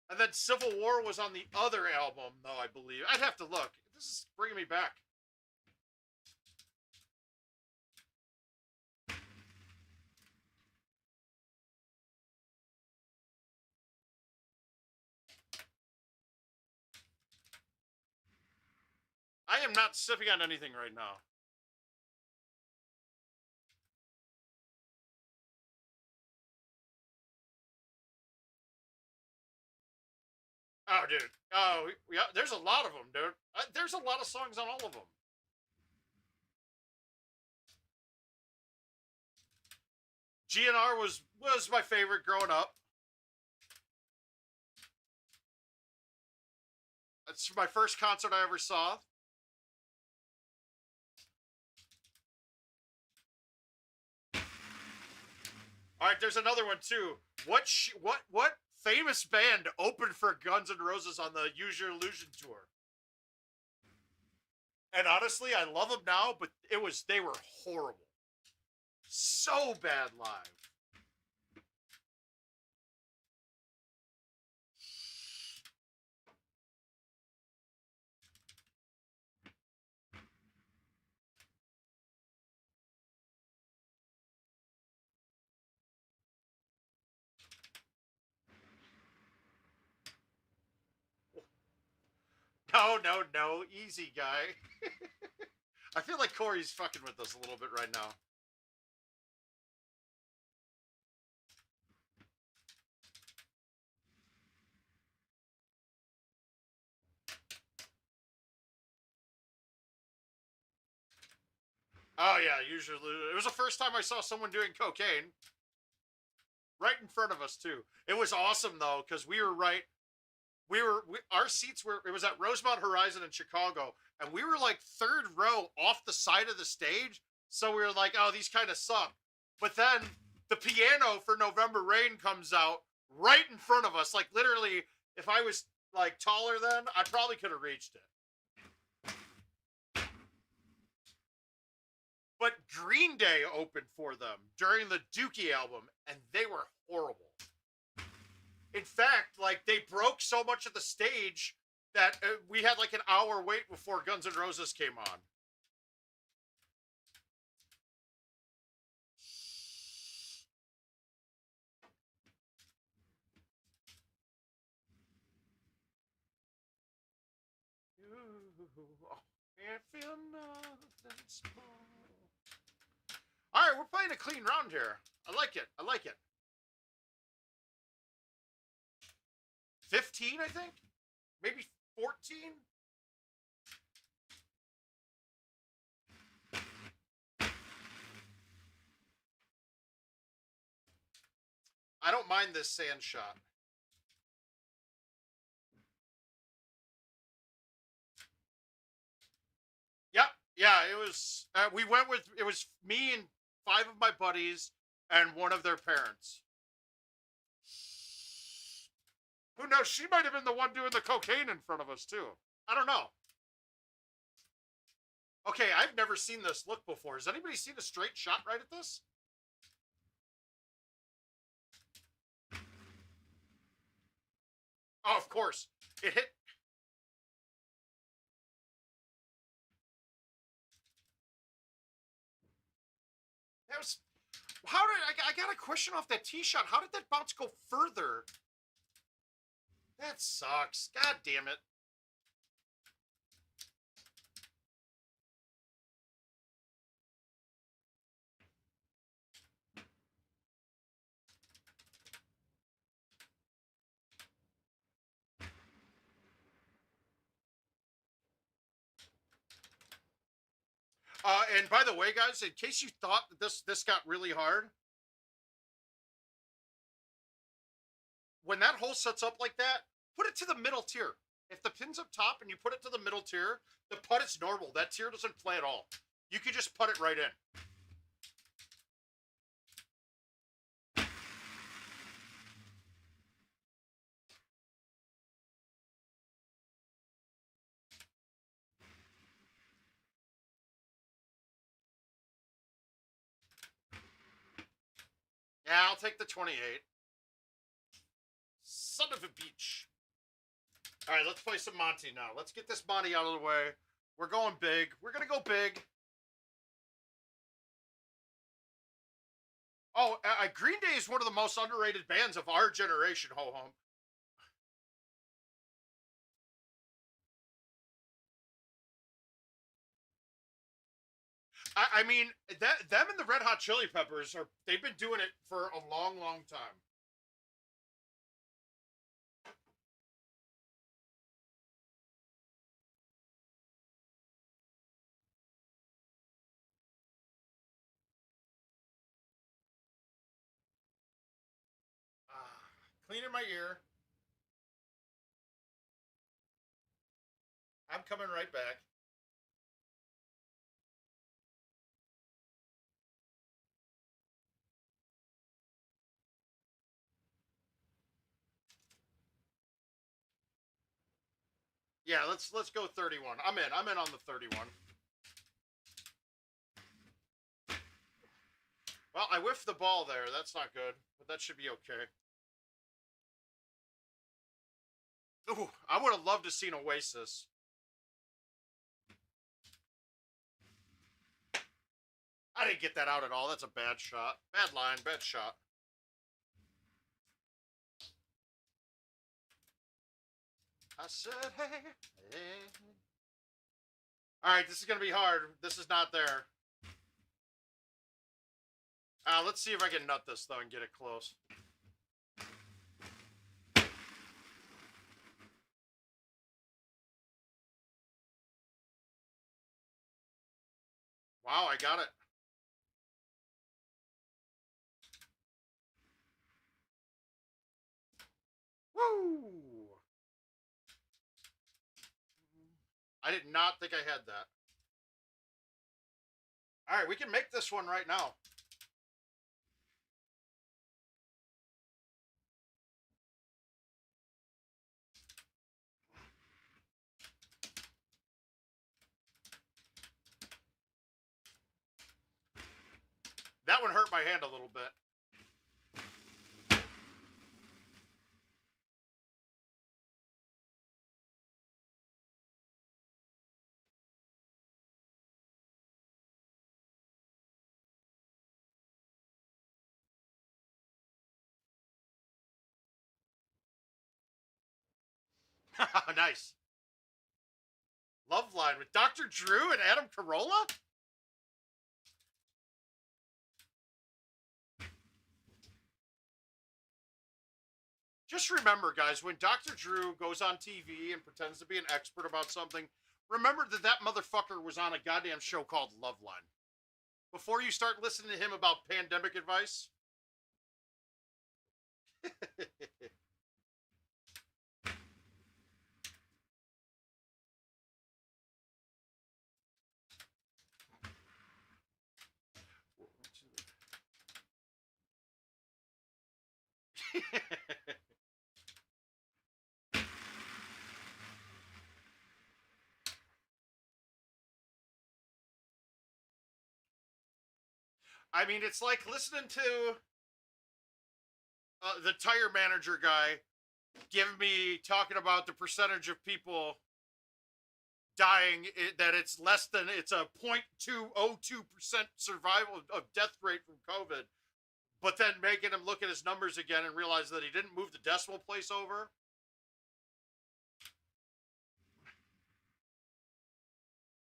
And then Civil War was on the other album, though, I believe. I'd have to look. This is bringing me back. I am not sipping on anything right now. Oh, dude. Oh, yeah. There's a lot of them, dude. There's a lot of songs on all of them. GNR was my favorite growing up. It's my first concert I ever saw. All right, there's another one too. What famous band opened for Guns N' Roses on the Use Your Illusion tour? And honestly, I love them now, but they were horrible. So bad live. No, easy guy. I feel like Corey's fucking with us a little bit right now. Oh yeah, usually it was the first time I saw someone doing cocaine. Right in front of us too. It was awesome though, because we were right. Our seats were, it was at Rosemont Horizon in Chicago, and we were like third row off the side of the stage. So we were like, oh, these kind of suck. But then the piano for November Rain comes out right in front of us. Like literally, if I was like taller then, I probably could have reached it. But Green Day opened for them during the Dookie album, and they were horrible. In fact, like they broke so much of the stage that we had like an hour wait before Guns N' Roses came on. Can't feel nothing small. All right, we're playing a clean round here. I like it. I like it. 15, I think? Maybe 14? I don't mind this sand shot. Yep. Yeah, it was, we went with, it was me and 5 of my buddies and one of their parents. Who knows? She might have been the one doing the cocaine in front of us, too. I don't know. Okay, I've never seen this look before. Has anybody seen a straight shot right at this? Oh, of course. It hit. That was. How did I got a question off that tee shot? How did that bounce go further? That sucks. God damn it. And by the way, guys, in case you thought that this got really hard, when that hole sets up like that, put it to the middle tier. If the pin's up top and you put it to the middle tier, the putt is normal. That tier doesn't play at all. You can just put it right in. Yeah, I'll take the 28. Son of a beach. All right, let's play some Monty now. Let's get this Monty out of the way. We're going big. We're going to go big. Oh, Green Day is one of the most underrated bands of our generation, ho-hum. I mean, them and the Red Hot Chili Peppers they've been doing it for a long, long time. cleaning my ear. I'm coming right back. Yeah, let's go 31. I'm in on the 31. Well, I whiffed the ball there. That's not good, but that should be okay. Ooh, I would have loved to seen Oasis. I didn't get that out at all. That's a bad shot. Bad line, bad shot. I said, hey, hey. All right, this is going to be hard. This is not there. Let's see if I can nut this, though, and get it close. Wow, I got it. Woo! I did not think I had that. All right, we can make this one right now. That one hurt my hand a little bit. Nice. Love line with Dr. Drew and Adam Carolla? Just remember, guys, when Dr. Drew goes on TV and pretends to be an expert about something, remember that that motherfucker was on a goddamn show called Loveline. Before you start listening to him about pandemic advice. I mean, it's like listening to the tire manager guy give me talking about the percentage of people dying, that it's less than, it's a 0.202% survival of death rate from COVID, but then making him look at his numbers again and realize that he didn't move the decimal place over.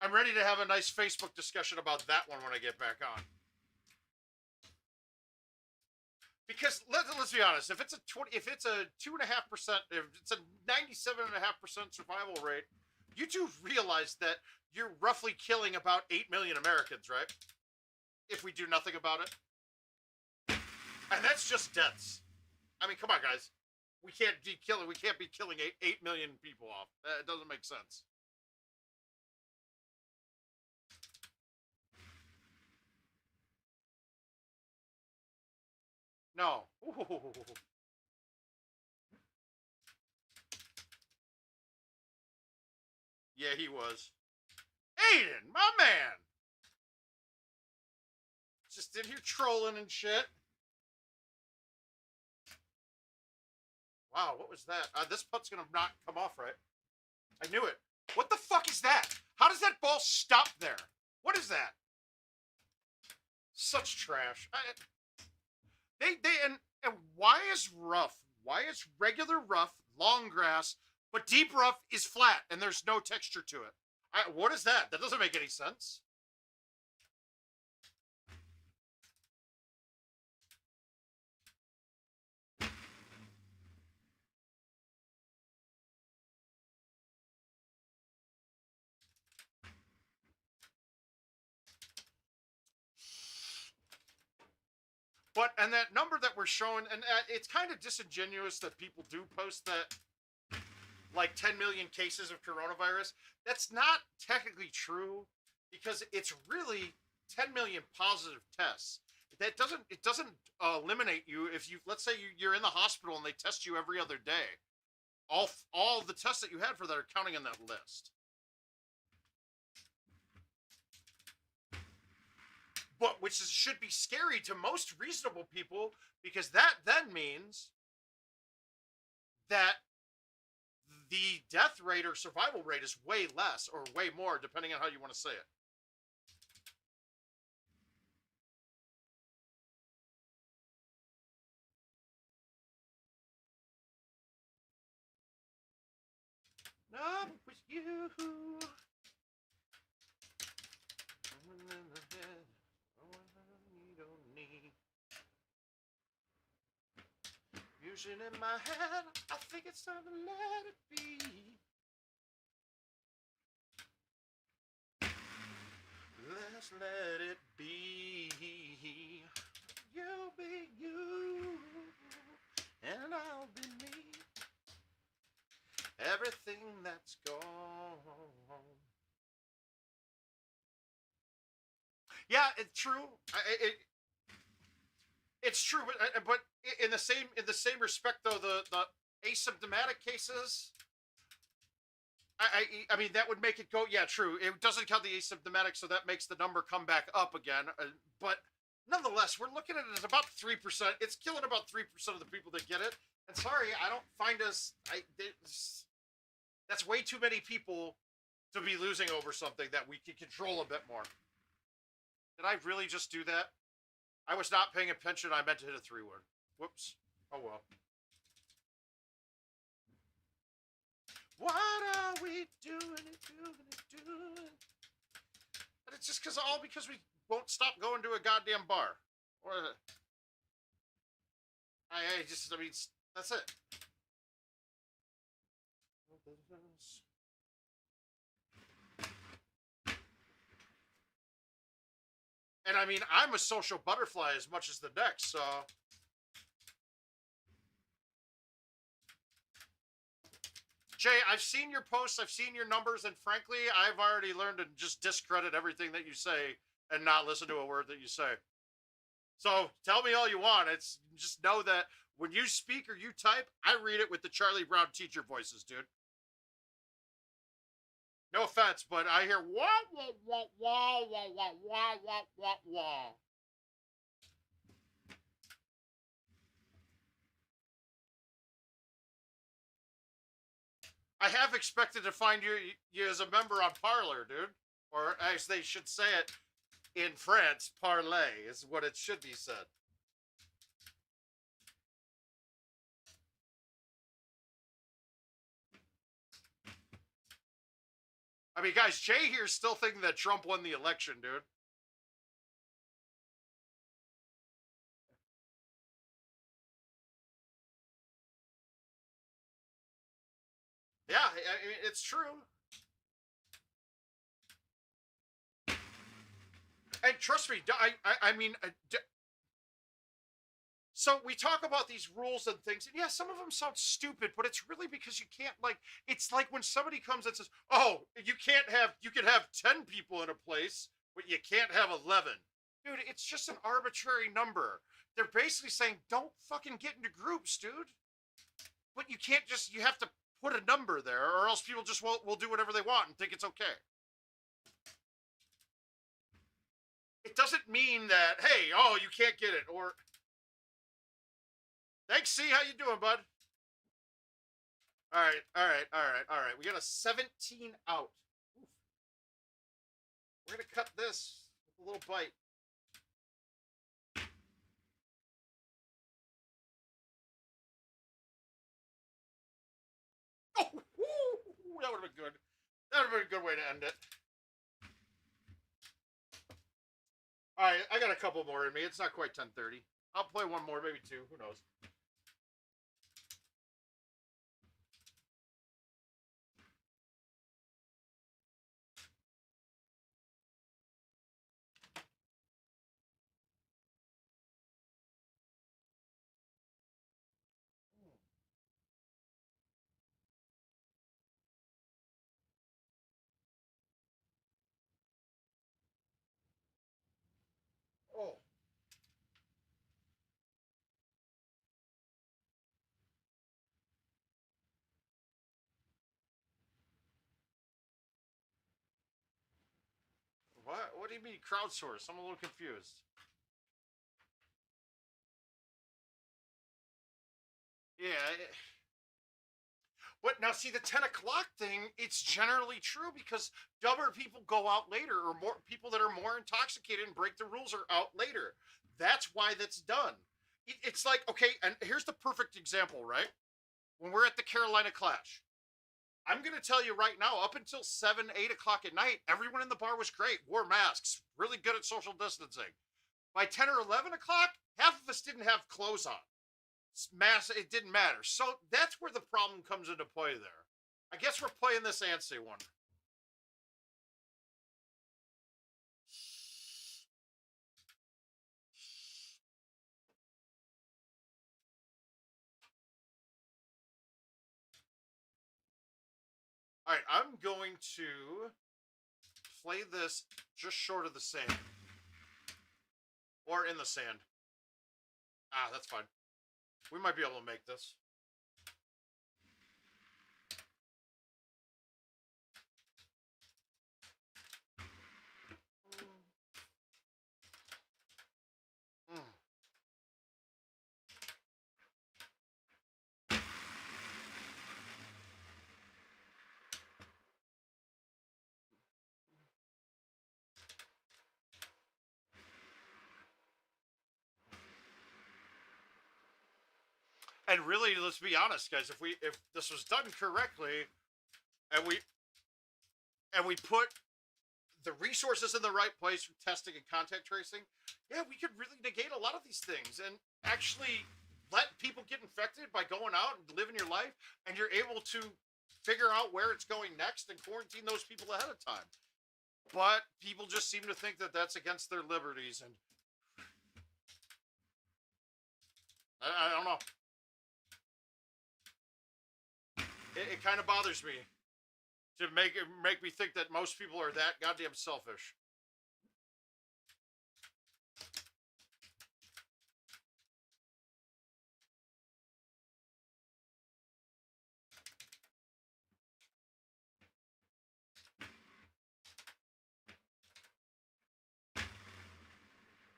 I'm ready to have a nice Facebook discussion about that one when I get back on. Because let's be honest, if it's a 2.5%, if it's a 97.5% survival rate, you do realize that you're roughly killing about 8 million Americans, right? If we do nothing about it. And that's just deaths. I mean, come on, guys. We can't be killing 8 million people off. It doesn't make sense. No. Ooh. Yeah, he was. Aiden, my man! Just in here trolling and shit. Wow, what was that? This putt's gonna not come off right. I knew it. What the fuck is that? How does that ball stop there? What is that? Such trash. And why is rough? Why is regular rough, long grass, but deep rough is flat and there's no texture to it? What is that? That doesn't make any sense. and that number that we're showing, and it's kind of disingenuous that people do post that, like 10 million cases of coronavirus. That's not technically true because it's really 10 million positive tests. It doesn't eliminate you if you, let's say you're in the hospital and they test you every other day. All the tests that you had for that are counting in that list. But should be scary to most reasonable people, because that then means that the death rate or survival rate is way less or way more, depending on how you want to say it. Not with you. Fusion in my head, I think it's time to let it be. Let's let it be. You'll be you, and I'll be me. Everything that's gone. Yeah, it's true. It's true, but in the same respect, though, the asymptomatic cases, I mean, that would make it go. Yeah, true. It doesn't count the asymptomatic, so that makes the number come back up again. But nonetheless, we're looking at it as about 3%. It's killing about 3% of the people that get it. And sorry, I don't find us. That's way too many people to be losing over something that we can control a bit more. Did I really just do that? I was not paying attention. I meant to hit a 3-word. Whoops. Oh well. What are we doing? And it's just because we won't stop going to a goddamn bar. Or I mean, that's it. And I mean, I'm a social butterfly as much as the next, so. Jay, I've seen your posts, I've seen your numbers, and frankly, I've already learned to just discredit everything that you say and not listen to a word that you say. So tell me all you want. It's just know that when you speak or you type, I read it with the Charlie Brown teacher voices, dude. No offense, but I hear wah, wah, wah, wah, wah, wah, wah, wah, wah, wah. I have expected to find you as a member on Parler, dude. Or as they should say it in France, parlay is what it should be said. I mean, guys, Jay here's still thinking that Trump won the election, dude. Yeah, I mean, it's true. And trust me, I mean, so we talk about these rules and things, and yeah, some of them sound stupid, but it's really because you can't, like, it's like when somebody comes and says, oh, you can have 10 people in a place, but you can't have 11. Dude, it's just an arbitrary number. They're basically saying, don't fucking get into groups, dude. But you can't just, you have to put a number there, or else people just will do whatever they want and think it's okay. It doesn't mean that, hey, oh, you can't get it, or thanks, C, how you doing, bud? All right. We got a 17 out. Oof. We're gonna cut this with a little bite. Oh, woo, that would have been good. That would have been a good way to end it. All right, I got a couple more in me. It's not quite 10:30. I'll play one more, maybe two. Who knows? What? What do you mean crowdsource? I'm a little confused. Yeah. But now, see, the 10 o'clock thing, it's generally true because dumber people go out later, or more people that are more intoxicated and break the rules are out later. That's why that's done. It's like, okay, and here's the perfect example, right? When we're at the Carolina Clash, I'm going to tell you right now, up until 7, 8 o'clock at night, everyone in the bar was great, wore masks, really good at social distancing. By 10 or 11 o'clock, half of us didn't have clothes on. Mass, it didn't matter. So that's where the problem comes into play there. I guess we're playing this Ansei one. All right, I'm going to play this just short of the sand. Or in the sand. Ah, that's fine. We might be able to make this. Mm. And really, let's be honest, guys. If this was done correctly, and we put the resources in the right place for testing and contact tracing, yeah, we could really negate a lot of these things and actually let people get infected by going out and living your life, and you're able to figure out where it's going next and quarantine those people ahead of time. But people just seem to think that that's against their liberties, and I don't know. It kind of bothers me to make me think that most people are that goddamn selfish.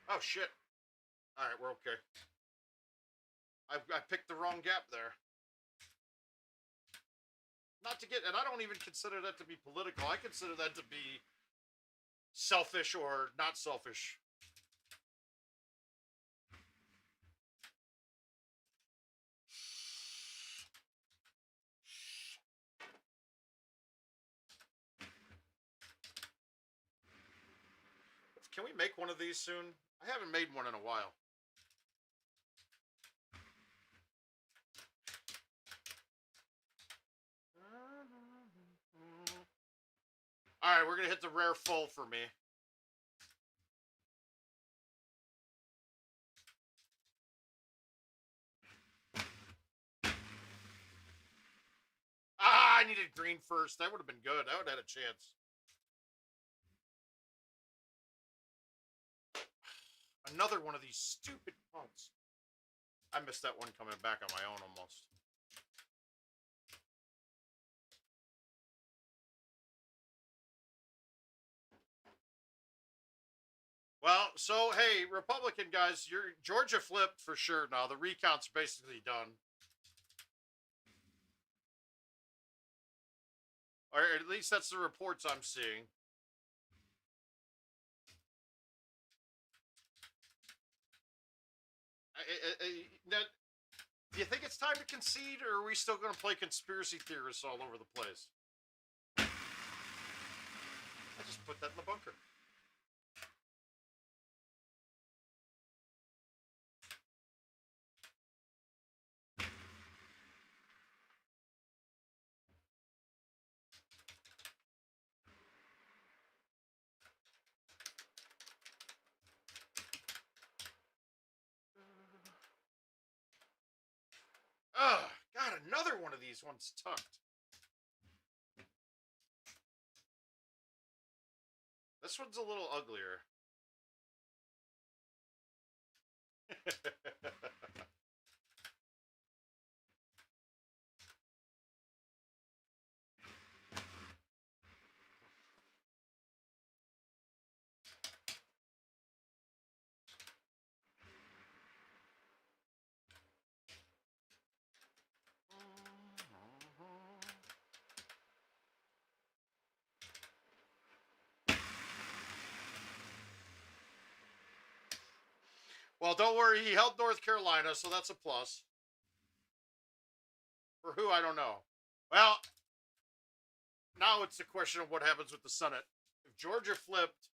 Oh shit! All right, we're okay. I picked the wrong gap there. Not to get, and I don't even consider that to be political. I consider that to be selfish or not selfish. Can we make one of these soon? I haven't made one in a while. All right, we're gonna hit the rare full for me. Ah, I needed green first. That would have been good. I would have had a chance. Another one of these stupid punts. I missed that one coming back on my own almost. Well, so hey, Republican guys, your Georgia flipped for sure now. The recount's basically done. Or at least that's the reports I'm seeing. Now, do you think it's time to concede, or are we still going to play conspiracy theorists all over the place? I just put that in the bunker. Ugh, God, another one of these ones tucked. This one's a little uglier. Well, don't worry. He held North Carolina, so that's a plus. For who, I don't know. Well, now it's a question of what happens with the Senate. If Georgia flipped,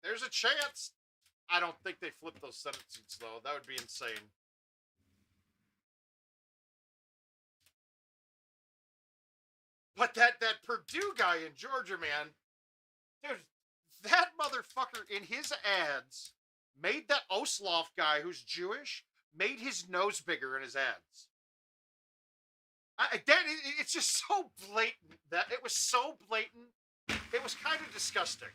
there's a chance. I don't think they flip those Senate seats, though. That would be insane. But that Purdue guy in Georgia, man, dude, that motherfucker in his ads made that Osloff guy who's Jewish, made his nose bigger in his ads. It's just so blatant. That it was so blatant. It was kind of disgusting.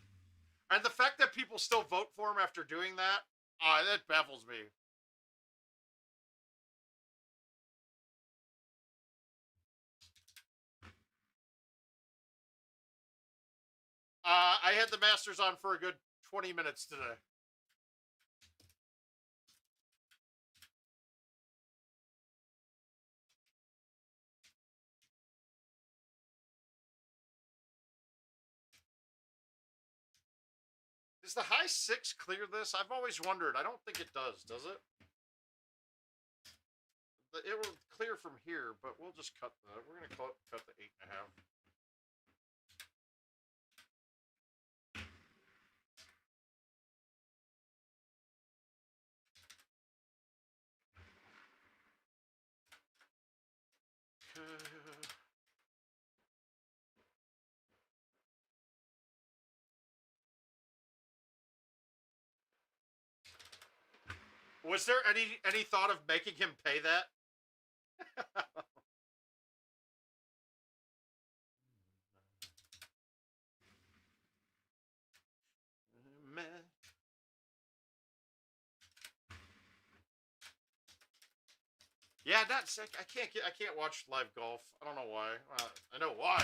And the fact that people still vote for him after doing that, that baffles me. I had the Masters on for a good 20 minutes today. Does the high 6 clear this? I've always wondered. I don't think it does it? It will clear from here, but we'll just cut we're going to cut the 8.5. Was there any thought of making him pay that? Yeah, that's I can't watch live golf. I don't know why. I know why.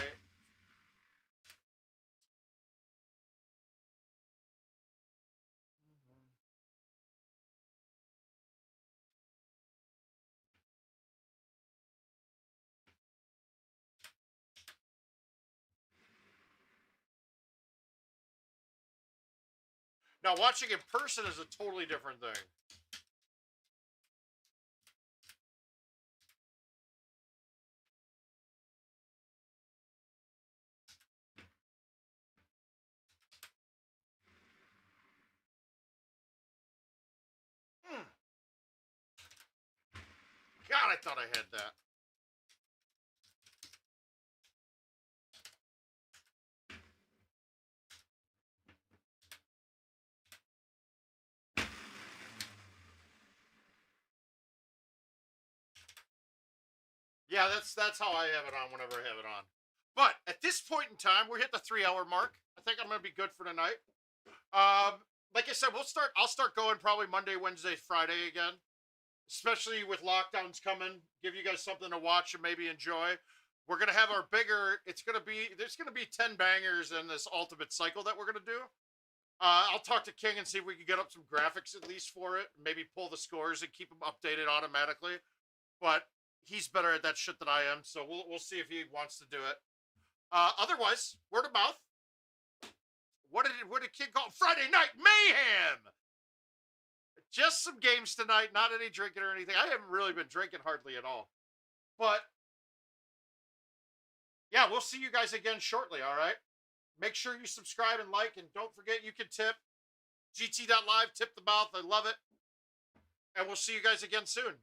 Now, watching in person is a totally different thing. God, I thought I had that. Yeah, that's how I have it on whenever I have it on. But at this point in time, we're hitting the 3-hour mark. I think I'm gonna be good for tonight. Like I said, I'll start going probably Monday, Wednesday, Friday again. Especially with lockdowns coming, give you guys something to watch and maybe enjoy. We're gonna have our bigger. There's gonna be 10 bangers in this ultimate cycle that we're gonna do. I'll talk to King and see if we can get up some graphics at least for it. Maybe pull the scores and keep them updated automatically. But he's better at that shit than I am, so we'll see if he wants to do it. Otherwise, word of mouth. What did King call it? Friday Night Mayhem? Just some games tonight, not any drinking or anything. I haven't really been drinking hardly at all. But yeah, we'll see you guys again shortly, all right? Make sure you subscribe and like, and don't forget you can tip. gt.live, tip the mouth. I love it. And we'll see you guys again soon.